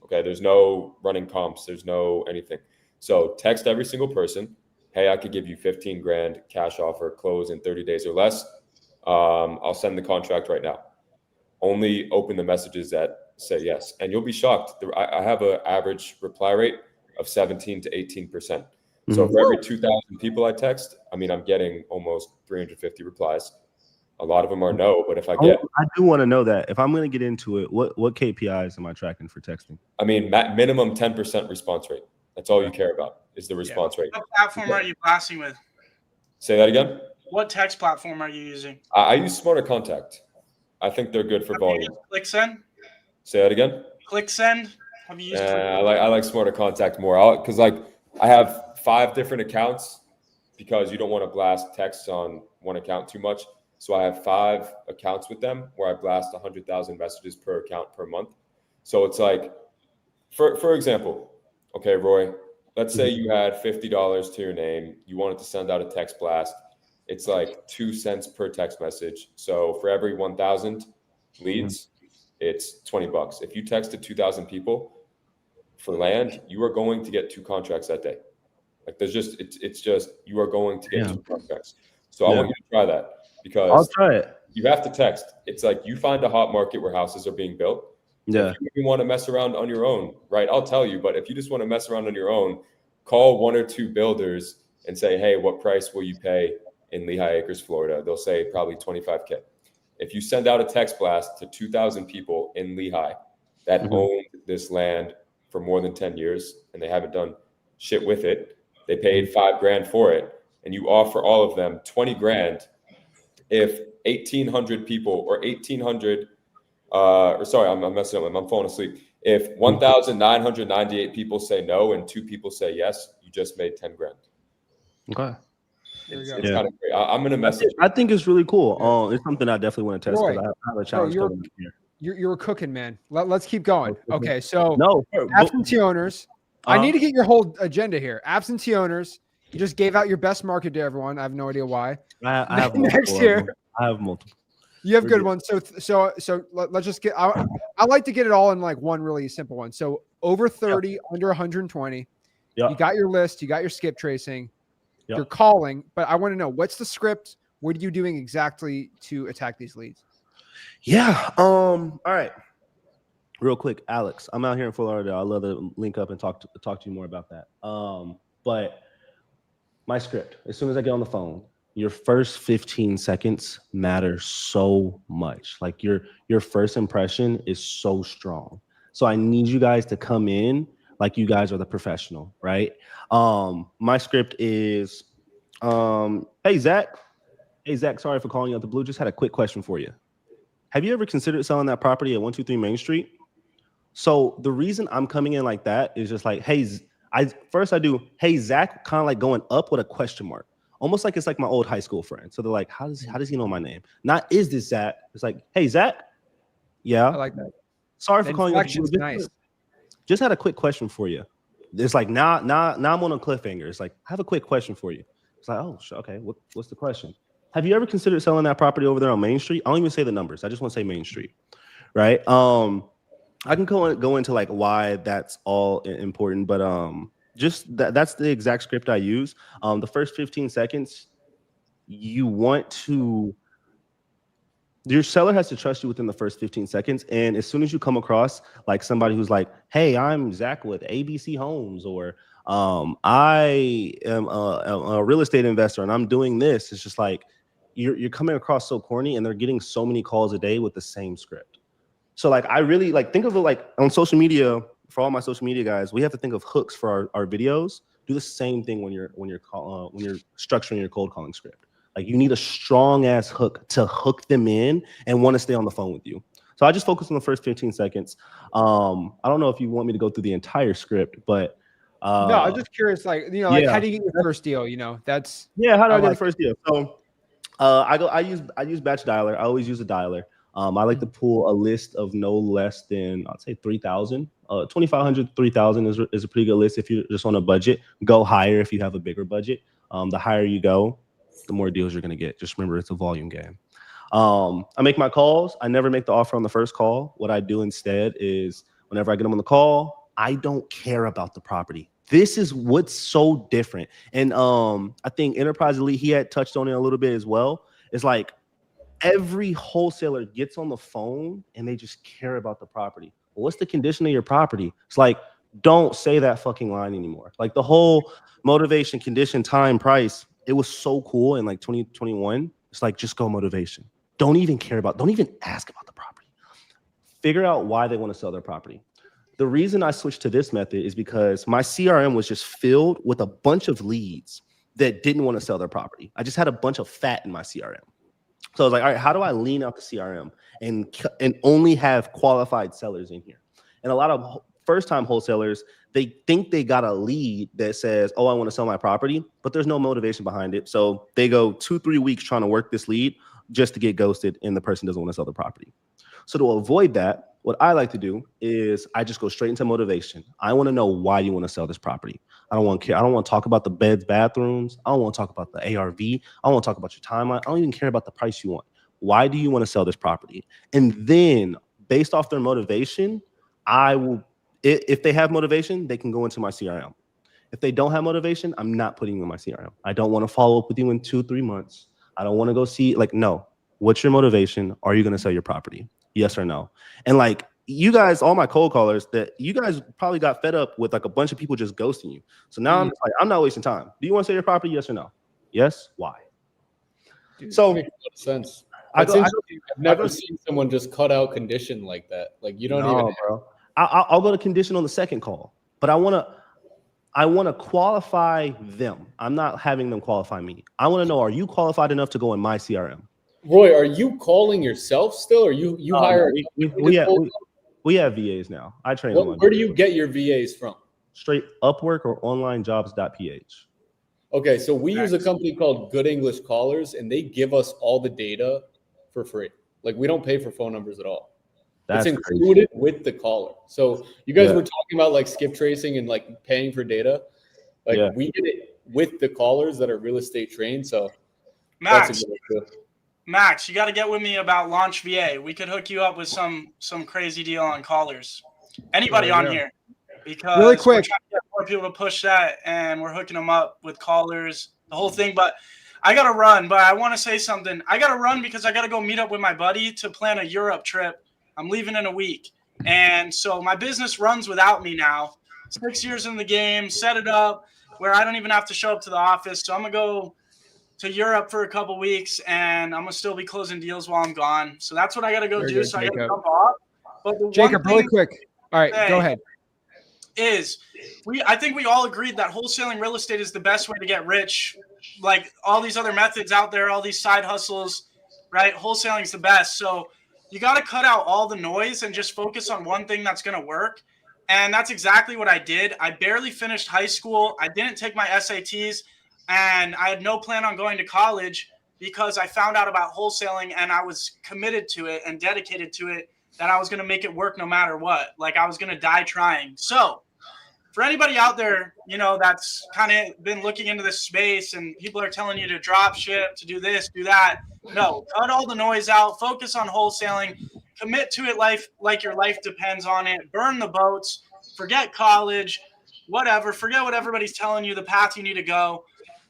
Okay. There's no running comps. There's no anything. So text every single person. Hey, I could give you 15 grand cash offer, close in 30 days or less. I'll send the contract right now. Only open the messages that say yes, and you'll be shocked. I have an average reply rate of 17 to 18%. So for every 2,000 people I text, I'm getting almost 350 replies. A lot of them are no, but if I do want to know that. If I'm going to get into it, what KPIs am I tracking for texting? Minimum 10% response rate. That's all you care about is the response rate. What platform are you blasting with? Say that again. What text platform are you using? I use Smarter Contact. I think they're good for volume. ClickSend? Say that again. ClickSend? Have you used I like Smarter Contact more because I have 5 different accounts because you don't want to blast texts on one account too much. So I have 5 accounts with them where I blast 100,000 messages per account per month. So it's like, for example, okay, Roy, let's say you had $50 to your name. You wanted to send out a text blast. It's like 2 cents per text message. So for every 1,000 leads, it's $20. If you texted 2,000 people for land, you are going to get 2 contracts that day. Like it's just you are going to get 2 contracts. So I want you to try that because I'll try it. You have to text. It's like you find a hot market where houses are being built. Yeah. If you want to mess around on your own, right? I'll tell you, but if you just want to mess around on your own, call 1 or 2 builders and say, hey, what price will you pay in Lehigh Acres, Florida? They'll say probably $25K. If you send out a text blast to 2,000 people in Lehigh that owned this land for more than 10 years and they haven't done shit with it, they paid $5 grand for it, and you offer all of them 20 grand. If 1,800 people or 1,800, I'm messing up. I'm falling asleep. If 1,998 people say no and 2 people say yes, you just made 10 grand. Okay. It's kind of great. I'm going to message. I think it's really cool. It's something I definitely want to test because I have a challenge. You're cooking, man. Let's keep going. Okay, so absentee owners. I need to get your whole agenda here. Absentee owners. You just gave out your best market to everyone. I have no idea why. I have next year. I have multiple. You have good ones. So let's just get. I like to get it all in like one really simple one. So over 30, under 120. You got your list. You got your skip tracing. You're calling, but I want to know what's the script. What are you doing exactly to attack these leads? Yeah. All right. Real quick, Alex. I'm out here in Florida. I'd love to link up and talk to you more about that. But my script. As soon as I get on the phone, your first 15 seconds matter so much. Like your first impression is so strong. So I need you guys to come in like you guys are the professional, right? My script is, hey Zach, sorry for calling you out the blue. Just had a quick question for you. Have you ever considered selling that property at 123 Main Street? So the reason I'm coming in like that is just like, hey, I do, hey Zach, kind of like going up with a question mark. Almost like it's like my old high school friend. So they're like, how does he know my name? Not is this Zach? It's like, hey Zach. Yeah. I like that. Sorry for calling you. Nice. Just had a quick question for you. It's like now I'm on a cliffhanger. It's like, I have a quick question for you. It's like, oh, okay. What's the question? Have you ever considered selling that property over there on Main Street? I don't even say the numbers. I just want to say Main Street, right? I can go into like why that's all important, but just that's the exact script I use. The first 15 seconds, your seller has to trust you within the first 15 seconds. And as soon as you come across like somebody who's like, hey, I'm Zach with ABC Homes, or I am a real estate investor and I'm doing this, it's just like you're coming across so corny, and they're getting so many calls a day with the same script. So like I really like think of it like on social media. For all my social media guys, we have to think of hooks for our videos. Do the same thing when you're structuring your cold calling script. Like you need a strong ass hook to hook them in and want to stay on the phone with you. So I just focus on the first 15 seconds. I don't know if you want me to go through the entire script, but no, I'm just curious, like, you know, like how do you get your first deal? You know, that's how do I get the first deal? So I use batch dialer. I always use a dialer. I like to pull a list of no less than, I'd say 3,000. 2,500, 3,000 is a pretty good list if you're just on a budget. Go higher if you have a bigger budget. The higher you go, the more deals you're going to get. Just remember, it's a volume game. I make my calls. I never make the offer on the first call. What I do instead is whenever I get them on the call, I don't care about the property. This is what's so different. And I think Enterprise Elite, he had touched on it a little bit as well. It's like every wholesaler gets on the phone and they just care about the property. Well, what's the condition of your property? It's like, don't say that fucking line anymore. Like the whole motivation, condition, time, price, it was so cool in like 2021. It's like, just go motivation. Don't even ask about the property. Figure out why they want to sell their property. The reason I switched to this method is because my CRM was just filled with a bunch of leads that didn't want to sell their property. I just had a bunch of fat in my CRM. So I was like, all right, how do I lean out the CRM and only have qualified sellers in here? And a lot of first-time wholesalers, they think they got a lead that says, oh, I want to sell my property, but there's no motivation behind it. So they go 2-3 weeks trying to work this lead just to get ghosted, and the person doesn't want to sell the property. So to avoid that, what I like to do is I just go straight into motivation. I want to know why you want to sell this property. I don't want to talk about the beds, bathrooms. I don't want to talk about the ARV. I don't want to talk about your timeline. I don't even care about the price you want. Why do you want to sell this property? And then based off their motivation, I will, if they have motivation, they can go into my CRM. If they don't have motivation, I'm not putting you in my CRM. I don't want to follow up with you in 2-3 months. I don't want to go see, like, no. What's your motivation? Are you going to sell your property? Yes or no? And like you guys, all my cold callers, that you guys probably got fed up with like a bunch of people just ghosting you. So now I'm just like, I'm not wasting time. Do you want to sell your property? Yes or no? Yes. Why? Dude, so that makes a lot of sense. I've never seen someone just cut out condition like that. Like you don't even. Bro. I'll go to condition on the second call, but I want to qualify them. I'm not having them qualify me. I want to know, are you qualified enough to go in my CRM? Roy, are you calling yourself still, or you hire? We have VAs now. I train them. Where do you get your VAs from? Straight Upwork or onlinejobs.ph. Okay, so we use a company called Good English Callers, and they give us all the data for free. Like we don't pay for phone numbers at all. It's included with the caller. So you guys were talking about like Skiptracing and like paying for data. Like we get it with the callers that are real estate trained. So Max, you got to get with me about Launch VA. We could hook you up with some crazy deal on callers. Anybody on here? Because really quick, we're trying to get more people to push that, and we're hooking them up with callers, the whole thing. But I got to run. But I want to say something. I got to run because I got to go meet up with my buddy to plan a Europe trip. I'm leaving in a week. And so my business runs without me now. 6 years in the game, set it up where I don't even have to show up to the office. So I'm going to go to Europe for a couple weeks, and I'm gonna still be closing deals while I'm gone. So that's what I got to go Very do. good, So I got to Jacob. jump off. But the Jacob, one really thing quick. All right, go ahead. I think we all agreed that wholesaling real estate is the best way to get rich. Like all these other methods out there, all these side hustles, right? Wholesaling is the best. So you got to cut out all the noise and just focus on one thing that's going to work. And that's exactly what I did. I barely finished high school. I didn't take my SATs, and I had no plan on going to college because I found out about wholesaling and I was committed to it and dedicated to it, that I was going to make it work no matter what. Like I was going to die trying. So for anybody out there, that's kind of been looking into this space and people are telling you to drop ship, to do this, do that. No, cut all the noise out, focus on wholesaling, commit to it like your life depends on it, burn the boats, forget college, whatever, forget what everybody's telling you, the path you need to go.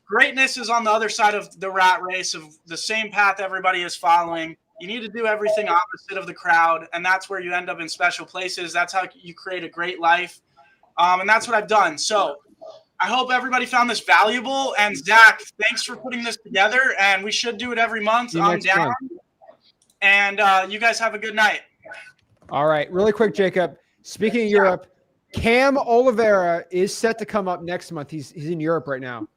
Greatness is on the other side of the rat race of the same path everybody is following. You need to do everything opposite of the crowd, and that's where you end up in special places. That's how you create a great life. And that's what I've done. So I hope everybody found this valuable. And Zach, thanks for putting this together. And we should do it every month. I'm down. And you guys have a good night. All right. Really quick, Jacob. Speaking of Europe, Cam Oliveira is set to come up next month. He's in Europe right now.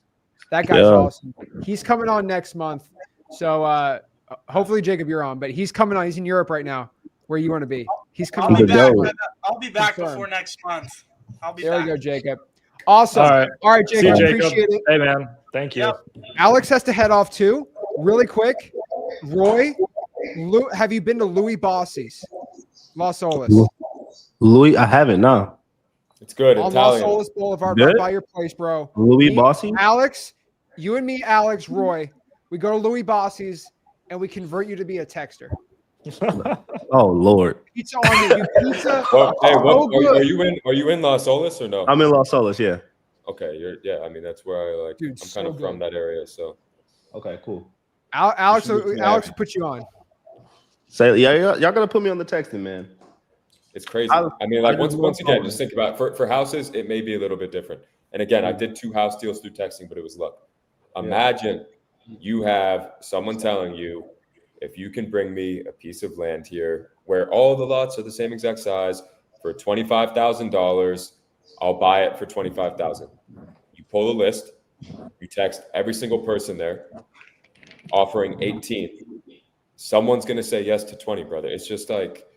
That guy's awesome. He's coming on next month. So hopefully, Jacob, you're on. But he's coming on. He's in Europe right now, where you want to be. He's coming on. I'll be back before next month. I'll be there back. We go, Jacob. Awesome. All right, Jacob. See you, Jacob. Appreciate it. Hey, man. Thank you. Yep. Alex has to head off too. Really quick. Roy, have you been to Louis Bossi's? Los Olas. Louis, I haven't, no. It's good. On Italian. Los Olas Boulevard, Good? right by your place, bro. Louis Bossy? Alex, you and me, Alex, Roy, we go to Louis Bossi's and we convert you to be a texter. Oh Lord. Pizza on you. Pizza. Well, hey, good. are you in Los Olas or no? I'm in Los Olas, yeah. Okay, I mean that's where I like. Dude, I'm so kind of from that area, so. Okay, cool. Alex will put you on. Say, y'all gonna put me on the texting, man. It's crazy. I mean, like once again, just think about it. For houses, it may be a little bit different. And again, I did 2 house deals through texting, but it was luck. Imagine you have someone telling you, if you can bring me a piece of land here where all the lots are the same exact size for $25,000, I'll buy it for $25,000. You pull the list, you text every single person there, offering 18. Someone's gonna say yes to 20, brother. It's just like,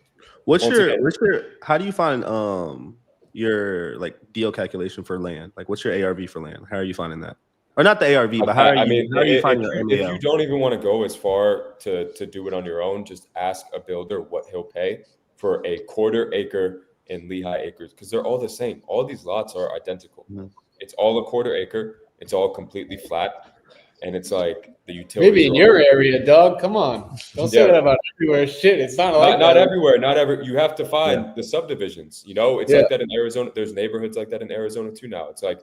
how do you find your like deal calculation for land? Like, what's your ARV for land? How are you finding that? Or not the ARV, but how are you finding your MAL? If you don't even want to go as far to do it on your own, just ask a builder what he'll pay for a quarter acre in Lehigh Acres, because they're all the same. All these lots are identical. Mm-hmm. It's all a quarter acre. It's all completely flat. And it's like the utility. Maybe in your area, Doug. Come on. Don't say that about everywhere. Shit, it's not like not everywhere. Not every. You have to find the subdivisions. It's like that in Arizona. There's neighborhoods like that in Arizona too now. It's like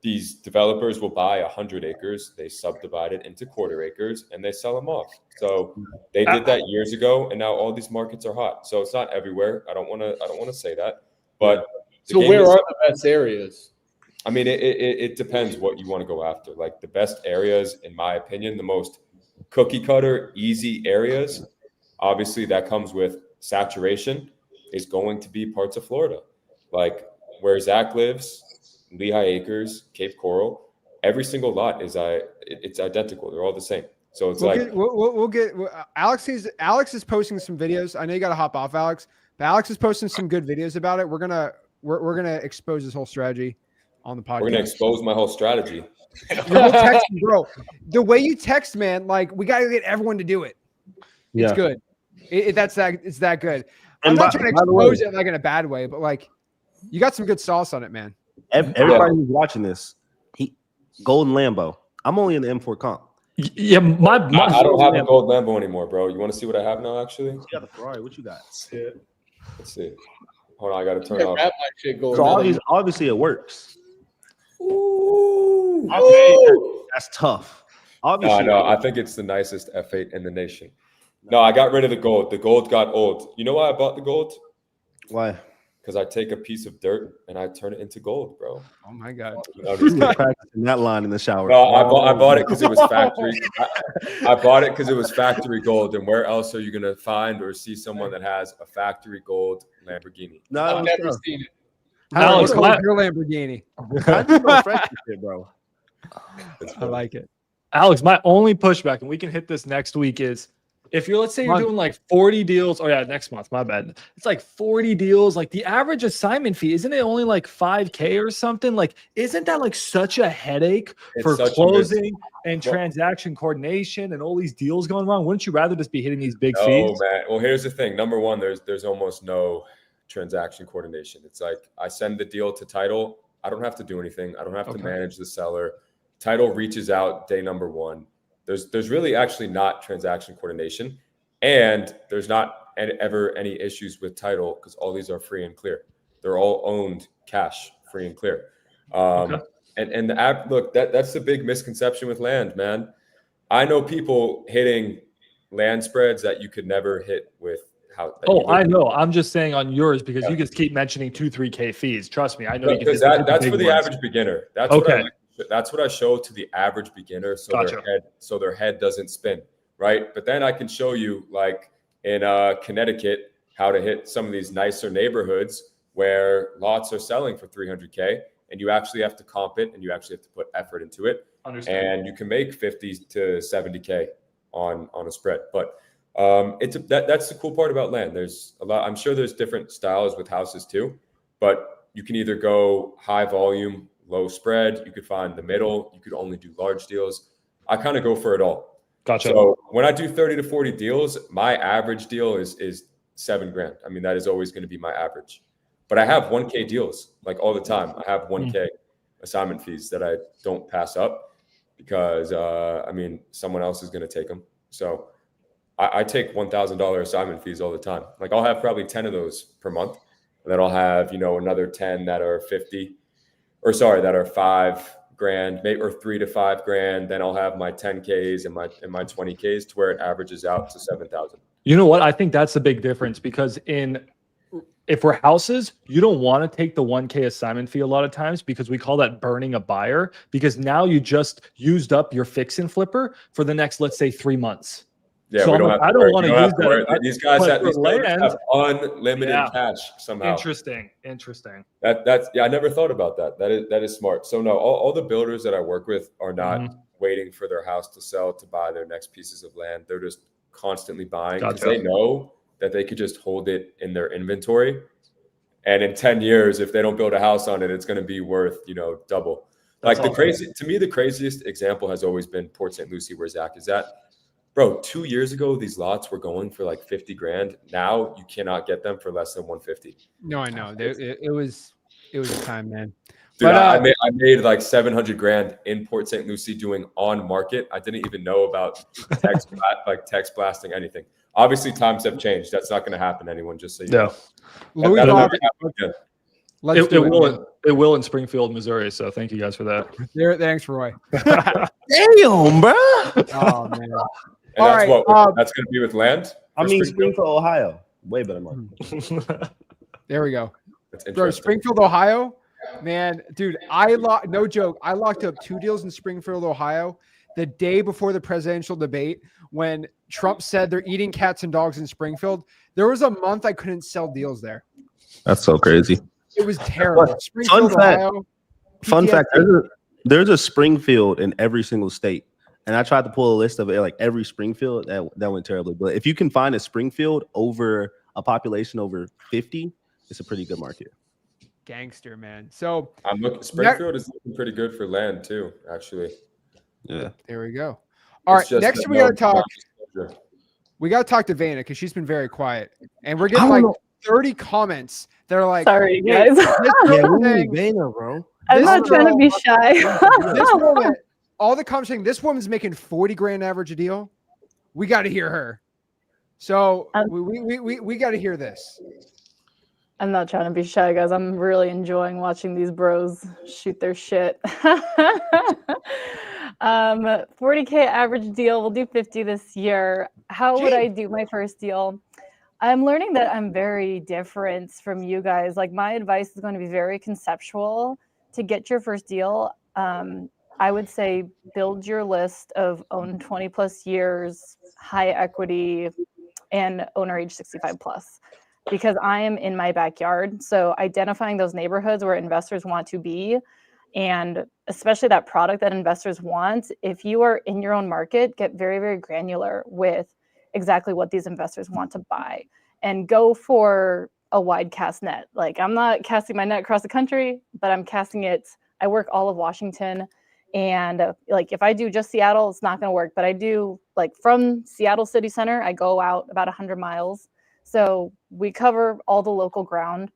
these developers will buy 100 acres, they subdivide it into quarter acres, and they sell them off. So they did that years ago, and now all these markets are hot. So it's not everywhere. I don't want to say that, but so where are the best areas? I mean, it depends what you want to go after. Like the best areas, in my opinion, the most cookie cutter, easy areas, obviously that comes with saturation, is going to be parts of Florida, like where Zach lives. Lehigh Acres, Cape Coral, every single lot it's identical. They're all the same. So it's we'll get Alex is posting some videos. I know you got to hop off, Alex, but Alex is posting some good videos about it. We're gonna expose this whole strategy on the podcast. We're gonna expose my whole strategy. Your whole texting, bro. The way you text, man, like we gotta get everyone to do it. It's good. It's that good. I'm not trying to expose it like in a bad way, but like you got some good sauce on it, man. Everybody who's watching this, Golden Lambo. I'm only in the M4 comp. Yeah, I don't have a gold Lambo anymore, bro. You want to see what I have now? Actually, you got the Ferrari. What you got? Let's see. Hold on, I got to turn off. So obviously it works. Ooh. Okay, that's tough. Obviously, no, I think it's the nicest F8 in the nation. No, I got rid of the gold. The gold got old. You know why I bought the gold? Why? Because I take a piece of dirt and I turn it into gold, bro. Oh my God. I'm just kidding. Practicing that line in the shower. No, I bought it because it was factory. I bought it because it was factory gold. And where else are you gonna find or see someone that has a factory gold Lamborghini? No, I've never seen it. Alex, What's my- your Lamborghini? bro. I like it. Alex, my only pushback, and we can hit this next week, is if you're, let's say you're doing like 40 deals. Oh yeah, next month, my bad. It's like 40 deals. Like the average assignment fee, isn't it only like 5K or something? Like, isn't that like such a headache for closing and transaction coordination and all these deals going wrong? Wouldn't you rather just be hitting these big fees? Oh man. Well, here's the thing. Number one, there's almost no transaction coordination. It's like I send the deal to title. I don't have to do anything. I don't have to manage the seller. Title reaches out day number one. There's really actually not transaction coordination, and there's not ever any issues with title because all these are free and clear. They're all owned cash, free and clear. And the app, look, that's the big misconception with land, man. I know people hitting land spreads that you could never hit with how. I know. I'm just saying on yours because you just keep mentioning 2-3K fees. Trust me, I know. Because that's for the average beginner. That's okay. That's what I show to the average beginner, so their head doesn't spin, right? But then I can show you, like in Connecticut, how to hit some of these nicer neighborhoods where lots are selling for 300K, and you actually have to comp it, and you actually have to put effort into it, and you can make 50 to 70K on a spread. But that's the cool part about land. There's a lot. I'm sure there's different styles with houses too, but you can either go high volume, low spread. You could find the middle. You could only do large deals. I kind of go for it all. Gotcha. So when I do 30 to 40 deals, my average deal is $7,000. I mean, that is always going to be my average. But I have 1K deals like all the time. I have 1K assignment fees that I don't pass up because I mean, someone else is going to take them. So I take $1,000 assignment fees all the time. Like I'll have probably 10 of those per month, and then I'll have another 10 that are that are $5,000, maybe, or $3,000 to $5,000. Then I'll have my 10Ks and my 20Ks to where it averages out to 7,000. You know what? I think that's the big difference because if we're houses, you don't want to take the 1K assignment fee a lot of times because we call that burning a buyer, because now you just used up your fix and flipper for the next, let's say, 3 months. Yeah, so I don't want to use that. These guys have unlimited cash somehow. Interesting. That's I never thought about that. That is smart. So no, all the builders that I work with are not waiting for their house to sell to buy their next pieces of land. They're just constantly buying because they know that they could just hold it in their inventory, and in 10 years, if they don't build a house on it, it's going to be worth double. Like the craziest example has always been Port St. Lucie, where Zach is at. Bro, 2 years ago, these lots were going for like $50,000. Now you cannot get them for less than $150,000. No, I know. It was a time, man. Dude, but, I made like $700,000 in Port St. Lucie doing on market. I didn't even know about text blasting anything. Obviously, times have changed. That's not going to happen. Anyone, just so you know. It will in Springfield, Missouri. So thank you guys for that. Thanks, Roy. Damn, bro. Oh man. And that's going to be with land? I mean, Springfield, Ohio. Way better market. There we go. That's interesting. Bro, Springfield, Ohio. Man, dude, no joke. I locked up 2 deals in Springfield, Ohio the day before the presidential debate when Trump said they're eating cats and dogs in Springfield. There was a month I couldn't sell deals there. That's so crazy. It was terrible. Springfield, Ohio. Fun fact, there's a Springfield in every single state. And I tried to pull a list of it, like every Springfield, that went terribly. But if you can find a Springfield over a population over 50, it's a pretty good market. Gangster, man. So I'm looking. Springfield is looking pretty good for land too, actually. Yeah. There we go. All right. Next, we gotta talk. We gotta talk to Vanna because she's been very quiet, and we're getting like 30 comments. They're like, "Sorry, guys." Yeah, we need Vanna, bro. I'm not trying to be shy. This woman, all the comments saying this woman's making $40,000 average a deal. We got to hear her. So we got to hear this. I'm not trying to be shy, guys. I'm really enjoying watching these bros shoot their shit. 40K average deal. We'll do 50 this year. How would I do my first deal? I'm learning that I'm very different from you guys. Like my advice is going to be very conceptual. To get your first deal, I would say build your list of own 20 plus years, high equity, and owner age 65 plus. Because I am in my backyard. So identifying those neighborhoods where investors want to be, and especially that product that investors want, if you are in your own market, get very, very granular with exactly what these investors want to buy and go for a wide cast net. Like I'm not casting my net across the country, but I'm casting it. I work all of Washington. And like if I do just Seattle, it's not going to work. But I do like from Seattle City Center, I go out about 100 miles. So we cover all the local ground.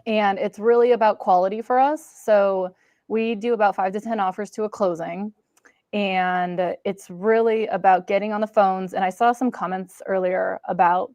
And it's really about quality for us. So we do about 5 to 10 offers to a closing. And it's really about getting on the phones. And I saw some comments earlier about,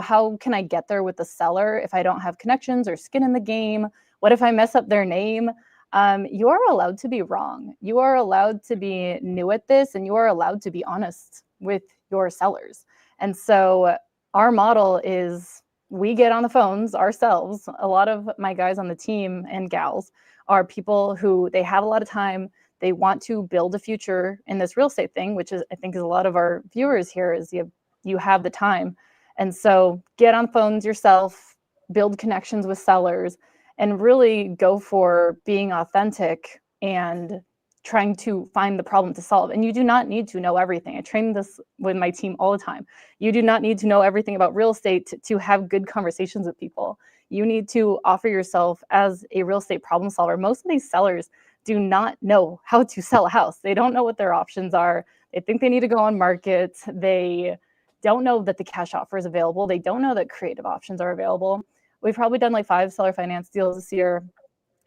how can I get there with the seller if I don't have connections or skin in the game? What if I mess up their name? You are allowed to be wrong. You are allowed to be new at this, and you are allowed to be honest with your sellers. And so our model is we get on the phones ourselves. A lot of my guys on the team and gals are people who they have a lot of time. They want to build a future in this real estate thing, which is, I think, is a lot of our viewers here is you have the time. And so get on phones yourself, build connections with sellers, and really go for being authentic and trying to find the problem to solve. And you do not need to know everything. I train this with my team all the time. You do not need to know everything about real estate to have good conversations with people. You need to offer yourself as a real estate problem solver. Most of these sellers do not know how to sell a house. They don't know what their options are. They think they need to go on market. They don't know that the cash offer is available. They don't know that creative options are available. We've probably done like 5 seller finance deals this year.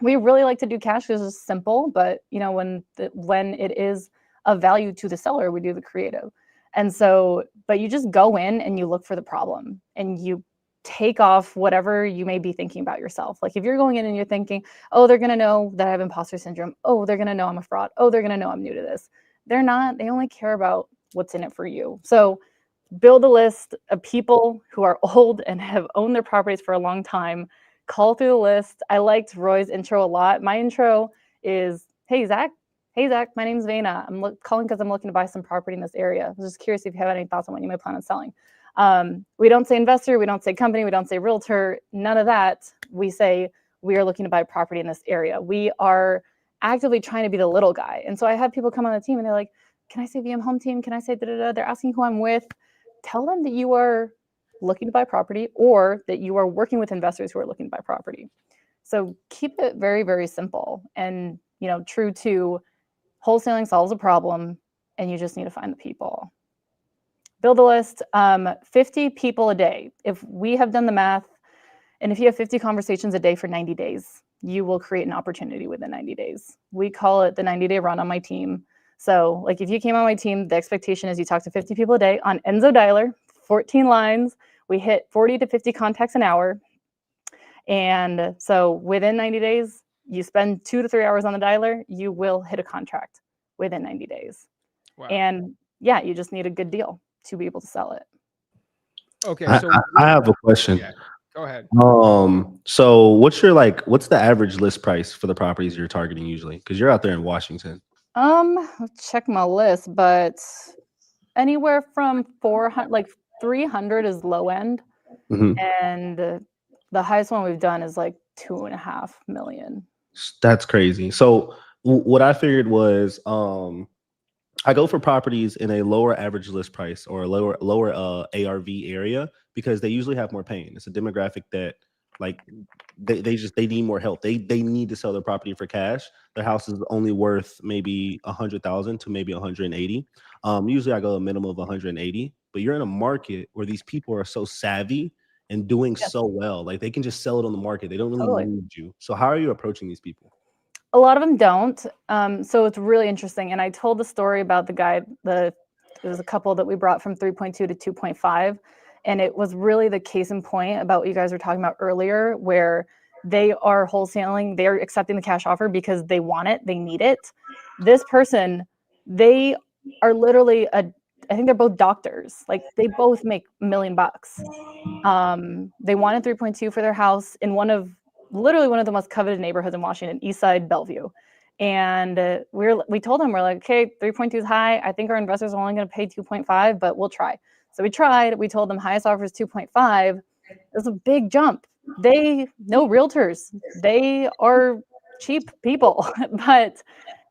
We really like to do cash because it's simple, but when it is of value to the seller, we do the creative. And so, but you just go in and you look for the problem and you take off whatever you may be thinking about yourself. Like if you're going in and you're thinking, oh, they're going to know that I have imposter syndrome. Oh, they're going to know I'm a fraud. Oh, they're going to know I'm new to this. They're not. They only care about what's in it for you. So build a list of people who are old and have owned their properties for a long time. Call through the list. I liked Roy's intro a lot. My intro is, hey, Zach. Hey, Zach, my name's Vena. I'm calling because I'm looking to buy some property in this area. I was just curious if you have any thoughts on what you might plan on selling. We don't say investor. We don't say company. We don't say realtor. None of that. We say we are looking to buy property in this area. We are actively trying to be the little guy. And so I have people come on the team and they're like, can I say VM Home Team? Can I say da-da-da? They're asking who I'm with. Tell them that you are looking to buy property or that you are working with investors who are looking to buy property. So keep it very, very simple and, true to wholesaling solves a problem and you just need to find the people. Build a list, 50 people a day. If we have done the math and if you have 50 conversations a day for 90 days, you will create an opportunity within 90 days. We call it the 90-day run on my team. So like if you came on my team, the expectation is you talk to 50 people a day on Enzo Dialer, 14 lines. We hit 40 to 50 contacts an hour. And so within 90 days, you spend 2 to 3 hours on the dialer, you will hit a contract within 90 days. Wow. And yeah, you just need a good deal to be able to sell it. Okay. So I have a question. Yeah, go ahead. So what's the average list price for the properties you're targeting usually? Because you're out there in Washington. I'll check my list, but anywhere from 400, like 300 is low end. Mm-hmm. And the highest one we've done is like 2.5 million. That's crazy. So what I figured was, I go for properties in a lower average list price or a lower ARV area because they usually have more pain. It's a demographic that like they need more help. They need to sell their property for cash. Their house is only worth maybe 100,000 to maybe 180. Usually I go a minimum of 180, but you're in a market where these people are so savvy and doing so well. Like they can just sell it on the market. They don't really need you. So how are you approaching these people? A lot of them don't. So it's really interesting. And I told the story about the guy, there was a couple that we brought from 3.2 to 2.5. And it was really the case in point about what you guys were talking about earlier, where they are wholesaling, they're accepting the cash offer because they want it, they need it. This person, they are literally I think they're both doctors. Like they both make $1 million. They wanted 3.2 for their house in literally one of the most coveted neighborhoods in Washington, Eastside Bellevue. And we told them, we're like, okay, 3.2 is high. I think our investors are only going to pay 2.5, but we'll try. So we tried. We told them highest offer is 2.5. It was a big jump. They know realtors. They are cheap people, but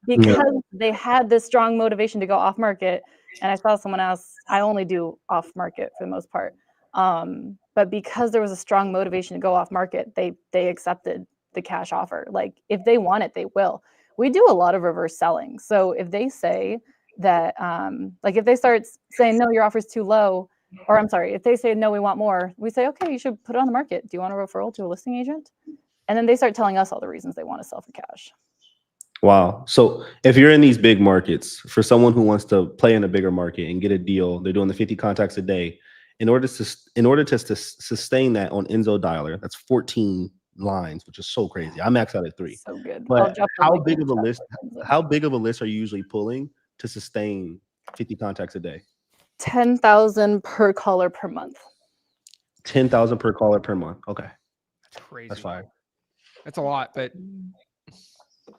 because they had this strong motivation to go off market, and I saw someone else, I only do off market for the most part. But because there was a strong motivation to go off market, they accepted the cash offer. Like if they want it, they will. We do a lot of reverse selling. So if they say that, like if they start saying, no, your offer is too low, or I'm sorry, if they say, no, we want more, we say, okay, you should put it on the market. Do you want a referral to a listing agent? And then they start telling us all the reasons they want to sell for cash. Wow. So if you're in these big markets, for someone who wants to play in a bigger market and get a deal, they're doing the 50 contacts a day. In order to sustain that on Enzo Dialer, that's 14 lines, which is so crazy. I max out at 3. So good. But how big of a list are you usually pulling to sustain 50 contacts a day? 10,000 per caller per month. 10,000 per caller per month. Okay. That's crazy. That's fine. That's a lot, but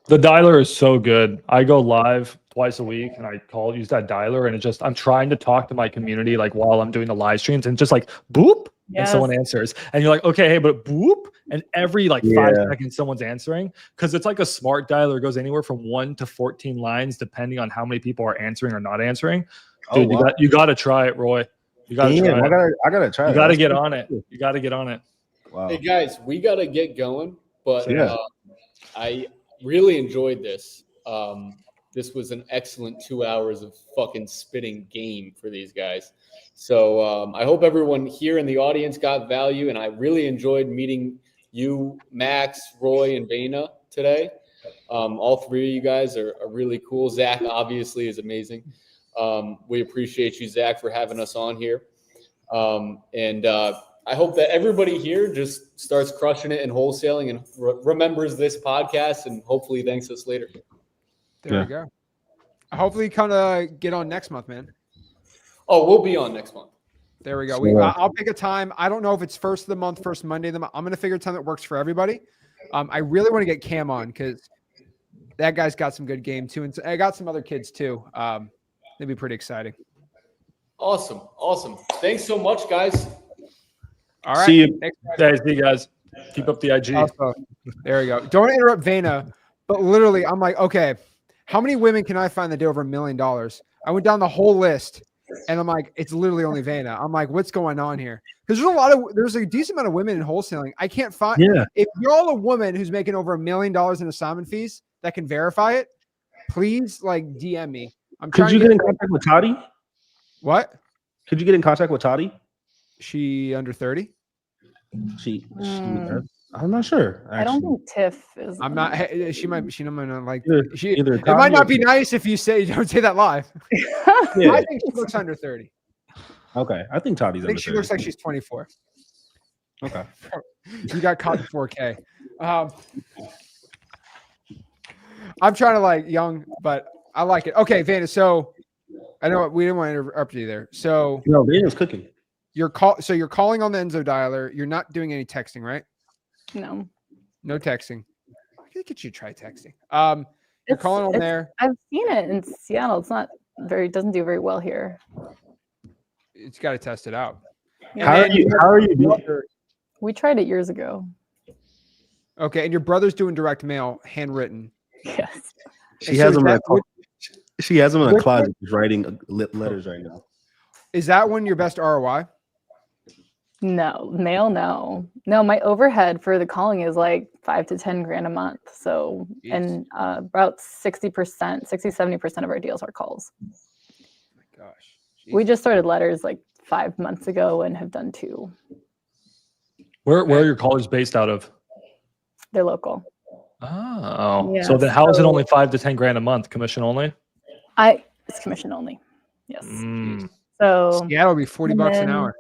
The dialer is so good. I go live twice a week and I use that dialer, and I'm trying to talk to my community like while I'm doing the live streams, and just like boop, and someone answers. And you're like, okay, hey, but boop. And every 5 seconds someone's answering, because it's like a smart dialer. It goes anywhere from 1 to 14 lines, depending on how many people are answering or not answering. Dude, you got to try it, Roy. You got to try it. I gotta try it. You got to get on it. You got to get on it. Wow. Hey guys, we got to get going, but I really enjoyed this. This was an excellent 2 hours of fucking spitting game for these guys. So I hope everyone here in the audience got value, and I really enjoyed meeting you, Max, Roy, and Vena today. All three of you guys are really cool. Zach obviously is amazing. We appreciate you, Zach, for having us on here. I hope that everybody here just starts crushing it in wholesaling and remembers this podcast, and hopefully thanks us later. There we go. Hopefully kind of get on next month, man. Oh, we'll be on next month. There we go. I'll pick a time. I don't know if it's first of the month, first Monday of the month. I'm going to figure a time that works for everybody. I really want to get Cam on because that guy's got some good game too. And I got some other kids too. It'd be pretty exciting. Awesome. Thanks so much, guys. All right. See you. See you guys. Keep up the IG. Awesome. There we go. Don't interrupt Vena, but literally I'm like, okay, how many women can I find that do over $1 million? I went down the whole list and I'm like, it's literally only Vena. I'm like, what's going on here? Because there's a decent amount of women in wholesaling. I can't find, if you're all a woman who's making over $1 million in assignment fees that can verify it, please DM me. Could you get in contact with Toddy? What? Could you get in contact with Toddy? She under 30? I'm not sure. Actually. I don't think Tiff is. I'm not. She might not like. Either it might not be nice if you don't say that live. I think she looks under 30. Okay, I think Toddy's. I think she looks like she's 24. Okay, you got caught in 4K. I'm trying to young, but I like it. Okay, Vena. So I know we didn't want to interrupt you there. So no, Vena's cooking. You're calling on the Enzo dialer. You're not doing any texting, right? No texting. I can get you to try texting. You're calling on there. I've seen it in Seattle. It's not doesn't do very well here. It's got to test it out. Yeah. How are you doing? We tried it years ago. Okay, and your brother's doing direct mail, handwritten. Yes. She has them in a closet. She's writing letters right now. Is that one your best ROI? No, mail, no. My overhead for the calling is like $5 to $10,000 a month. So, jeez. And about 60%, 70% of our deals are calls. Oh my gosh. Jeez. We just started letters 5 months ago and have done 2. Where are your callers based out of? They're local. Oh, yeah, so then how is it only $5 to $10,000 a month? Commission only? It's commission only. Yes. So Seattle will be $40 an hour.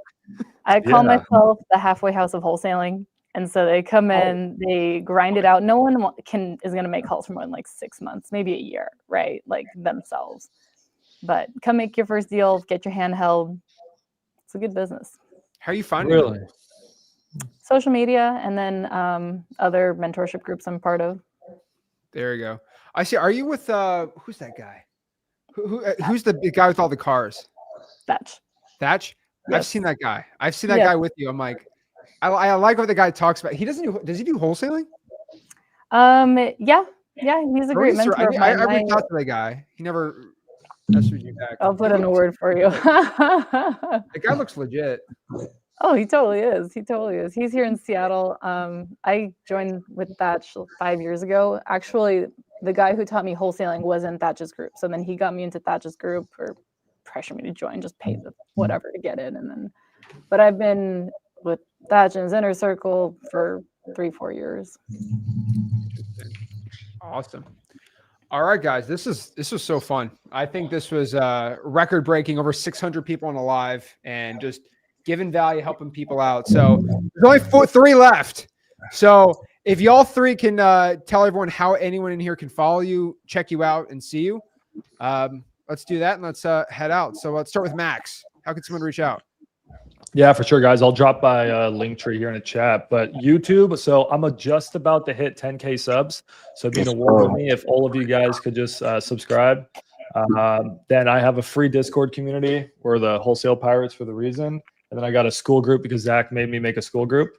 I call myself the halfway house of wholesaling. And so they come in, they grind it out. No one is going to make calls for more than 6 months, maybe a year, right? Themselves. But come make your first deal, get your hand held. It's a good business. How are you finding Really? it? Social media, and then other mentorship groups I'm part of. There you go. I see. Are you with who's that guy? Who's the big guy with all the cars? Thatch. Thatch? Yes. I've seen that guy. I've seen that guy with you. I'm like, I like what the guy talks about. He does he do wholesaling? Yeah, he's a great mentor of mine. I reached out to the guy. He never messaged you back. I'll put in a word for you. The guy looks legit. Oh, he totally is. He's here in Seattle. I joined with Thatch 5 years ago. Actually, the guy who taught me wholesaling was in Thatch's group. So then he got me into Thatch's group, or pressured me to join, just paid the whatever to get in. And then, but I've been with Thatch in his inner circle for 3-4 years. Awesome. All right, guys, this was so fun. I think this was record breaking, over 600 people on the live, and just giving value, helping people out. So there's only 3 left. So if y'all 3 can tell everyone how anyone in here can follow you, check you out, and see you, let's do that, and let's head out. So let's start with Max. How can someone reach out? Yeah, for sure, guys. I'll drop my link tree here in the chat. But YouTube, so I'm just about to hit 10K subs. So it'd be an award with me if all of you guys could just subscribe. Then I have a free Discord community. We're the Wholesale Pirates for the reason. And then I got a school group because Zach made me make a school group.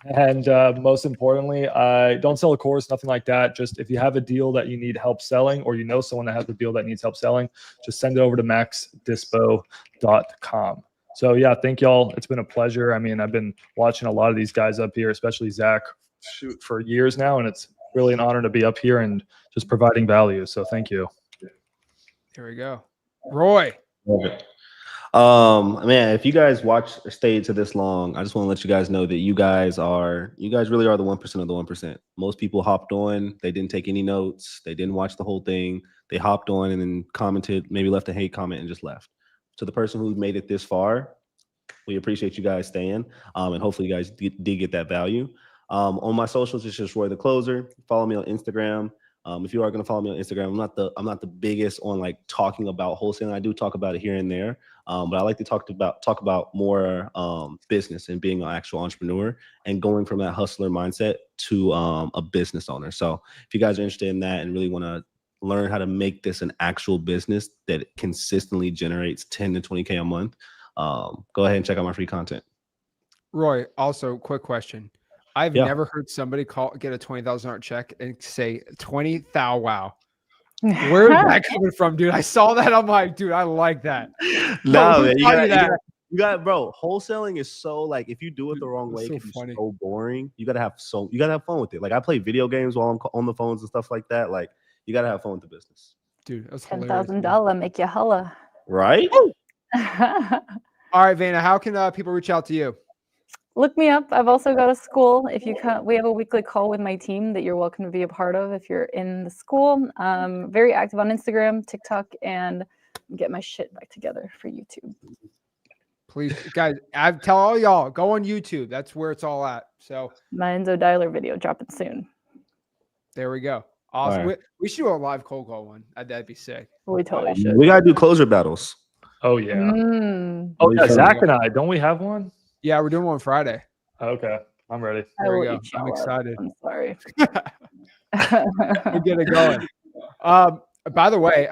And most importantly, I don't sell a course, nothing like that. Just if you have a deal that you need help selling, or you know someone that has a deal that needs help selling, just send it over to maxdispo.com. So yeah, thank y'all. It's been a pleasure. I mean, I've been watching a lot of these guys up here, especially Zach, for years now. And it's really an honor to be up here and just providing value. So thank you. There we go. Roy. Man, if you guys stayed to this long, I just want to let you guys know that you guys really are the 1% of the 1%. Most people hopped on, they didn't take any notes, they didn't watch the whole thing, they hopped on and then commented, maybe left a hate comment and just left. To the person who made it this far, we appreciate you guys staying, and hopefully you guys did get that value. On my socials, it's just Roy the Closer. Follow me on Instagram. If you are going to follow me on Instagram, I'm not the biggest on like talking about wholesaling. I do talk about it here and there, but I like to talk about more business and being an actual entrepreneur and going from that hustler mindset to a business owner. So if you guys are interested in that and really want to learn how to make this an actual business that consistently generates 10 to 20K a month, go ahead and check out my free content. Roy, also quick question. I've never heard somebody get a $20,000 check and say 20 thou wow. Where is that coming from, dude? I saw that. I'm like, dude, I like that. No, man, you got bro. Wholesaling is so like, if you do it the wrong way, it can be so boring. You gotta have fun with it. Like I play video games while I'm on the phones and stuff like that. Like you gotta have fun with the business. Dude, that's hilarious. $10,000 make you holla. Right? All right, Vanna, how can people reach out to you? Look me up. I've also got a school. If you can, we have a weekly call with my team that you're welcome to be a part of if you're in the school. Very active on Instagram, TikTok, and get my shit back together for YouTube. Please, guys, I tell all y'all, go on YouTube. That's where it's all at. So my Enzo Dialer video dropping soon. There we go. Awesome. Right. We should do a live cold call one. That'd be sick. We totally should. We gotta do closer battles. Oh yeah. Oh yeah, Zach and I. Don't we have one? Yeah, we're doing one Friday. Okay, I'm ready. There we go. I'm excited. I'm sorry. We'll get it going. By the way,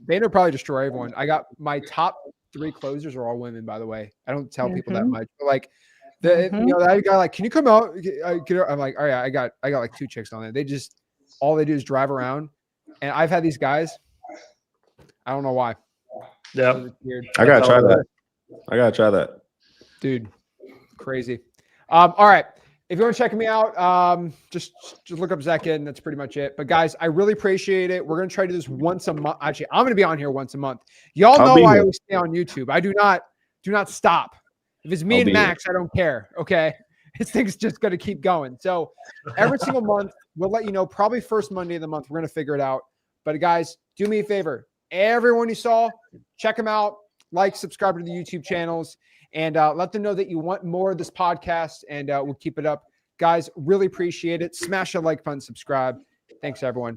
Vanna probably destroy everyone. I got my top 3 closers are all women. By the way, I don't tell people that much. But like that guy, like, can you come out? I'm like, all right, I got like 2 chicks on there. All they do is drive around, and I've had these guys. I don't know why. Yeah, I gotta try that. Dude, crazy. All right. If you want to check me out, just look up Zach Ginn. That's pretty much it. But guys, I really appreciate it. We're going to try to do this once a month. Actually, I'm going to be on here once a month. Y'all know I always stay on YouTube. I do not stop. If it's me and Max, I don't care. Okay. This thing's just going to keep going. So every single month, we'll let you know, probably first Monday of the month. We're going to figure it out. But guys, do me a favor. Everyone you saw, check them out. Like, subscribe to the YouTube channels. And let them know that you want more of this podcast, and we'll keep it up. Guys, really appreciate it. Smash a like button, subscribe. Thanks, everyone.